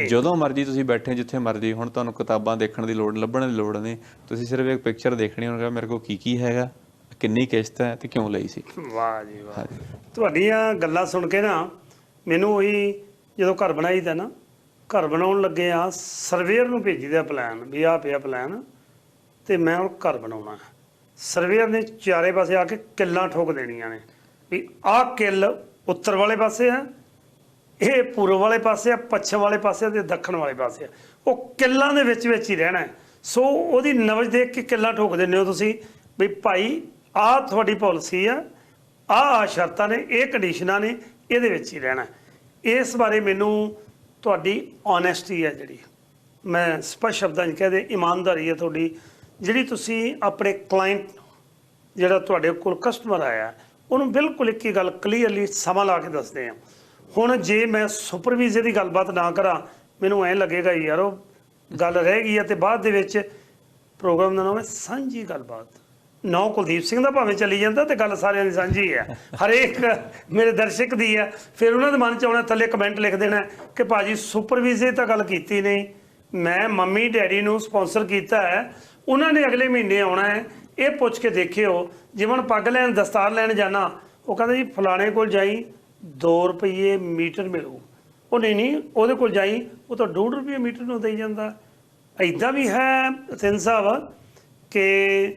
ਜਦੋਂ ਮਰਜ਼ੀ ਤੁਸੀਂ ਬੈਠੇ ਜਿੱਥੇ ਮਰਜ਼ੀ। ਹੁਣ ਤੁਹਾਨੂੰ ਕਿਤਾਬਾਂ ਦੇਖਣ ਦੀ ਲੋੜ, ਲੱਭਣ ਦੀ ਲੋੜ ਨਹੀਂ, ਤੁਸੀਂ ਸਿਰਫ ਇੱਕ ਪਿਕਚਰ ਦੇਖਣੀ, ਉਹਨਾਂ ਕਹਿੰਦਾ ਮੇਰੇ ਕੋਲ ਕੀ ਹੈਗਾ, ਕਿੰਨੀ ਕਿਸ਼ਤ ਹੈ ਤੇ ਕਿਉਂ ਲਈ ਸੀ। ਵਾਹ ਜੀ ਵਾਹ। ਤੁਹਾਡੀਆਂ ਗੱਲਾਂ ਸੁਣ ਕੇ ਨਾ ਮੈਨੂੰ ਉਹੀ, ਜਦੋਂ ਘਰ ਬਣਾਈਦਾ ਨਾ, ਘਰ ਬਣਾਉਣ ਲੱਗੇ ਆ ਸਰਵੇਅਰ ਨੂੰ ਭੇਜੀਦਾ ਪਲਾਨ ਵੀ ਆਹ ਪਿਆ ਪਲਾਨ ਤੇ ਮੈਂ ਉਹ ਘਰ ਬਣਾਉਣਾ। ਸਰਵੇਅਰ ਨੇ ਚਾਰੇ ਪਾਸੇ ਆ ਕੇ ਕਿੱਲਾਂ ਠੋਕ ਦੇਣੀਆਂ ਨੇ ਵੀ ਆਹ ਕਿੱਲ ਉੱਤਰ ਵਾਲੇ ਪਾਸੇ ਆ, ਇਹ ਪੂਰਬ ਵਾਲੇ ਪਾਸੇ ਆ, ਪੱਛਮ ਵਾਲੇ ਪਾਸੇ ਤੇ ਦੱਖਣ ਵਾਲੇ ਪਾਸੇ ਆ। ਉਹ ਕਿੱਲਾਂ ਦੇ ਵਿੱਚ ਹੀ ਰਹਿਣਾ। ਸੋ ਉਹਦੀ ਨਵਜ਼ ਦੇਖ ਕੇ ਕਿੱਲਾਂ ਠੋਕ ਦਿੰਦੇ ਹੋ ਤੁਸੀਂ ਵੀ ਭਾਈ ਆਹ ਤੁਹਾਡੀ ਪਾਲਿਸੀ ਆ, ਆਹ ਸ਼ਰਤਾਂ ਨੇ, ਇਹ ਕੰਡੀਸ਼ਨਾਂ ਨੇ, ਇਹਦੇ ਵਿੱਚ ਹੀ ਰਹਿਣਾ। ਇਸ ਬਾਰੇ ਮੈਨੂੰ ਤੁਹਾਡੀ ਓਨੈਸਟੀ ਹੈ ਜਿਹੜੀ, ਮੈਂ ਸਪਸ਼ਟ ਸ਼ਬਦਾਂ 'ਚ ਕਹਦੇ ਇਮਾਨਦਾਰੀ ਹੈ ਤੁਹਾਡੀ, ਜਿਹੜੀ ਤੁਸੀਂ ਆਪਣੇ ਕਲਾਇੰਟ ਜਿਹੜਾ ਤੁਹਾਡੇ ਕੋਲ ਕਸਟਮਰ ਆਇਆ ਉਹਨੂੰ ਬਿਲਕੁਲ ਇੱਕ ਹੀ ਗੱਲ ਕਲੀਅਰਲੀ ਸਮਾਂ ਲਾ ਕੇ ਦੱਸਦੇ ਆ। ਹੁਣ ਜੇ ਮੈਂ ਸੁਪਰਵਾਈਜ਼ਰ ਦੀ ਗੱਲਬਾਤ ਨਾ ਕਰਾਂ ਮੈਨੂੰ ਐਂ ਲੱਗੇਗਾ ਯਾਰ ਉਹ ਗੱਲ ਰਹਿ ਗਈ ਹੈ। ਅਤੇ ਬਾਅਦ ਦੇ ਵਿੱਚ ਪ੍ਰੋਗਰਾਮ ਦਾ ਨਾਮ ਹੈ ਸਾਂਝੀ ਗੱਲਬਾਤ। ਨੌ ਕੁਲਦੀਪ ਸਿੰਘ ਦਾ ਭਾਵੇਂ ਚੱਲੀ ਜਾਂਦਾ ਤੇ ਗੱਲ ਸਾਰਿਆਂ ਦੀ ਸਾਂਝੀ ਹੈ, ਹਰੇਕ ਮੇਰੇ ਦਰਸ਼ਕ ਦੀ ਹੈ। ਫਿਰ ਉਹਨਾਂ ਦੇ ਮਨ 'ਚ ਆਉਣਾ, ਥੱਲੇ ਕਮੈਂਟ ਲਿਖ ਦੇਣਾ ਕਿ ਭਾਜੀ ਸੁਪਰਵਾਈਜ਼ਰ ਤਾਂ ਗੱਲ ਕੀਤੀ ਨਹੀਂ, ਮੈਂ ਮੰਮੀ ਡੈਡੀ ਨੂੰ ਸਪੋਂਸਰ ਕੀਤਾ ਹੈ, ਉਹਨਾਂ ਨੇ ਅਗਲੇ ਮਹੀਨੇ ਆਉਣਾ ਹੈ, ਇਹ ਪੁੱਛ ਕੇ ਦੇਖਿਓ। ਜਿਵੇਂ ਪੱਗ ਲੈਣ ਦਸਤਾਰ ਲੈਣ ਜਾਣਾ, ਉਹ ਕਹਿੰਦਾ ਜੀ ਫਲਾਣੇ ਕੋਲ ਜਾਈ 2 ਰੁਪਏ ਮੀਟਰ ਮਿਲੂ, ਉਹ ਨਹੀਂ ਉਹਦੇ ਕੋਲ ਜਾਈ ਉਹ ਤਾਂ 2.5 ਰੁਪਏ ਮੀਟਰ ਨੂੰ ਦੇਈ ਜਾਂਦਾ। ਇੱਦਾਂ ਵੀ ਹੈ ਸਿੰਘ ਸਾਹਿਬ ਕਿ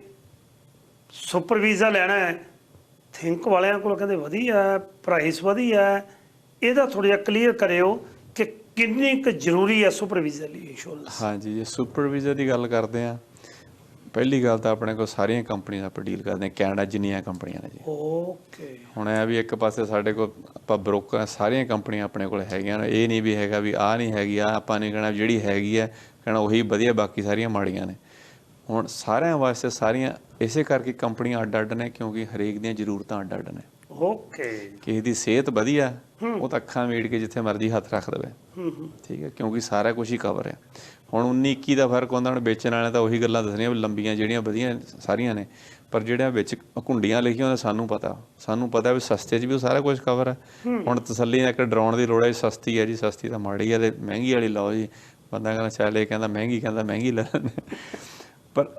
ਸੁਪਰਵਾਈਜ਼ਰ ਲੈਣਾ ਹੈ, ਥਿੰਕ ਵਾਲਿਆਂ ਕੋਲ ਕਹਿੰਦੇ ਵਧੀਆ ਪ੍ਰਾਈਸ ਵਧੀਆ। ਇਹਦਾ ਥੋੜ੍ਹਾ ਜਿਹਾ ਕਲੀਅਰ ਕਰਿਓ ਕਿ ਕਿੰਨੀ ਕੁ ਜ਼ਰੂਰੀ ਹੈ ਸੁਪਰਵਾਈਜ਼ਰ ਲਈ ਇੰਸ਼ੋਰੈਂਸ। ਹਾਂਜੀ, ਜੇ ਸੁਪਰਵਾਈਜ਼ਰ ਦੀ ਗੱਲ ਕਰਦੇ ਹਾਂ, ਪਹਿਲੀ ਗੱਲ ਤਾਂ ਆਪਣੇ ਕੋਲ ਸਾਰੀਆਂ ਕੰਪਨੀਆਂ ਆਪਾਂ ਡੀਲ ਕਰਦੇ ਹਾਂ, ਕੈਨੇਡਾ ਜਿੰਨੀਆਂ ਕੰਪਨੀਆਂ ਨੇ ਜੀ। ਓਕੇ। ਹੁਣ ਇਹ ਵੀ ਇੱਕ ਪਾਸੇ ਸਾਡੇ ਕੋਲ ਆਪਾਂ ਬ੍ਰੋਕਰ ਸਾਰੀਆਂ ਕੰਪਨੀਆਂ ਆਪਣੇ ਕੋਲ ਹੈਗੀਆਂ ਨੇ, ਇਹ ਨਹੀਂ ਵੀ ਹੈਗਾ ਵੀ ਆਹ ਨਹੀਂ ਹੈਗੀ, ਆਹ ਆਪਾਂ ਨਹੀਂ ਕਹਿਣਾ ਜਿਹੜੀ ਹੈਗੀ ਹੈ ਕਹਿਣਾ ਉਹੀ ਵਧੀਆ, ਬਾਕੀ ਸਾਰੀਆਂ ਮਾੜੀਆਂ ਨੇ। ਹੁਣ ਸਾਰਿਆਂ ਵਾਸਤੇ ਸਾਰੀਆਂ ਇਸੇ ਕਰਕੇ ਕੰਪਨੀਆਂ ਅੱਡ ਅੱਡ ਨੇ, ਕਿਉਂਕਿ ਹਰੇਕ ਦੀਆਂ ਜ਼ਰੂਰਤਾਂ ਅੱਡ ਅੱਡ ਨੇ। ਓਕੇ। ਕਿਸੇ ਦੀ ਸਿਹਤ ਵਧੀਆ, ਉਹ ਤਾਂ ਅੱਖਾਂ ਮੀਟ ਕੇ ਜਿੱਥੇ ਮਰਜ਼ੀ ਹੱਥ ਰੱਖ ਦੇਵੇ, ਠੀਕ ਹੈ, ਕਿਉਂਕਿ ਸਾਰਾ ਕੁਝ ਹੀ ਕਵਰ ਹੈ। ਹੁਣ 19-21 ਦਾ ਫਰਕ ਹੁੰਦਾ, ਹੁਣ ਵੇਚਣ ਵਾਲੇ ਤਾਂ ਉਹੀ ਗੱਲਾਂ ਦੱਸਣੀਆਂ ਵੀ ਲੰਬੀਆਂ ਜਿਹੜੀਆਂ ਵਧੀਆ ਸਾਰੀਆਂ ਨੇ, ਪਰ ਜਿਹੜਿਆਂ ਵਿੱਚ ਘੁੰਡੀਆਂ ਲਿਖੀਆਂ ਉਹਨਾਂ ਸਾਨੂੰ ਪਤਾ ਵੀ ਸਸਤੇ 'ਚ ਵੀ ਉਹ ਸਾਰਾ ਕੁਝ ਕਵਰ ਹੈ। ਹੁਣ ਤਸੱਲੀ ਨਾਲ ਇੱਕ ਡਰਾਉਣ ਦੀ ਲੋੜ ਹੈ, ਸਸਤੀ ਹੈ ਜੀ, ਸਸਤੀ ਤਾਂ ਮਾੜੀ ਹੈ, ਤੇ ਮਹਿੰਗੀ ਵਾਲੀ ਲਓ ਜੀ। ਬੰਦਾ ਕਹਿੰਦਾ ਚੱਲ, ਇਹ ਕਹਿੰਦਾ ਮਹਿੰਗੀ ਲੈ ਲੈਂਦੇ। ਪਰ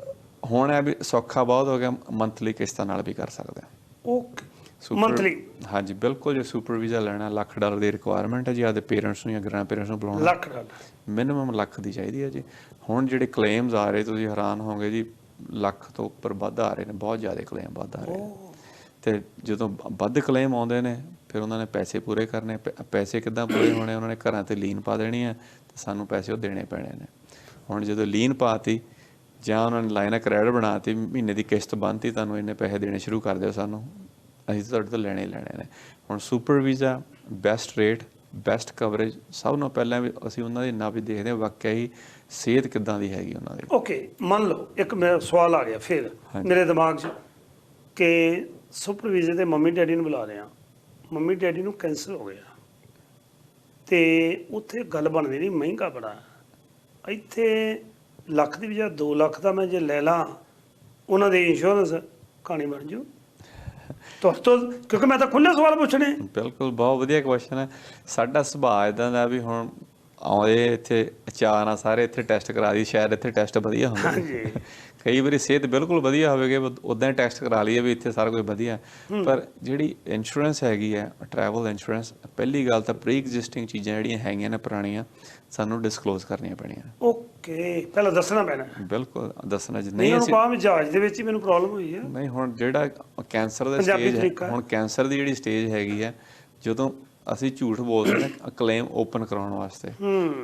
ਹੁਣ ਇਹ ਵੀ ਸੌਖਾ ਬਹੁਤ ਹੋ ਗਿਆ, ਮੰਥਲੀ ਕਿਸ਼ਤਾਂ ਨਾਲ ਵੀ ਕਰ ਸਕਦੇ ਹਾਂ। ਓਕੇ। ਮੰਥਲੀ? ਹਾਂਜੀ ਬਿਲਕੁਲ। ਜੇ ਸੁਪਰ ਵੀਜ਼ਾ ਲੈਣਾ, $1,00,000 ਦੀ ਰਿਕੁਆਇਰਮੈਂਟ ਹੈ ਜੀ। ਆਪਦੇ ਪੇਰੈਂਟਸ ਨੂੰ ਜਾਂ ਗ੍ਰੈਂਡ ਪੇਰੈਂਟਸ ਨੂੰ ਬੁਲਾਉਣਾ, $1,00,000 ਮਿਨੀਮਮ $1,00,000 ਦੀ ਚਾਹੀਦੀ ਹੈ ਜੀ। ਹੁਣ ਜਿਹੜੇ ਕਲੇਮਸ ਆ ਰਹੇ, ਤੁਸੀਂ ਹੈਰਾਨ ਹੋਗੇ ਜੀ, $1,00,000 ਤੋਂ ਉੱਪਰ ਵੱਧ ਆ ਰਹੇ ਨੇ, ਬਹੁਤ ਜ਼ਿਆਦਾ ਕਲੇਮ ਵੱਧ ਆ ਰਹੇ ਨੇ। ਤੇ ਜਦੋਂ ਵੱਧ ਕਲੇਮ ਆਉਂਦੇ ਨੇ, ਫਿਰ ਉਹਨਾਂ ਨੇ ਪੈਸੇ ਪੂਰੇ ਕਰਨੇ। ਪੈਸੇ ਕਿੱਦਾਂ ਪੂਰੇ ਹੋਣੇ? ਉਹਨਾਂ ਨੇ ਘਰਾਂ ਤੇ ਲੀਨ ਪਾ ਦੇਣੀ ਹੈ, ਤੇ ਸਾਨੂੰ ਪੈਸੇ ਉਹ ਦੇਣੇ ਪੈਣੇ ਨੇ। ਹੁਣ ਜਦੋਂ ਲੀਨ ਪਾਤੀ ਜਾਂ ਉਹਨਾਂ ਨੇ ਲਾਈਨ ਆਫ ਕ੍ਰੈਡਿਟ ਬਣਾਤੀ, ਮਹੀਨੇ ਦੀ ਕਿਸ਼ਤ ਬੰਨ੍ਹਤੀ, ਤੁਹਾਨੂੰ ਇੰਨੇ ਪੈਸੇ ਦੇਣੇ ਸ਼ੁਰੂ ਕਰ ਦਿਓ ਸਾਨੂੰ, ਅਸੀਂ ਤੁਹਾਡੇ ਤੋਂ ਲੈਣੇ ਨੇ। ਹੁਣ super visa best rate, best coverage, ਸਭ ਨੂੰ ਪਹਿਲਾਂ ਵੀ ਅਸੀਂ ਉਹਨਾਂ ਦੀ ਨਾ ਵੀ ਦੇਖਦੇ ਹਾਂ ਵਾਕਿਆ ਹੀ ਸਿਹਤ ਕਿੱਦਾਂ ਦੀ ਹੈਗੀ ਉਹਨਾਂ ਦੀ। ਓਕੇ। ਮੰਨ ਲਓ ਇੱਕ ਮੇਰਾ ਸਵਾਲ ਆ ਗਿਆ ਫਿਰ ਮੇਰੇ ਦਿਮਾਗ 'ਚ ਕਿ ਸੁਪਰ ਵੀਜ਼ੇ ਤੇ ਮੰਮੀ ਡੈਡੀ ਨੂੰ ਬੁਲਾ ਰਹੇ ਆ, ਮੰਮੀ ਡੈਡੀ ਨੂੰ ਕੈਂਸਰ ਹੋ ਗਿਆ, ਤੇ ਉੱਥੇ ਗੱਲ ਬਣਦੀ ਨਹੀਂ, ਮਹਿੰਗਾ ਬੜਾ। ਇੱਥੇ ਲੱਖ ਦੀ ਬਜਾਏ 2 ਲੱਖ ਦਾ ਮੈਂ ਜੇ ਲੈ ਲਾਂ, ਉਹਨਾਂ ਦੀ ਇੰਸ਼ੋਰੈਂਸ ਕਹਾਣੀ ਬਣ ਜੂ। ਕਿਉਂਕਿ ਮੈਂ ਤਾਂ ਖੁੱਲ੍ਹੇ ਸਵਾਲ ਪੁੱਛਣੇ। ਬਿਲਕੁਲ, ਬਹੁਤ ਵਧੀਆ ਕੁਐਸਚਨ ਹੈ। ਸਾਡਾ ਸੁਭਾਅ ਇੱਦਾਂ ਦਾ ਵੀ ਹੁਣ ਆਉਂਦੇ ਇੱਥੇ ਚਾਅ ਨਾਲ ਸਾਰੇ ਇੱਥੇ ਟੈਸਟ ਕਰਾ ਦੀ, ਸ਼ਾਇਦ ਇੱਥੇ ਟੈਸਟ ਵਧੀਆ ਹੁੰਦੇ। ਕਈ ਵਾਰੀ ਸਿਹਤ ਬਿਲਕੁਲ ਵਧੀਆ ਹੋਵੇਗੀ, ਉੱਦਾਂ ਹੀ ਟੈਸਟ ਕਰਾ ਲਈਏ ਵੀ ਇੱਥੇ ਸਾਰਾ ਕੁਝ ਵਧੀਆ। ਪਰ ਜਿਹੜੀ ਇੰਸ਼ੋਰੈਂਸ ਹੈਗੀ ਹੈ, ਟਰੈਵਲ ਇੰਸ਼ੋਰੈਂਸ, ਪਹਿਲੀ ਗੱਲ ਤਾਂ ਪ੍ਰੀ ਐਗਜ਼ਿਸਟਿੰਗ ਚੀਜ਼ਾਂ ਜਿਹੜੀਆਂ ਹੈਗੀਆਂ ਨੇ ਪੁਰਾਣੀਆਂ, ਸਾਨੂੰ ਡਿਸਕਲੋਜ਼ ਕਰਨੀਆਂ ਪੈਣੀਆਂ। ਓਕੇ, ਪਹਿਲਾਂ ਦੱਸਣਾ ਪੈਣਾ। ਬਿਲਕੁਲ ਦੱਸਣਾ ਜੀ। ਨਹੀਂ ਅਸੀਂ ਵੀ ਜਹਾਜ਼ ਦੇ ਵਿੱਚ ਹੀ ਮੈਨੂੰ ਪ੍ਰੋਬਲਮ ਹੋਈ ਹੈ। ਨਹੀਂ, ਹੁਣ ਜਿਹੜਾ ਕੈਂਸਰ ਦਾ ਸਟੇਜ ਹੈ, ਹੁਣ ਕੈਂਸਰ ਦੀ ਜਿਹੜੀ ਸਟੇਜ ਹੈਗੀ ਹੈ, ਜਦੋਂ ਅਸੀਂ ਝੂਠ ਬੋਲਦੇ ਨੇ ਕਲੇਮ ਓਪਨ ਕਰਾਉਣ ਵਾਸਤੇ,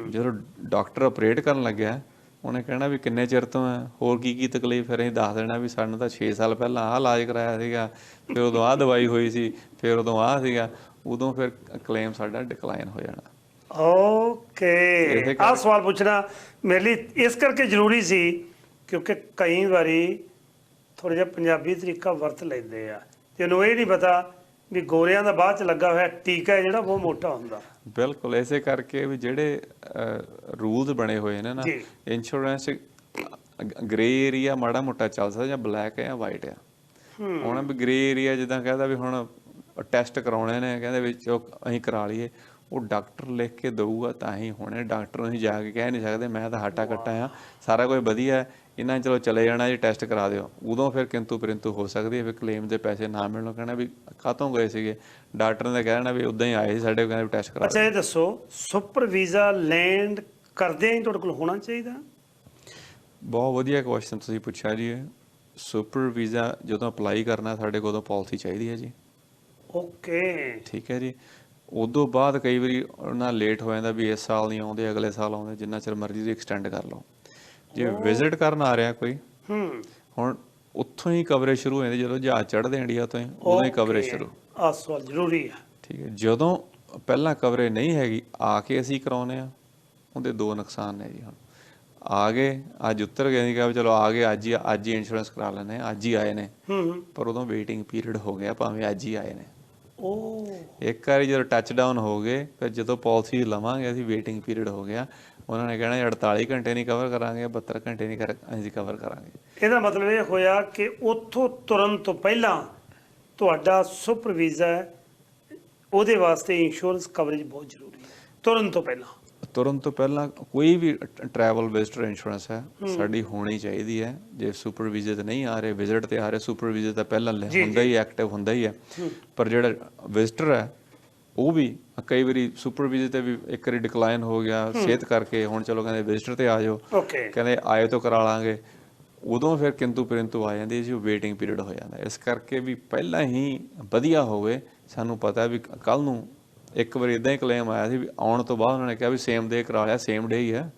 ਜਦੋਂ ਡਾਕਟਰ ਆਪਰੇਟ ਕਰਨ ਲੱਗਿਆ, ਉਹਨੇ ਕਹਿਣਾ ਵੀ ਕਿੰਨੇ ਚਿਰ ਤੋਂ ਹੈ, ਹੋਰ ਕੀ ਤਕਲੀਫ, ਫਿਰ ਅਸੀਂ ਦੱਸ ਦੇਣਾ ਵੀ ਸਾਨੂੰ ਤਾਂ 6 ਸਾਲ ਪਹਿਲਾਂ ਆਹ ਇਲਾਜ ਕਰਾਇਆ ਸੀਗਾ, ਫਿਰ ਉਦੋਂ ਆਹ ਦਵਾਈ ਹੋਈ ਸੀ, ਫਿਰ ਉਦੋਂ ਆਹ ਸੀਗਾ, ਉਦੋਂ ਫਿਰ ਕਲੇਮ ਸਾਡਾ ਡਿਕਲਾਈਨ ਹੋ ਜਾਣਾ। ਓਕੇ, ਆਹ ਸਵਾਲ ਪੁੱਛਣਾ ਮੇਰੇ ਲਈ ਇਸ ਕਰਕੇ ਜ਼ਰੂਰੀ ਸੀ, ਕਿਉਂਕਿ ਕਈ ਵਾਰੀ ਥੋੜ੍ਹਾ ਜਿਹਾ ਪੰਜਾਬੀ ਤਰੀਕਾ ਵਰਤ ਲੈਂਦੇ ਆ, ਤੇ ਉਹਨੂੰ ਇਹ ਨਹੀਂ ਪਤਾ ਵੀ ਗੋਰਿਆਂ ਦਾ ਬਾਅਦ 'ਚ ਲੱਗਾ ਹੋਇਆ ਟੀਕਾ ਹੈ ਜਿਹੜਾ ਬਹੁਤ ਮੋਟਾ ਹੁੰਦਾ। ਬਿਲਕੁਲ, ਇਸੇ ਕਰਕੇ ਵੀ ਜਿਹੜੇ ਰੂਲਸ ਬਣੇ ਹੋਏ ਨੇ ਨਾ, ਇੰਸ਼ੋਰੈਂਸ ਗ੍ਰੇ ਏਰੀਆ ਮਾੜਾ ਮੋਟਾ ਚੱਲ ਸਕਦਾ, ਜਾਂ ਬਲੈਕ ਹੈ ਜਾਂ ਵਾਈਟ ਆ। ਹੁਣ ਵੀ ਗ੍ਰੇ ਏਰੀਆ ਜਿੱਦਾਂ ਕਹਿੰਦਾ ਵੀ ਹੁਣ ਟੈਸਟ ਕਰਾਉਣੇ ਨੇ, ਕਹਿੰਦੇ ਵਿੱਚ ਅਸੀਂ ਕਰਾ ਲਈਏ, ਉਹ ਡਾਕਟਰ ਲਿਖ ਕੇ ਦਊਗਾ ਤਾਂ ਹੀ ਹੋਣੇ। ਡਾਕਟਰ ਨੂੰ ਅਸੀਂ ਜਾ ਕੇ ਕਹਿ ਨਹੀਂ ਸਕਦੇ ਮੈਂ ਤਾਂ ਹੱਟਾ ਕੱਟਾ ਆ, ਸਾਰਾ ਕੁਝ ਵਧੀਆ, ਇਹਨਾਂ ਚਲੋ ਚਲੇ ਜਾਣਾ ਜੀ, ਟੈਸਟ ਕਰਾ ਦਿਓ। ਉਦੋਂ ਫਿਰ ਕਿੰਤੂ ਪਰੰਤੂ ਹੋ ਸਕਦੀ ਹੈ, ਫਿਰ ਕਲੇਮ ਦੇ ਪੈਸੇ ਨਾ ਮਿਲਣ, ਕਹਿਣਾ ਵੀ ਕਾਹਤੋਂ ਗਏ ਸੀਗੇ, ਡਾਕਟਰ ਨੇ ਕਹਿਣਾ ਵੀ ਉੱਦਾਂ ਹੀ ਆਏ ਸੀ ਸਾਡੇ ਕੋਲ, ਕਹਿੰਦੇ ਟੈਸਟ ਕਰਾ। ਅੱਛਾ, ਇਹ ਦੱਸੋ ਸੁਪਰ ਵੀਜ਼ਾ ਲੈਂਡ ਕਰਦੇ ਹੀ ਤੁਹਾਡੇ ਕੋਲ ਹੋਣਾ ਚਾਹੀਦਾ? ਬਹੁਤ ਵਧੀਆ ਕੁਐਸਚਨ ਤੁਸੀਂ ਪੁੱਛਿਆ ਜੀ। ਸੁਪਰ ਵੀਜ਼ਾ ਜਦੋਂ ਅਪਲਾਈ ਕਰਨਾ, ਸਾਡੇ ਕੋਲ ਉਦੋਂ ਪਾਲਿਸੀ ਚਾਹੀਦੀ ਹੈ ਜੀ। ਓਕੇ, ਠੀਕ ਹੈ ਜੀ। ਉਦੋਂ ਬਾਅਦ ਕਈ ਵਾਰੀ ਉਹਨਾਂ ਲੇਟ ਹੋ ਜਾਂਦਾ ਵੀ ਇਸ ਸਾਲ ਨਹੀਂ ਆਉਂਦੇ, ਅਗਲੇ ਸਾਲ ਆਉਂਦੇ, ਜਿੰਨਾ ਚਿਰ ਮਰਜ਼ੀ ਤੁਸੀਂ ਐਕਸਟੈਂਡ ਕਰ ਲਓ। ਜੇ ਵਿਜ਼ਿਟ ਕਰਨ ਆ ਰਿਹਾ ਕੋਈ, ਹੁਣ ਉੱਥੋਂ ਹੀ ਕਵਰੇਜ ਸ਼ੁਰੂ ਹੋ ਜਾਂਦੀ, ਜਦੋਂ ਜਹਾਜ਼ ਚੜ੍ਹਦੇ ਇੰਡੀਆ ਤੋਂ ਹੀ, ਉਦੋਂ ਹੀ ਕਵਰੇਜ ਸ਼ੁਰੂ। ਆਹ ਸਵਾਲ ਜ਼ਰੂਰੀ ਹੈ। ਠੀਕ ਹੈ, ਜਦੋਂ ਪਹਿਲਾਂ ਕਵਰੇਜ ਨਹੀਂ ਹੈਗੀ, ਆ ਕੇ ਅਸੀਂ ਕਰਾਉਂਦੇ ਹਾਂ, ਉਹਦੇ 2 ਨੁਕਸਾਨ ਨੇ ਜੀ। ਹੁਣ ਆ ਗਏ, ਅੱਜ ਉਤਰ ਗਏ, ਨਹੀਂ ਕਿਹਾ ਚਲੋ ਆ ਗਏ, ਅੱਜ ਹੀ ਇੰਸ਼ੋਰੈਂਸ ਕਰਾ ਲੈਂਦੇ, ਅੱਜ ਹੀ ਆਏ ਨੇ, ਪਰ ਉਦੋਂ ਵੇਟਿੰਗ ਪੀਰੀਅਡ ਹੋ ਗਿਆ, ਭਾਵੇਂ ਅੱਜ ਹੀ ਆਏ ਨੇ। ਇੱਕ ਵਾਰੀ ਜਦੋਂ ਟੱਚ ਡਾਊਨ ਹੋ ਗਏ, ਫਿਰ ਜਦੋਂ ਪਾਲਿਸੀ ਲਵਾਂਗੇ ਅਸੀਂ, ਵੇਟਿੰਗ ਪੀਰੀਅਡ ਹੋ ਗਿਆ, ਉਹਨਾਂ ਨੇ ਕਹਿਣਾ 48 ਘੰਟੇ ਨਹੀਂ ਕਵਰ ਕਰਾਂਗੇ, 72 ਘੰਟੇ ਨਹੀਂ ਅਸੀਂ ਕਵਰ ਕਰਾਂਗੇ। ਇਹਦਾ ਮਤਲਬ ਇਹ ਹੋਇਆ ਕਿ ਉੱਥੋਂ ਤੁਰਨ ਤੋਂ ਪਹਿਲਾਂ ਤੁਹਾਡਾ ਸੁਪਰ ਵੀਜ਼ਾ ਹੈ, ਉਹਦੇ ਵਾਸਤੇ ਇੰਸ਼ੋਰੈਂਸ ਕਵਰੇਜ ਬਹੁਤ ਜ਼ਰੂਰੀ ਹੈ। ਤੁਰਨ ਤੋਂ ਪਹਿਲਾਂ ਕੋਈ ਵੀ ਟਰੈਵਲ ਵਿਜ਼ਟਰ ਇੰਸ਼ੋਰੈਂਸ ਹੈ ਸਾਡੀ ਹੋਣੀ ਚਾਹੀਦੀ ਹੈ। ਜੇ ਸੁਪਰ ਵੀਜ਼ੇ ਤੇ ਨਹੀਂ ਆ ਰਹੇ, ਵਿਜ਼ਿਟ ਤੇ ਆ ਰਹੇ, ਸੁਪਰ ਵੀਜ਼ੇ ਤਾਂ ਪਹਿਲਾਂ ਹੁੰਦਾ ਹੀ, ਐਕਟਿਵ ਹੁੰਦਾ ਹੀ ਹੈ। ਪਰ ਜਿਹੜਾ ਵਿਜ਼ਟਰ ਹੈ, ਉਹ ਵੀ ਕਈ ਵਾਰੀ ਸੁਪਰ ਵੀਜ਼ੇ ਤੇ ਵੀ ਇੱਕ ਵਾਰੀ ਡਿਕਲਾਈਨ ਹੋ ਗਿਆ ਸਿਹਤ ਕਰਕੇ, ਹੁਣ ਚਲੋ ਕਹਿੰਦੇ ਵਿਜ਼ਟਰ ਤੇ ਆ ਜਾਓ, ਕਹਿੰਦੇ ਆਏ ਤੋਂ ਕਰਾ ਲਾਂਗੇ, ਉਦੋਂ ਫਿਰ ਕਿੰਤੂ ਪਰੰਤੂ ਆ ਜਾਂਦੀ ਜੀ, ਵੇਟਿੰਗ ਪੀਰੀਅਡ ਹੋ ਜਾਂਦਾ। ਇਸ ਕਰਕੇ ਵੀ ਪਹਿਲਾਂ ਹੀ ਵਧੀਆ ਹੋਵੇ, ਸਾਨੂੰ ਪਤਾ ਵੀ ਕੱਲ ਨੂੰ ਇੱਕ ਵਾਰੀ ਇਦਾਂ ਹੀ ਕਲੇਮ ਆਇਆ ਸੀ ਵੀ ਆਉਣ ਤੋਂ ਬਾਅਦ ਉਹਨਾਂ ਨੇ ਕਿਹਾ ਵੀ ਸੇਮ ਡੇ ਕਰਾ ਲਿਆ, ਸੇਮ ਡੇ ਹੀ ਹੈ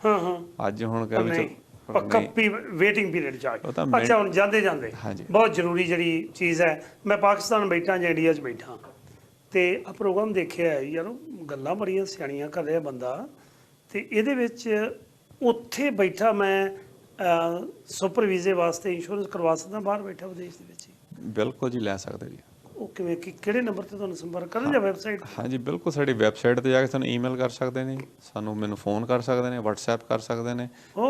ਅੱਜ। ਹੁਣ ਕਿਹਾ ਵੀ ਪੱਕਾ ਨਹੀਂ, ਵੇਟਿੰਗ ਪੀਰੀਅਡ ਚ ਆ ਉਹ ਤਾਂ ਗਿਆ। ਅੱਛਾ, ਹੁਣ ਜਾਂਦੇ ਜਾਂਦੇ ਹਾਂਜੀ। ਬਹੁਤ ਜ਼ਰੂਰੀ ਜਿਹੜੀ ਚੀਜ਼ ਹੈ, ਮੈਂ ਪਾਕਿਸਤਾਨ ਬੈਠਾ ਜਾਂ ਇੰਡੀਆ 'ਚ ਬੈਠਾ ਤੇ ਆ ਪ੍ਰੋਗਰਾਮ ਦੇਖਿਆ ਹੈ ਯਾਰ, ਗੱਲਾਂ ਬੜੀਆਂ ਸਿਆਣੀਆਂ ਕਰ ਰਿਹਾ ਬੰਦਾ, ਤੇ ਇਹਦੇ ਵਿੱਚ ਉੱਥੇ ਬੈਠਾ ਮੈਂ ਸੁਪਰ ਵੀਜ਼ੇ ਵਾਸਤੇ ਇੰਸ਼ੋਰੈਂਸ ਕਰਵਾ ਸਕਦਾ ਬਾਹਰ ਬੈਠਾ ਵਿਦੇਸ਼ ਦੇ ਵਿੱਚ ਹੀ? ਬਿਲਕੁਲ ਜੀ, ਲੈ ਸਕਦੇ ਜੀ। ਉਹ ਕਿਵੇਂ, ਕਿਹੜੇ ਨੰਬਰ ਤੇ ਤੁਹਾਨੂੰ ਸੰਪਰਕ ਕਰਨ ਜਾਂ ਵੈਬਸਾਈਟ? ਹਾਂਜੀ ਬਿਲਕੁਲ, ਸਾਡੀ ਵੈਬਸਾਈਟ ਤੇ ਜਾ ਕੇ ਸਾਨੂੰ ਈਮੇਲ ਕਰ ਸਕਦੇ ਨੇ, ਮੈਨੂੰ ਫੋਨ ਕਰ ਸਕਦੇ ਨੇ, WhatsApp ਕਰ ਸਕਦੇ ਨੇ,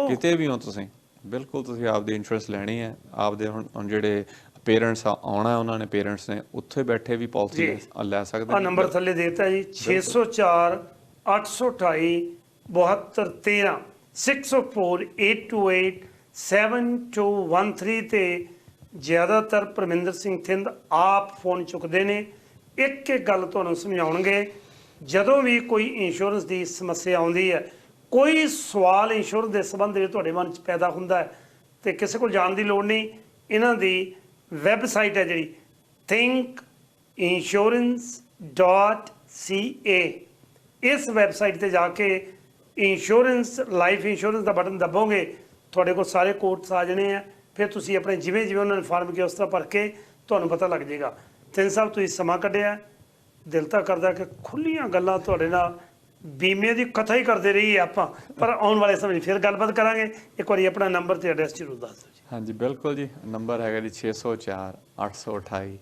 ਕਿਤੇ ਵੀ ਹੋ ਤੁਸੀਂ। ਬਿਲਕੁਲ ਤੁਸੀਂ ਆਪਦੀ ਇੰਸ਼ੋਰੈਂਸ ਲੈਣੀ ਹੈ, ਆਪਦੇ ਹੁਣ ਜਿਹੜੇ ਪੇਰੈਂਟਸ ਆਉਣਾ, ਉਹਨਾਂ ਨੇ ਪੇਰੈਂਟਸ ਨੇ ਉੱਥੇ ਬੈਠੇ ਵੀ ਪਾਲਿਸੀ ਲੈ ਸਕਦੇ ਆ ਨੇ। ਨੰਬਰ ਥੱਲੇ ਦੇਤਾ ਜੀ, 604 828 7213 604 828 7213 ਤੇ ਜ਼ਿਆਦਾਤਰ ਪਰਮਿੰਦਰ ਸਿੰਘ ਥਿੰਦ ਆਪ ਫੋਨ ਚੁੱਕਦੇ ਨੇ। ਇੱਕ ਇੱਕ ਗੱਲ ਤੁਹਾਨੂੰ ਸਮਝਾਉਣਗੇ। ਜਦੋਂ ਵੀ ਕੋਈ ਇੰਸ਼ੋਰੈਂਸ ਦੀ ਸਮੱਸਿਆ ਆਉਂਦੀ ਹੈ, ਕੋਈ ਸਵਾਲ ਇੰਸ਼ੋਰੈਂਸ ਦੇ ਸੰਬੰਧ ਵਿੱਚ ਤੁਹਾਡੇ ਮਨ 'ਚ ਪੈਦਾ ਹੁੰਦਾ ਹੈ, ਤੇ ਕਿਸੇ ਕੋਲ ਜਾਣ ਦੀ ਲੋੜ ਨਹੀਂ। ਇਹਨਾਂ ਦੀ ਵੈਬਸਾਈਟ ਹੈ ਜਿਹੜੀ thinkinsurance.ca, ਇਸ ਵੈਬਸਾਈਟ ਤੇ ਜਾ ਕੇ ਇੰਸ਼ੋਰੈਂਸ, ਲਾਈਫ ਇੰਸ਼ੋਰੈਂਸ ਦਾ ਬਟਨ ਦਬੋਗੇ, ਤੁਹਾਡੇ ਕੋਲ ਸਾਰੇ ਕੋਟਸ ਆ ਜਾਣੇ ਆ। ਫਿਰ ਤੁਸੀਂ ਆਪਣੇ ਜਿਵੇਂ ਜਿਵੇਂ ਉਹਨਾਂ ਨੇ ਫਾਰਮ ਕੀਤਾ ਉਸ ਤਰ੍ਹਾਂ ਭਰ ਕੇ ਤੁਹਾਨੂੰ ਪਤਾ ਲੱਗ ਜਾਏਗਾ। ਤਿੰਨ ਸਾਹਿਬ ਤੁਸੀਂ ਸਮਾਂ ਕੱਢਿਆ, ਦਿਲ ਤਾਂ ਕਰਦਾ ਕਿ ਖੁੱਲੀਆਂ ਗੱਲਾਂ ਤੁਹਾਡੇ ਨਾਲ ਬੀਮੇ ਦੀ ਕਥਾ ਹੀ ਕਰਦੇ ਰਹੀਏ ਆਪਾਂ, ਪਰ ਆਉਣ ਵਾਲੇ ਸਮੇਂ ਫਿਰ ਗੱਲਬਾਤ ਕਰਾਂਗੇ। ਇੱਕ ਵਾਰੀ ਆਪਣਾ ਨੰਬਰ ਤੇ ਐਡਰੈਸ ਜ਼ਰੂਰ ਦੱਸ ਦਿਓ ਜੀ। ਹਾਂਜੀ ਬਿਲਕੁਲ ਜੀ, ਨੰਬਰ ਹੈਗਾ ਜੀ 604 828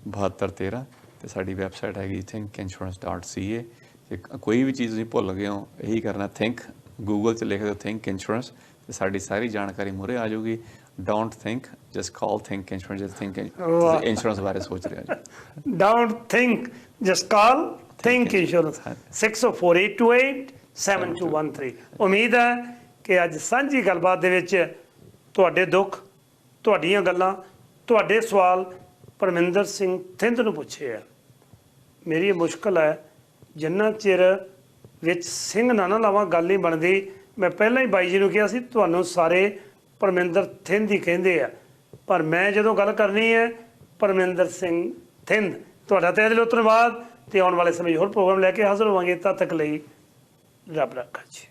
7213 ਤੇ ਸਾਡੀ ਵੈਬਸਾਈਟ ਹੈਗੀ thinkinsurance.ca। ਤੇ ਕੋਈ ਵੀ ਚੀਜ਼ ਤੁਸੀਂ ਭੁੱਲ ਗਏ ਹੋ, ਇਹੀ ਕਰਨਾ, ਥਿੰਕ, ਗੂਗਲ 'ਚ ਲਿਖ ਦਿਓ ਥਿੰਕ ਇੰਸ਼ੋਰੈਂਸ, ਤੇ ਸਾਡੀ ਸਾਰੀ ਜਾਣਕਾਰੀ ਮੂਹਰੇ ਆ ਜਾਊਗੀ। Don't think, just call think insurance. Just think insurance ਬਾਰੇ ਸੋਚ ਰਿਹਾ ਜੀ। Don't think, just call think insurance, 604 828 7213। ਉਮੀਦ ਹੈ ਕਿ ਅੱਜ ਸਾਂਝੀ ਗੱਲਬਾਤ ਦੇ ਵਿੱਚ ਤੁਹਾਡੇ ਦੁੱਖ, ਤੁਹਾਡੀਆਂ ਗੱਲਾਂ, ਤੁਹਾਡੇ ਸਵਾਲ ਪਰਮਿੰਦਰ ਸਿੰਘ ਥਿੰਦ ਨੂੰ ਪੁੱਛੇ ਆ। ਮੇਰੀ ਇਹ ਮੁਸ਼ਕਲ ਹੈ, ਜਿੰਨਾ ਚਿਰ ਵਿੱਚ ਸਿੰਘ ਨਾ ਲਾਵਾਂ ਗੱਲ ਨਹੀਂ ਬਣਦੀ। ਮੈਂ ਪਹਿਲਾਂ ਹੀ ਬਾਈ ਜੀ ਨੂੰ ਕਿਹਾ ਸੀ ਤੁਹਾਨੂੰ ਸਾਰੇ ਪਰਮਿੰਦਰ ਥਿੰਦ ਹੀ ਕਹਿੰਦੇ ਆ, ਪਰ ਮੈਂ ਜਦੋਂ ਗੱਲ ਕਰਨੀ ਹੈ ਪਰਮਿੰਦਰ ਸਿੰਘ ਥਿੰਦ। ਤੁਹਾਡਾ ਤਹਿ ਦਿਲੋਂ ਧੰਨਵਾਦ, ਤੇ ਆਉਣ ਵਾਲੇ ਸਮੇਂ ਹੋਰ ਪ੍ਰੋਗਰਾਮ ਲੈ ਕੇ ਹਾਜ਼ਰ ਹੋਵਾਂਗੇ। ਤਦ ਤੱਕ ਲਈ ਰੱਬ ਰਾਖਾ ਜੀ।